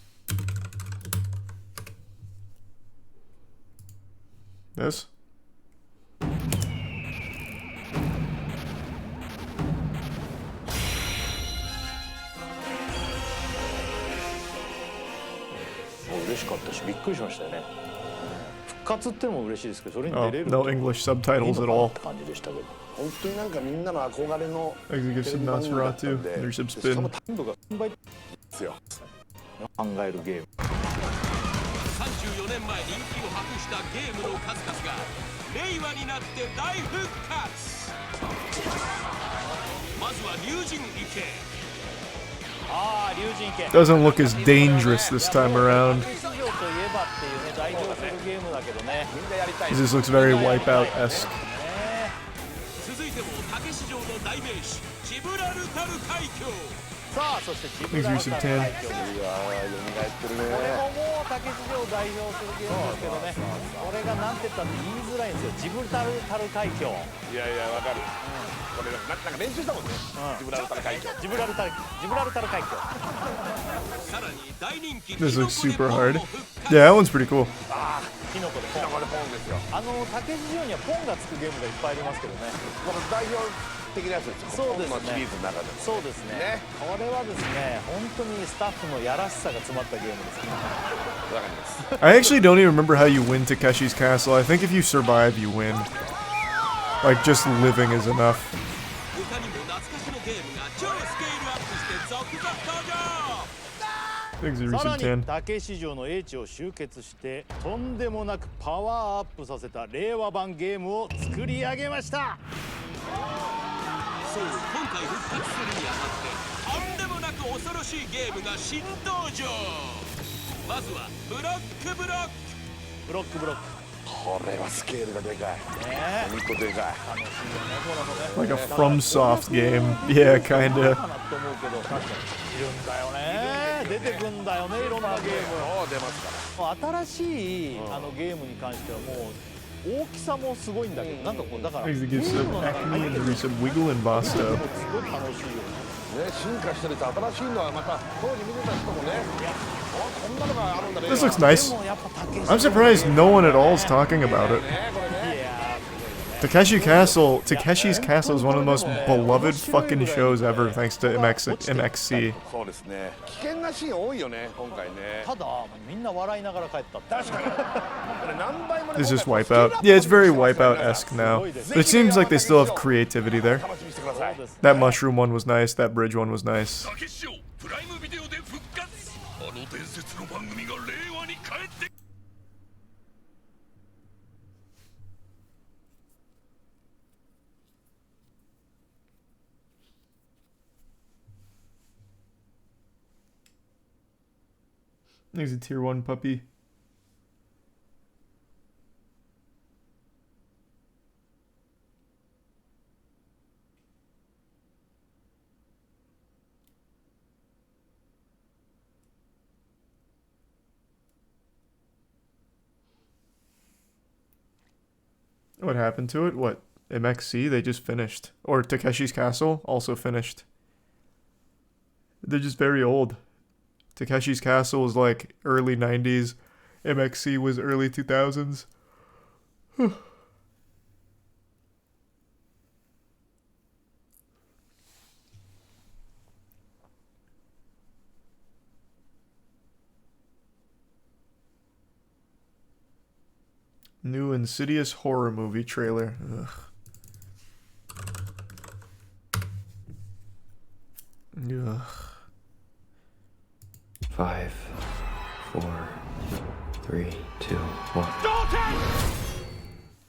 This? Oh, no English subtitles at all. Executive Nosferatu. There's some spin. 34年前人気を博したゲームの数々が令和になって大復活。まずは竜神池。 Doesn't look as dangerous this time around. This looks very Wipeout-esque. 続いても竹市場の代名詞ジブラルタル海峡。 さあそしてジブラルタル海峡です。これももう竹市場を代表するゲームですけどね。これがなんて言ったって言いづらいんですよ。ジブラルタル海峡。いやいやわかる。これなんか練習したもんね。ジブラルタル海峡。ジブラルタル海峡。 This looks super hard. Yeah, that one's pretty cool. キノコでポンですよ。竹市場にはポンがつくゲームがいっぱいありますけどね。この代表的なやつですよ。そうですね。シリーズの中で。そうですね。これはですね、本当にスタッフのやらしさが詰まったゲームですね。わかります。 I actually don't even remember how you win Takeshi's Castle. I think if you survive, you win. Like, just living is enough. 他にも懐かしのゲームが超スケールアップして続々登場。 さらに竹市場の英知を集結してとんでもなくパワーアップさせた令和版ゲームを作り上げました。そう今回復活するにあたってとんでもなく恐ろしいゲームが新登場。まずはブロックブロック。ブロックブロック。 これはスケールがでかい。本当でかい。Like a FromSoft game. Yeah, kinda. いるんだよね。出てくんだよね、いろんなゲーム。出ますから。新しいゲームに関してはもう大きさもすごいんだけど、なんかこうだから。Executives of Acme and resub Wiggle and Basta. すごい楽しいよ。ね、進化してると新しいのはまた当時見てた人もね。こんなのがあるんだね。 This looks nice. I'm surprised no one at all is talking about it. Takeshi's Castle is one of the most beloved fucking shows ever, thanks to MXC. そうですね。危険なシーン多いよね、今回ね。ただみんな笑いながら帰った。確かに。 This is Wipeout. Yeah, it's very Wipeout-esque now. But it seems like they still have creativity there. That mushroom one was nice, that bridge one was nice. There's a tier 1 puppy. What happened to it? What? MXC? They just finished. Or Takeshi's Castle? Also finished. They're just very old. Takeshi's Castle was like early 90s. MXC was early 2000s. New Insidious horror movie trailer. Ugh. Ugh. 5, 4, 3, 2, 1.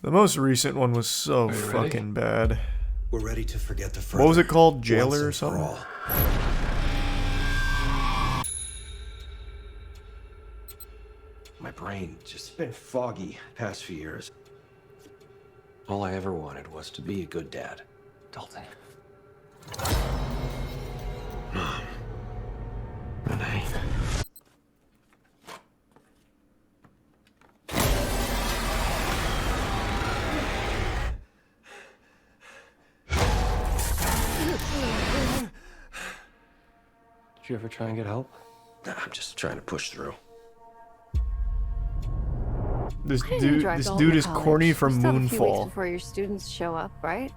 The most recent one was so Are you ready? fucking bad. We're ready to forget the What was it called? Once Jailer or and for something? all. My brain just been foggy past few years. All I ever wanted was to be a good dad. Dalton. Mom. Renee. Did you ever try and get help? Nah, I'm just trying to push through. This Why didn't you dude, drive this to dude Holton is College? corny from We still have a few weeks Moonfall. before your students show up, right?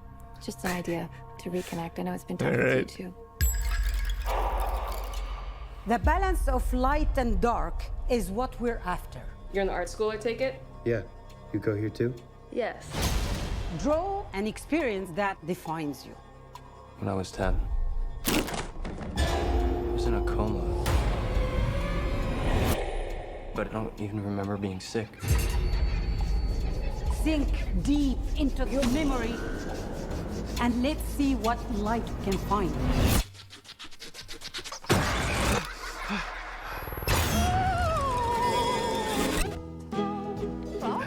Just an idea to reconnect. I know it's been tough All with you right. too. The balance of light and dark is what we're after. You're in the art school, I take it? Yeah. You go here too? Yes. Draw an experience that defines you. When I was 10. I was in a coma. But I don't even remember being sick. Sink deep into your memory and let's see what light can find.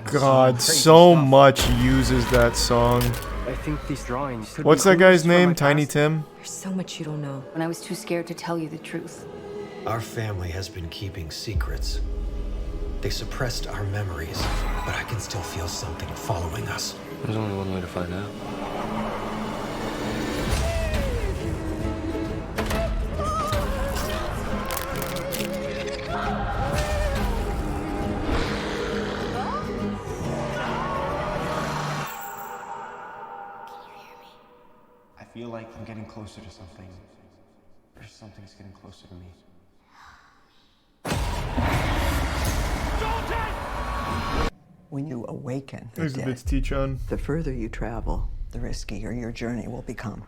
God, so much uses that song. I think these drawings could What's be that guy's clues for my name? Tiny past. Tim? There's so much you don't know. And I was too scared to tell you the truth. Our family has been keeping secrets. They suppressed our memories, but I can still feel something following us. There's only one way to find out. I feel like I'm getting closer to something. Or something's getting closer to me. When you awaken the There's a dead, bits teach on. the further you travel, the riskier your journey will become.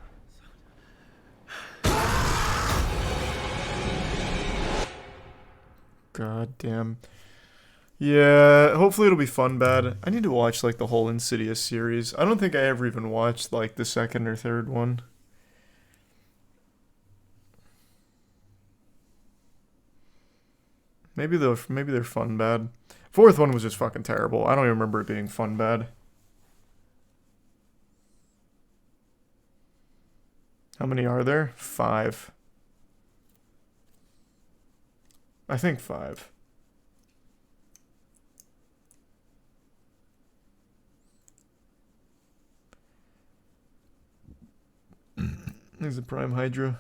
God damn. Yeah, hopefully it'll be fun bad. I need to watch like the whole Insidious series. I don't think I ever even watched like the second or third one. Maybe they're fun bad. Fourth one was just fucking terrible. I don't even remember it being fun bad. How many are there? 5. I think 5. There's a Prime Hydra.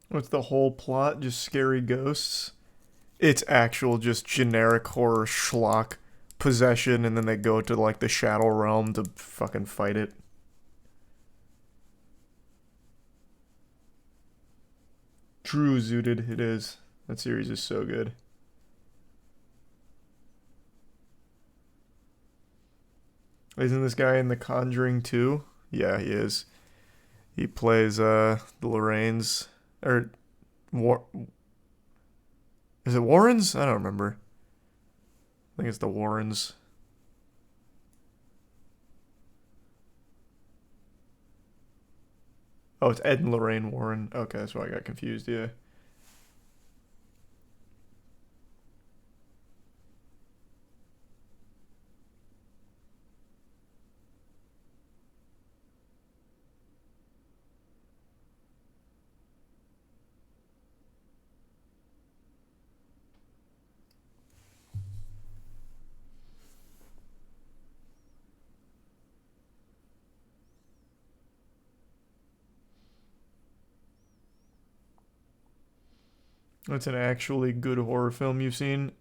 What's the whole plot? Just scary ghosts? It's actual just generic horror schlock possession, and then they go to like the Shadow Realm to fucking fight it. True Zooted, it is. That series is so good. Isn't this guy in The Conjuring 2? Yeah, he is. He plays the Lorraines. Or is it Warrens? I don't remember. I think it's the Warrens. Oh, it's Ed and Lorraine Warren. Okay, that's why I got confused, yeah. What's an actually good horror film you've seen?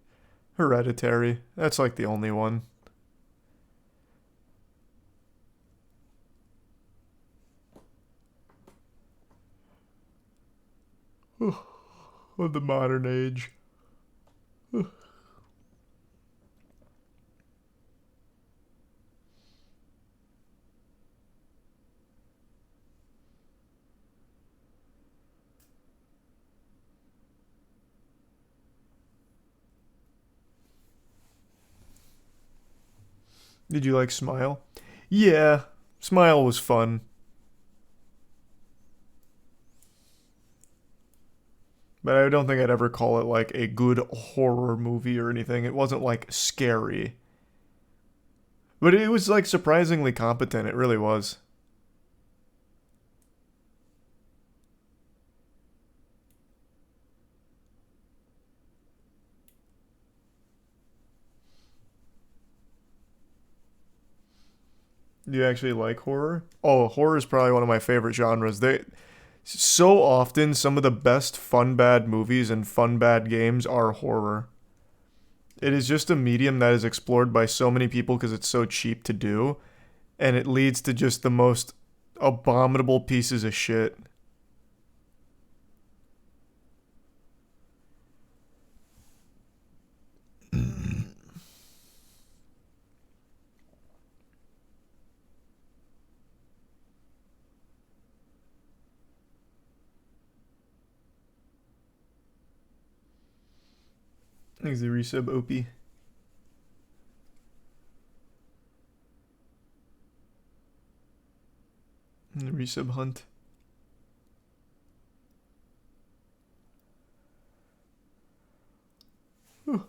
Hereditary. That's like the only one. Of the modern age. Did you like Smile? Yeah, Smile was fun. But I don't think I'd ever call it like a good horror movie or anything. It wasn't like scary. But it was like surprisingly competent. It really was. Do you actually like horror? Oh, horror is probably one of my favorite genres. So often, some of the best fun bad movies and fun bad games are horror. It is just a medium that is explored by so many people because it's so cheap to do, and it leads to just the most abominable pieces of shit. Thanks the resub, Opie. And the resub hunt. Whew.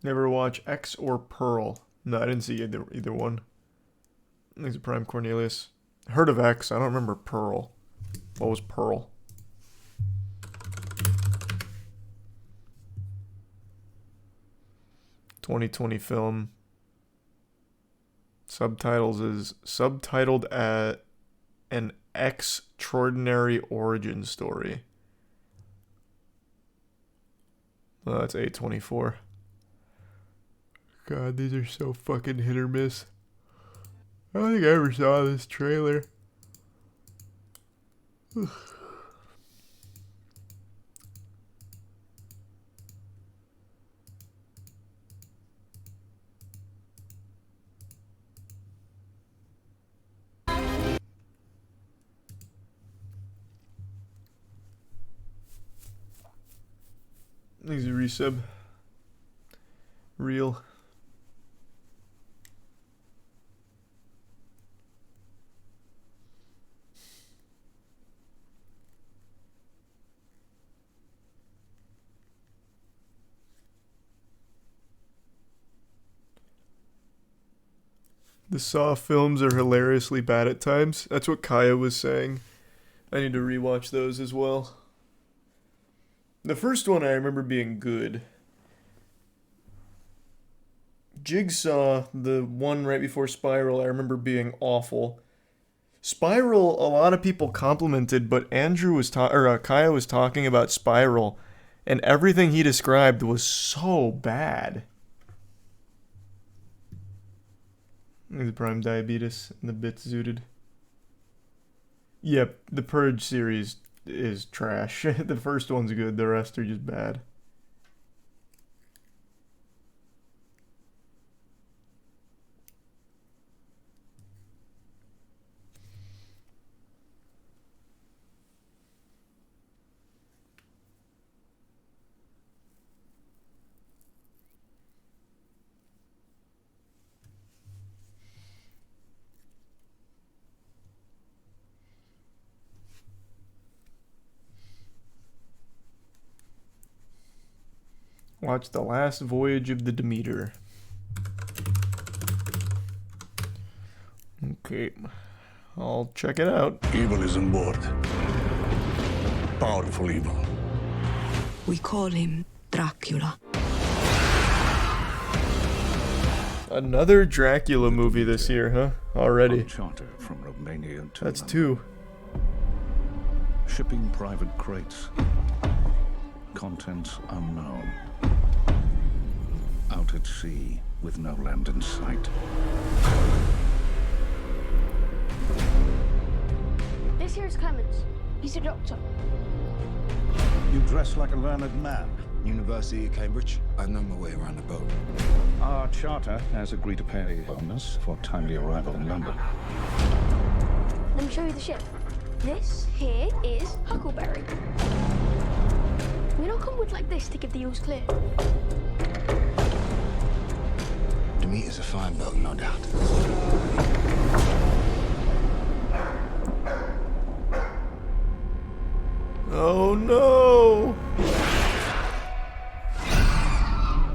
Never watch X or Pearl. No, I didn't see either one. Thanks to Prime Cornelius. Heard of X, I don't remember Pearl. What was Pearl? ...2020 film. Subtitles is subtitled at an extraordinary origin story. Oh, that's A24. God, these are so fucking hit or miss. I don't think I ever saw this trailer. Ugh. Thanks a resub. Real. The Saw films are hilariously bad at times. That's what Kaya was saying. I need to rewatch those as well. The first one I remember being good. Jigsaw, the one right before Spiral, I remember being awful. Spiral, a lot of people complimented, but Kaya was talking about Spiral, and everything he described was so bad. The Prime Diabetes and the Bits Zooted. Yep, the Purge series is trash. The first one's good, the rest are just bad. Watch The Last Voyage of the Demeter. Okay, I'll check it out. Evil is on board. Powerful evil. We call him Dracula. Another Dracula movie this year, huh? Already. Charter from Romania to That's London. 2. Shipping private crates. Contents unknown. Out at sea with no land in sight. This here's Clemens. He's a doctor. You dress like a learned man. University of Cambridge. I know my way around the boat. Our charter has agreed to pay a bonus for timely arrival in London. Let me show you the ship. This here is Huckleberry. We don't come with like this to give the ewes clear. Demeter's a fine boat, no doubt. Oh no!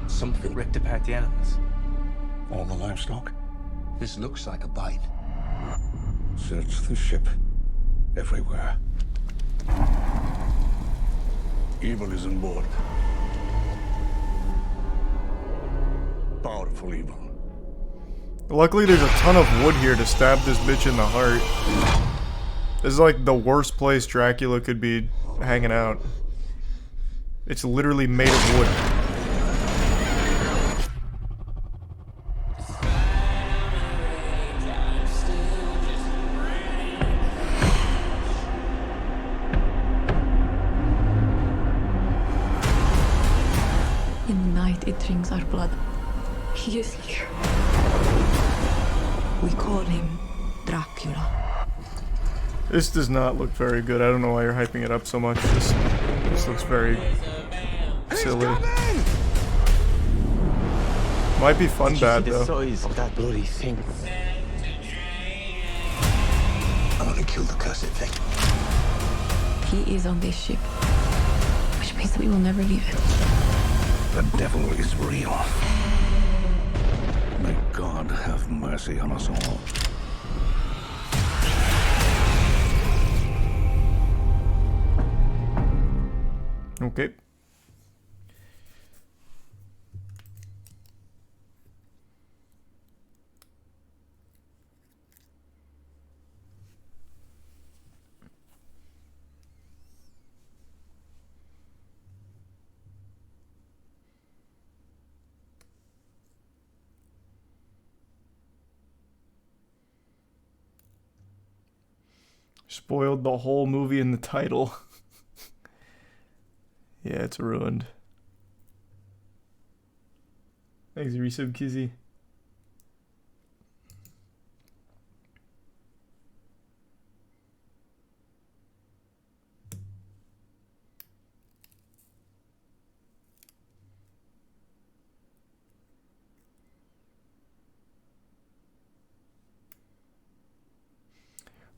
Something ripped apart the animals. All the livestock? This looks like a bite. Search the ship. Everywhere. Evil is on board. Powerful evil. Luckily there's a ton of wood here to stab this bitch in the heart. This is like the worst place Dracula could be hanging out. It's literally made of wood. In the night, it drinks our blood. He is here. We call him Dracula. This does not look very good. I don't know why you're hyping it up so much. This looks very silly. Might be fun bad though. The size of that bloody thing. I'm gonna kill the cursed thing. He is on this ship, which means that we will never leave it. The devil is real. May God have mercy on us all. Okay. Spoiled the whole movie in the title. Yeah, it's ruined. Thanks, resub Kizzy.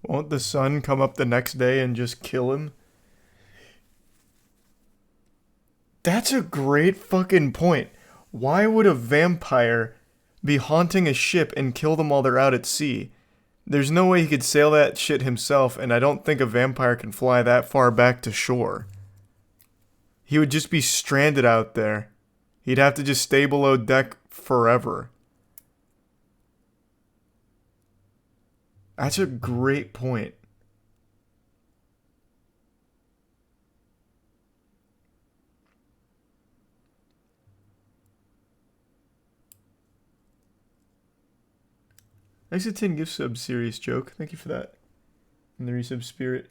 Won't the sun come up the next day and just kill him? That's a great fucking point. Why would a vampire be haunting a ship and kill them while they're out at sea? There's no way he could sail that shit himself, and I don't think a vampire can fly that far back to shore. He would just be stranded out there. He'd have to just stay below deck forever. That's a great point. Thanks to 10 gift sub, serious joke. Thank you for that. And the resub spirit.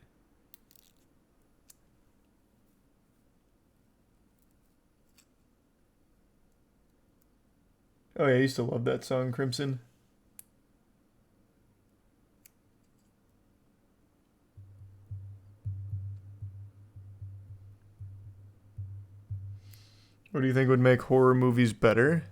Oh yeah, I used to love that song, Crimson. What do you think would make horror movies better?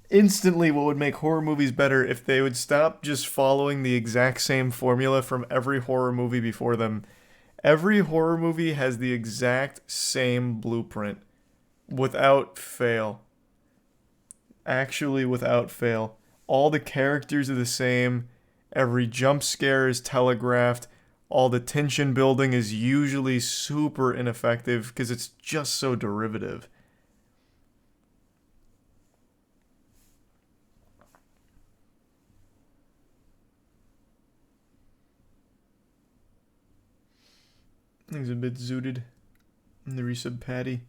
Instantly, what would make horror movies better if they would stop just following the exact same formula from every horror movie before them. Every horror movie has the exact same blueprint. Without fail. Actually, without fail. All the characters are the same. Every jump scare is telegraphed. all the tension building is usually super ineffective because it's just so derivative. Things a bit zooted in the resub patty.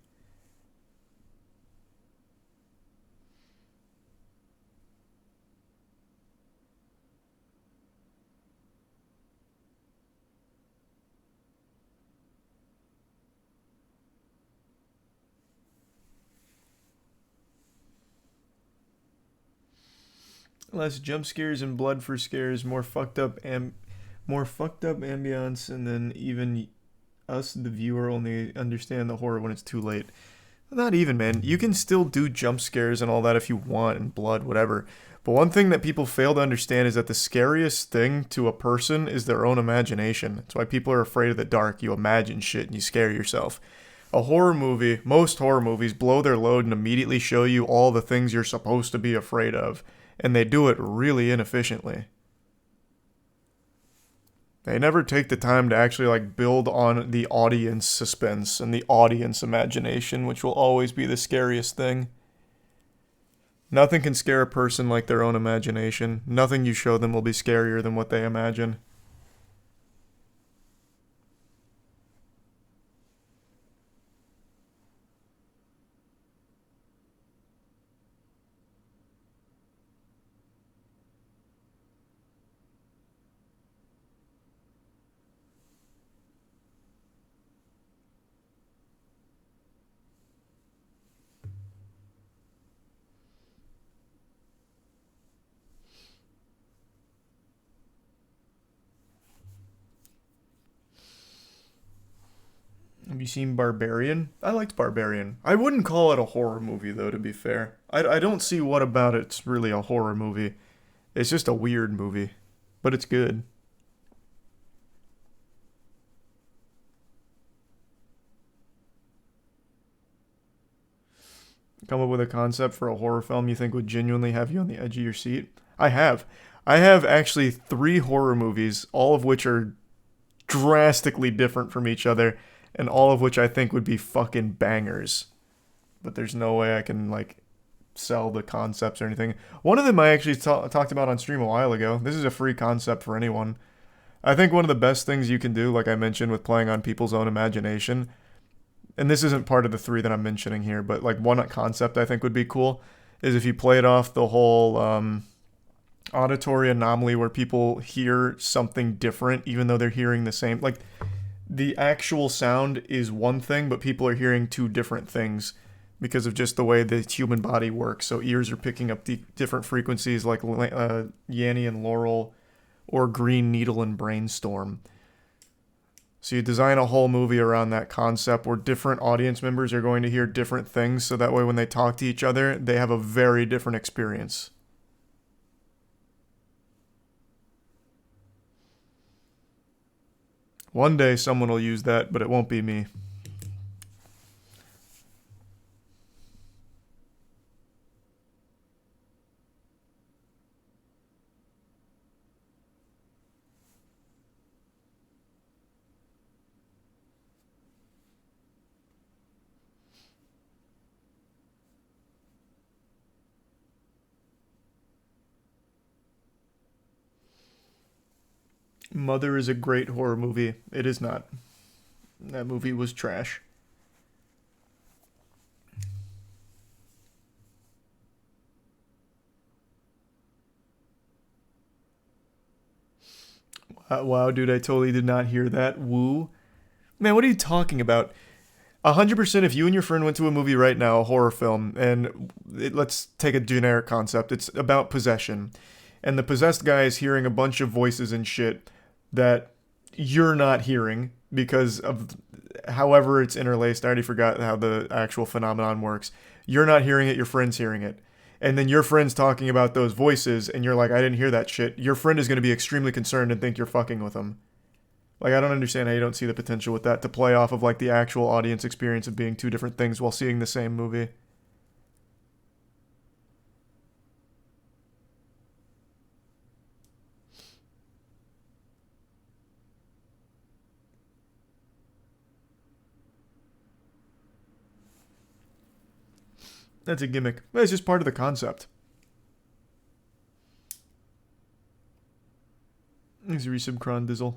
Less jump scares and blood for scares, more fucked up ambiance, and then even us, the viewer, only understand the horror when it's too late. Not even, man. You can still do jump scares and all that if you want, and blood, whatever. But one thing that people fail to understand is that the scariest thing to a person is their own imagination. That's why people are afraid of the dark. You imagine shit and you scare yourself. A horror movie, most horror movies, blow their load and immediately show you all the things you're supposed to be afraid of. And they do it really inefficiently. They never take the time to actually like build on the audience suspense and the audience imagination, which will always be the scariest thing. Nothing can scare a person like their own imagination. Nothing you show them will be scarier than what they imagine. Have you seen Barbarian? I liked Barbarian. I wouldn't call it a horror movie, though, to be fair. I don't see what about it's really a horror movie. It's just a weird movie. But it's good. Come up with a concept for a horror film you think would genuinely have you on the edge of your seat? I have. I have actually 3 horror movies, all of which are drastically different from each other, and all of which I think would be fucking bangers. But there's no way I can, like, sell the concepts or anything. One of them I actually talked about on stream a while ago. This is a free concept for anyone. I think one of the best things you can do, like I mentioned, with playing on people's own imagination, and this isn't part of the 3 that I'm mentioning here, but like one concept I think would be cool, is if you played off the whole auditory anomaly where people hear something different even though they're hearing the same. Like, the actual sound is one thing, but people are hearing 2 different things because of just the way the human body works. So ears are picking up the different frequencies like Yanny and Laurel or Green Needle and Brainstorm. So you design a whole movie around that concept where different audience members are going to hear different things, so that way when they talk to each other, they have a very different experience. One day someone will use that, but it won't be me. Mother is a great horror movie. It is not. That movie was trash. Wow, dude, I totally did not hear that. Woo. Man, what are you talking about? 100% if you and your friend went to a movie right now, a horror film, and let's take a generic concept. It's about possession. And the possessed guy is hearing a bunch of voices and shit that you're not hearing because of however it's interlaced. I already forgot how the actual phenomenon works. You're not hearing it, your friend's hearing it. And then your friend's talking about those voices, and you're like, I didn't hear that shit. Your friend is going to be extremely concerned and think you're fucking with him. Like, I don't understand how you don't see the potential with that to play off of, like, the actual audience experience of being 2 different things while seeing the same movie. That's a gimmick. It's just part of the concept. Thanks, resub Cr1tikal.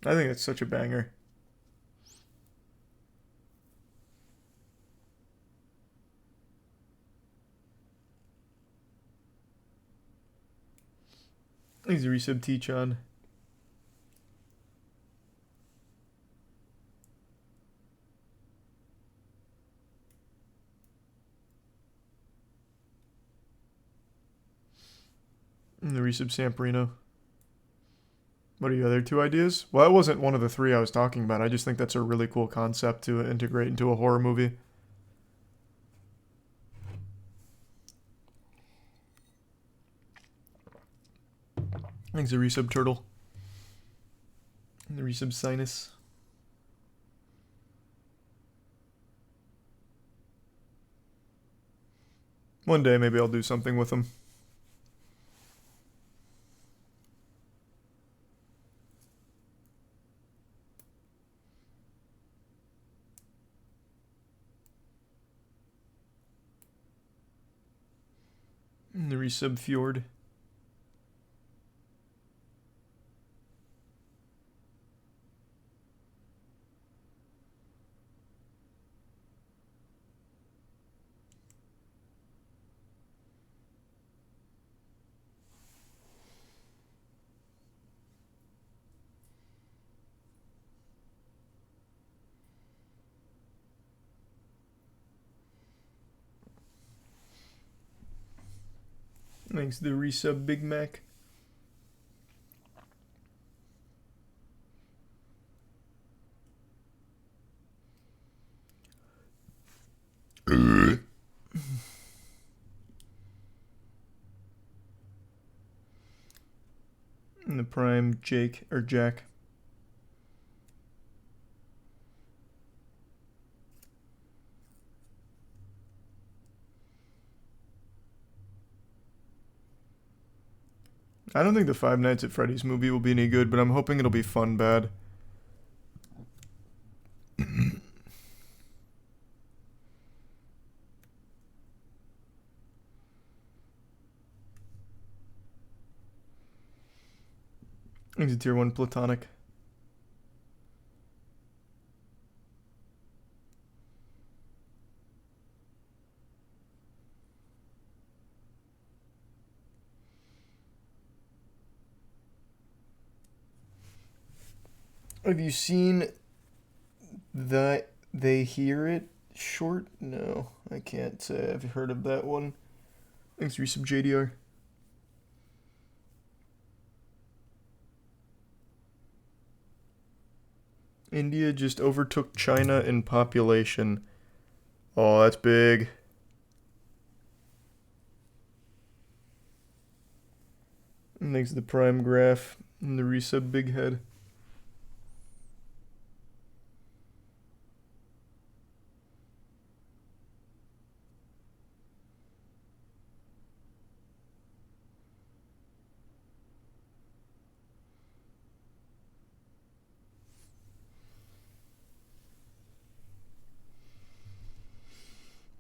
I think it's such a banger. Thanks, resub T-chan. And the resub Samperino. What are your other two ideas? Well, that wasn't one of the three I was talking about. I just think that's a really cool concept to integrate into a horror movie. Thanks, the resub Turtle. And the resub Sinus. One day, maybe I'll do something with them. And the resub Fjord. Thanks, the resub Big Mac. And the Prime Jake or Jack. I don't think the Five Nights at Freddy's movie will be any good, but I'm hoping it'll be fun bad. Thanks, a tier 1 Platonic. Have you seen that They Hear It short? No, I can't say I've heard of that one. Thanks, resub JDR. India just overtook China in population. Oh, that's big. And thanks to the Prime Graph and the resub Big Head.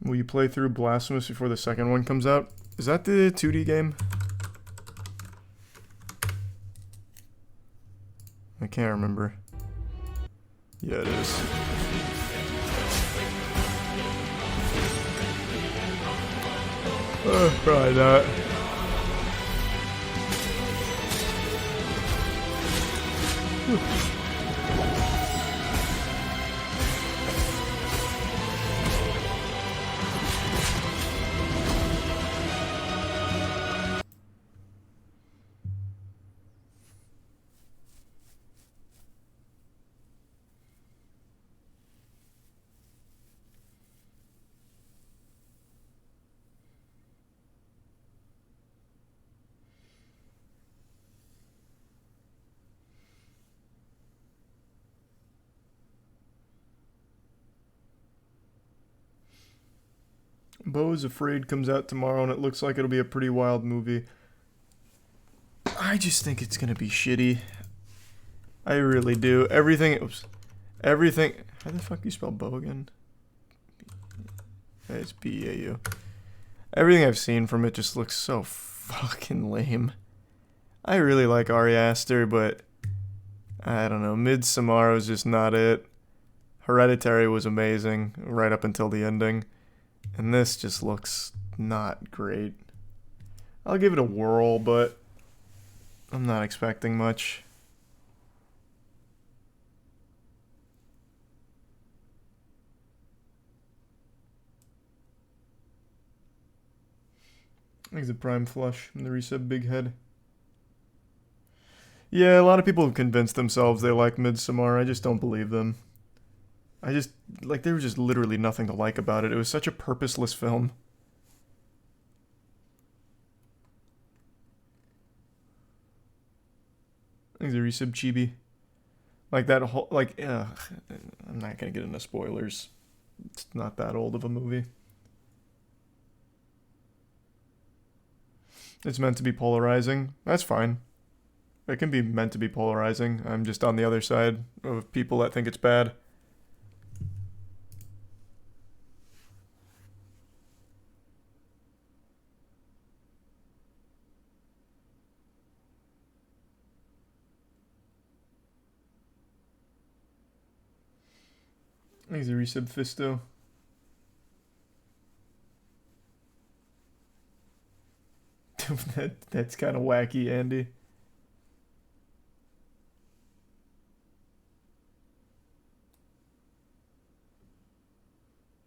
Will you play through Blasphemous before the second one comes out? Is that the 2D game? I can't remember. Yeah, it is. Probably not. Beau is Afraid comes out tomorrow, and it looks like it'll be a pretty wild movie. I just think it's gonna be shitty. I really do. Everything. Oops. Everything. How the fuck do you spell bow again? It's B-A-U. Everything I've seen from it just looks so fucking lame. I really like Ari Aster, but I don't know. Midsommar was just not it. Hereditary was amazing right up until the ending. And this just looks not great. I'll give it a whirl, but I'm not expecting much. I think it's a prime flush from the resub big head. Yeah, a lot of people have convinced themselves they like Midsommar. I just don't believe them. I just, like, there was just literally nothing to like about it. It was such a purposeless film. I think it's a resub chibi. Like that whole, like, I'm not gonna get into spoilers. It's not that old of a movie. It's meant to be polarizing. That's fine. It can be meant to be polarizing. I'm just on the other side of people that think it's bad. I think it's a resub Fisto. That's kind of wacky, Andy.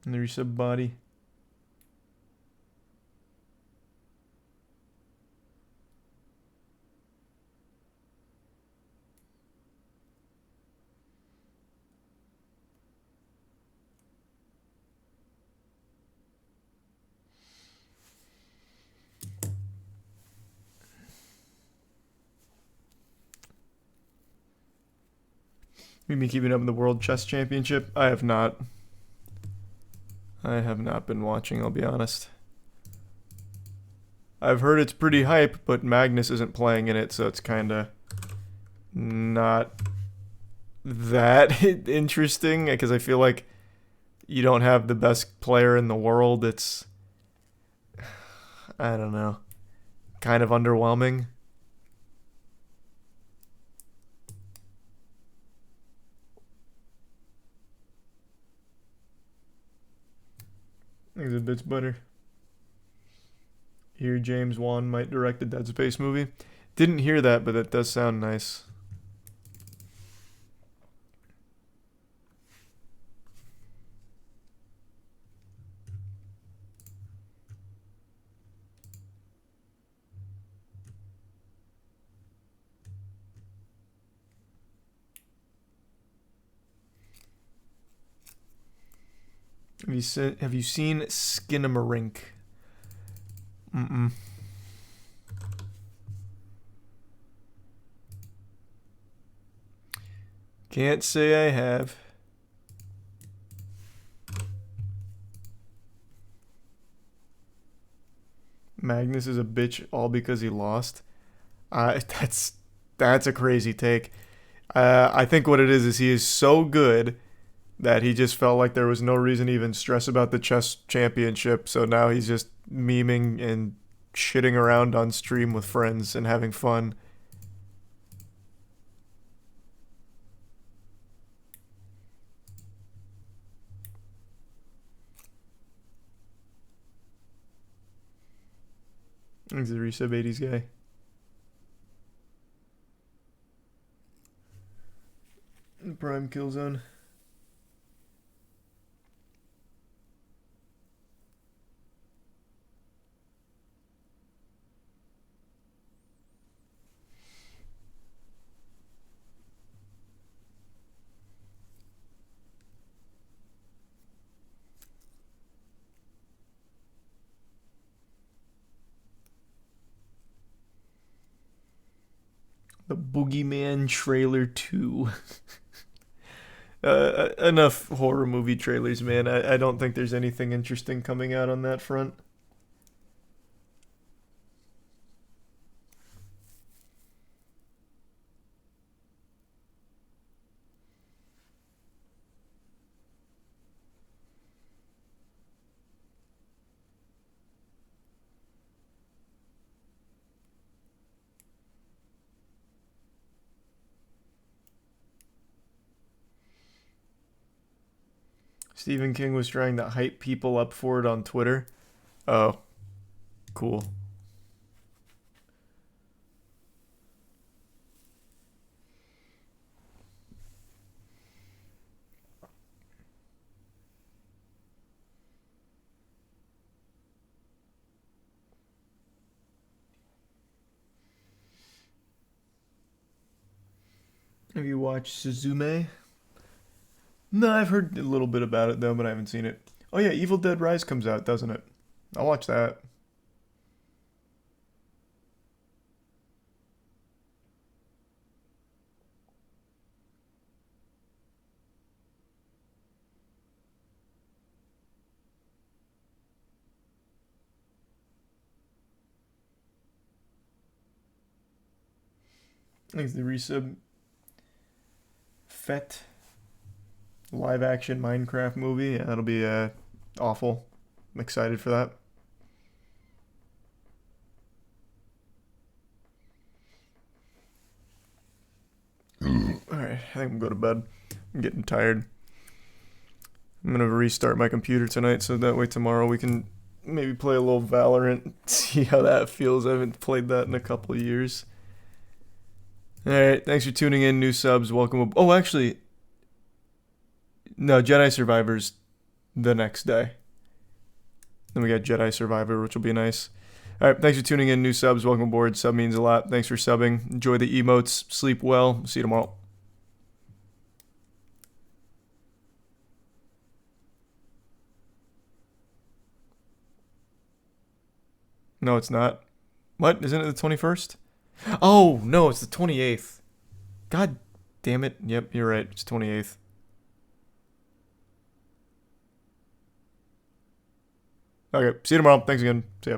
And the resub body. You've been keeping up with the World Chess Championship? I have not. I have not been watching, I'll be honest. I've heard it's pretty hype, but Magnus isn't playing in it, so it's kinda not that interesting, because I feel like you don't have the best player in the world. It's, I don't know, kind of underwhelming. I think it's a bits better. Here, James Wan might direct a Dead Space movie. Didn't hear that, but that does sound nice. Have you seen Skinamarink? Mm-mm. Can't say I have. Magnus is a bitch all because he lost. That's a crazy take. I think what it is he is so good that he just felt like there was no reason to even stress about the chess championship, so now he's just memeing and shitting around on stream with friends and having fun. He's a resub 80s guy. Prime Killzone. The Boogeyman trailer 2. Enough horror movie trailers, man. I don't think there's anything interesting coming out on that front. Stephen King was trying to hype people up for it on Twitter. Oh, cool. Have you watched Suzume? No, I've heard a little bit about it though, but I haven't seen it. Oh yeah, Evil Dead Rise comes out, doesn't it? I'll watch that. Thanks the resub. Fett live action Minecraft movie. Yeah, that'll be awful. I'm excited for that. Alright, I think I'm going to bed. I'm getting tired. I'm going to restart my computer tonight so that way tomorrow we can maybe play a little Valorant, see how that feels. I haven't played that in a couple of years. Alright, thanks for tuning in. New subs, welcome. Oh, actually, no, Jedi Survivor's the next day. Then we got Jedi Survivor, which will be nice. Alright, thanks for tuning in. New subs, welcome aboard. Sub means a lot. Thanks for subbing. Enjoy the emotes. Sleep well. See you tomorrow. No, it's not. What? Isn't it the 21st? Oh, no, it's the 28th. God damn it. Yep, you're right. It's 28th. Okay, see you tomorrow. Thanks again. See ya.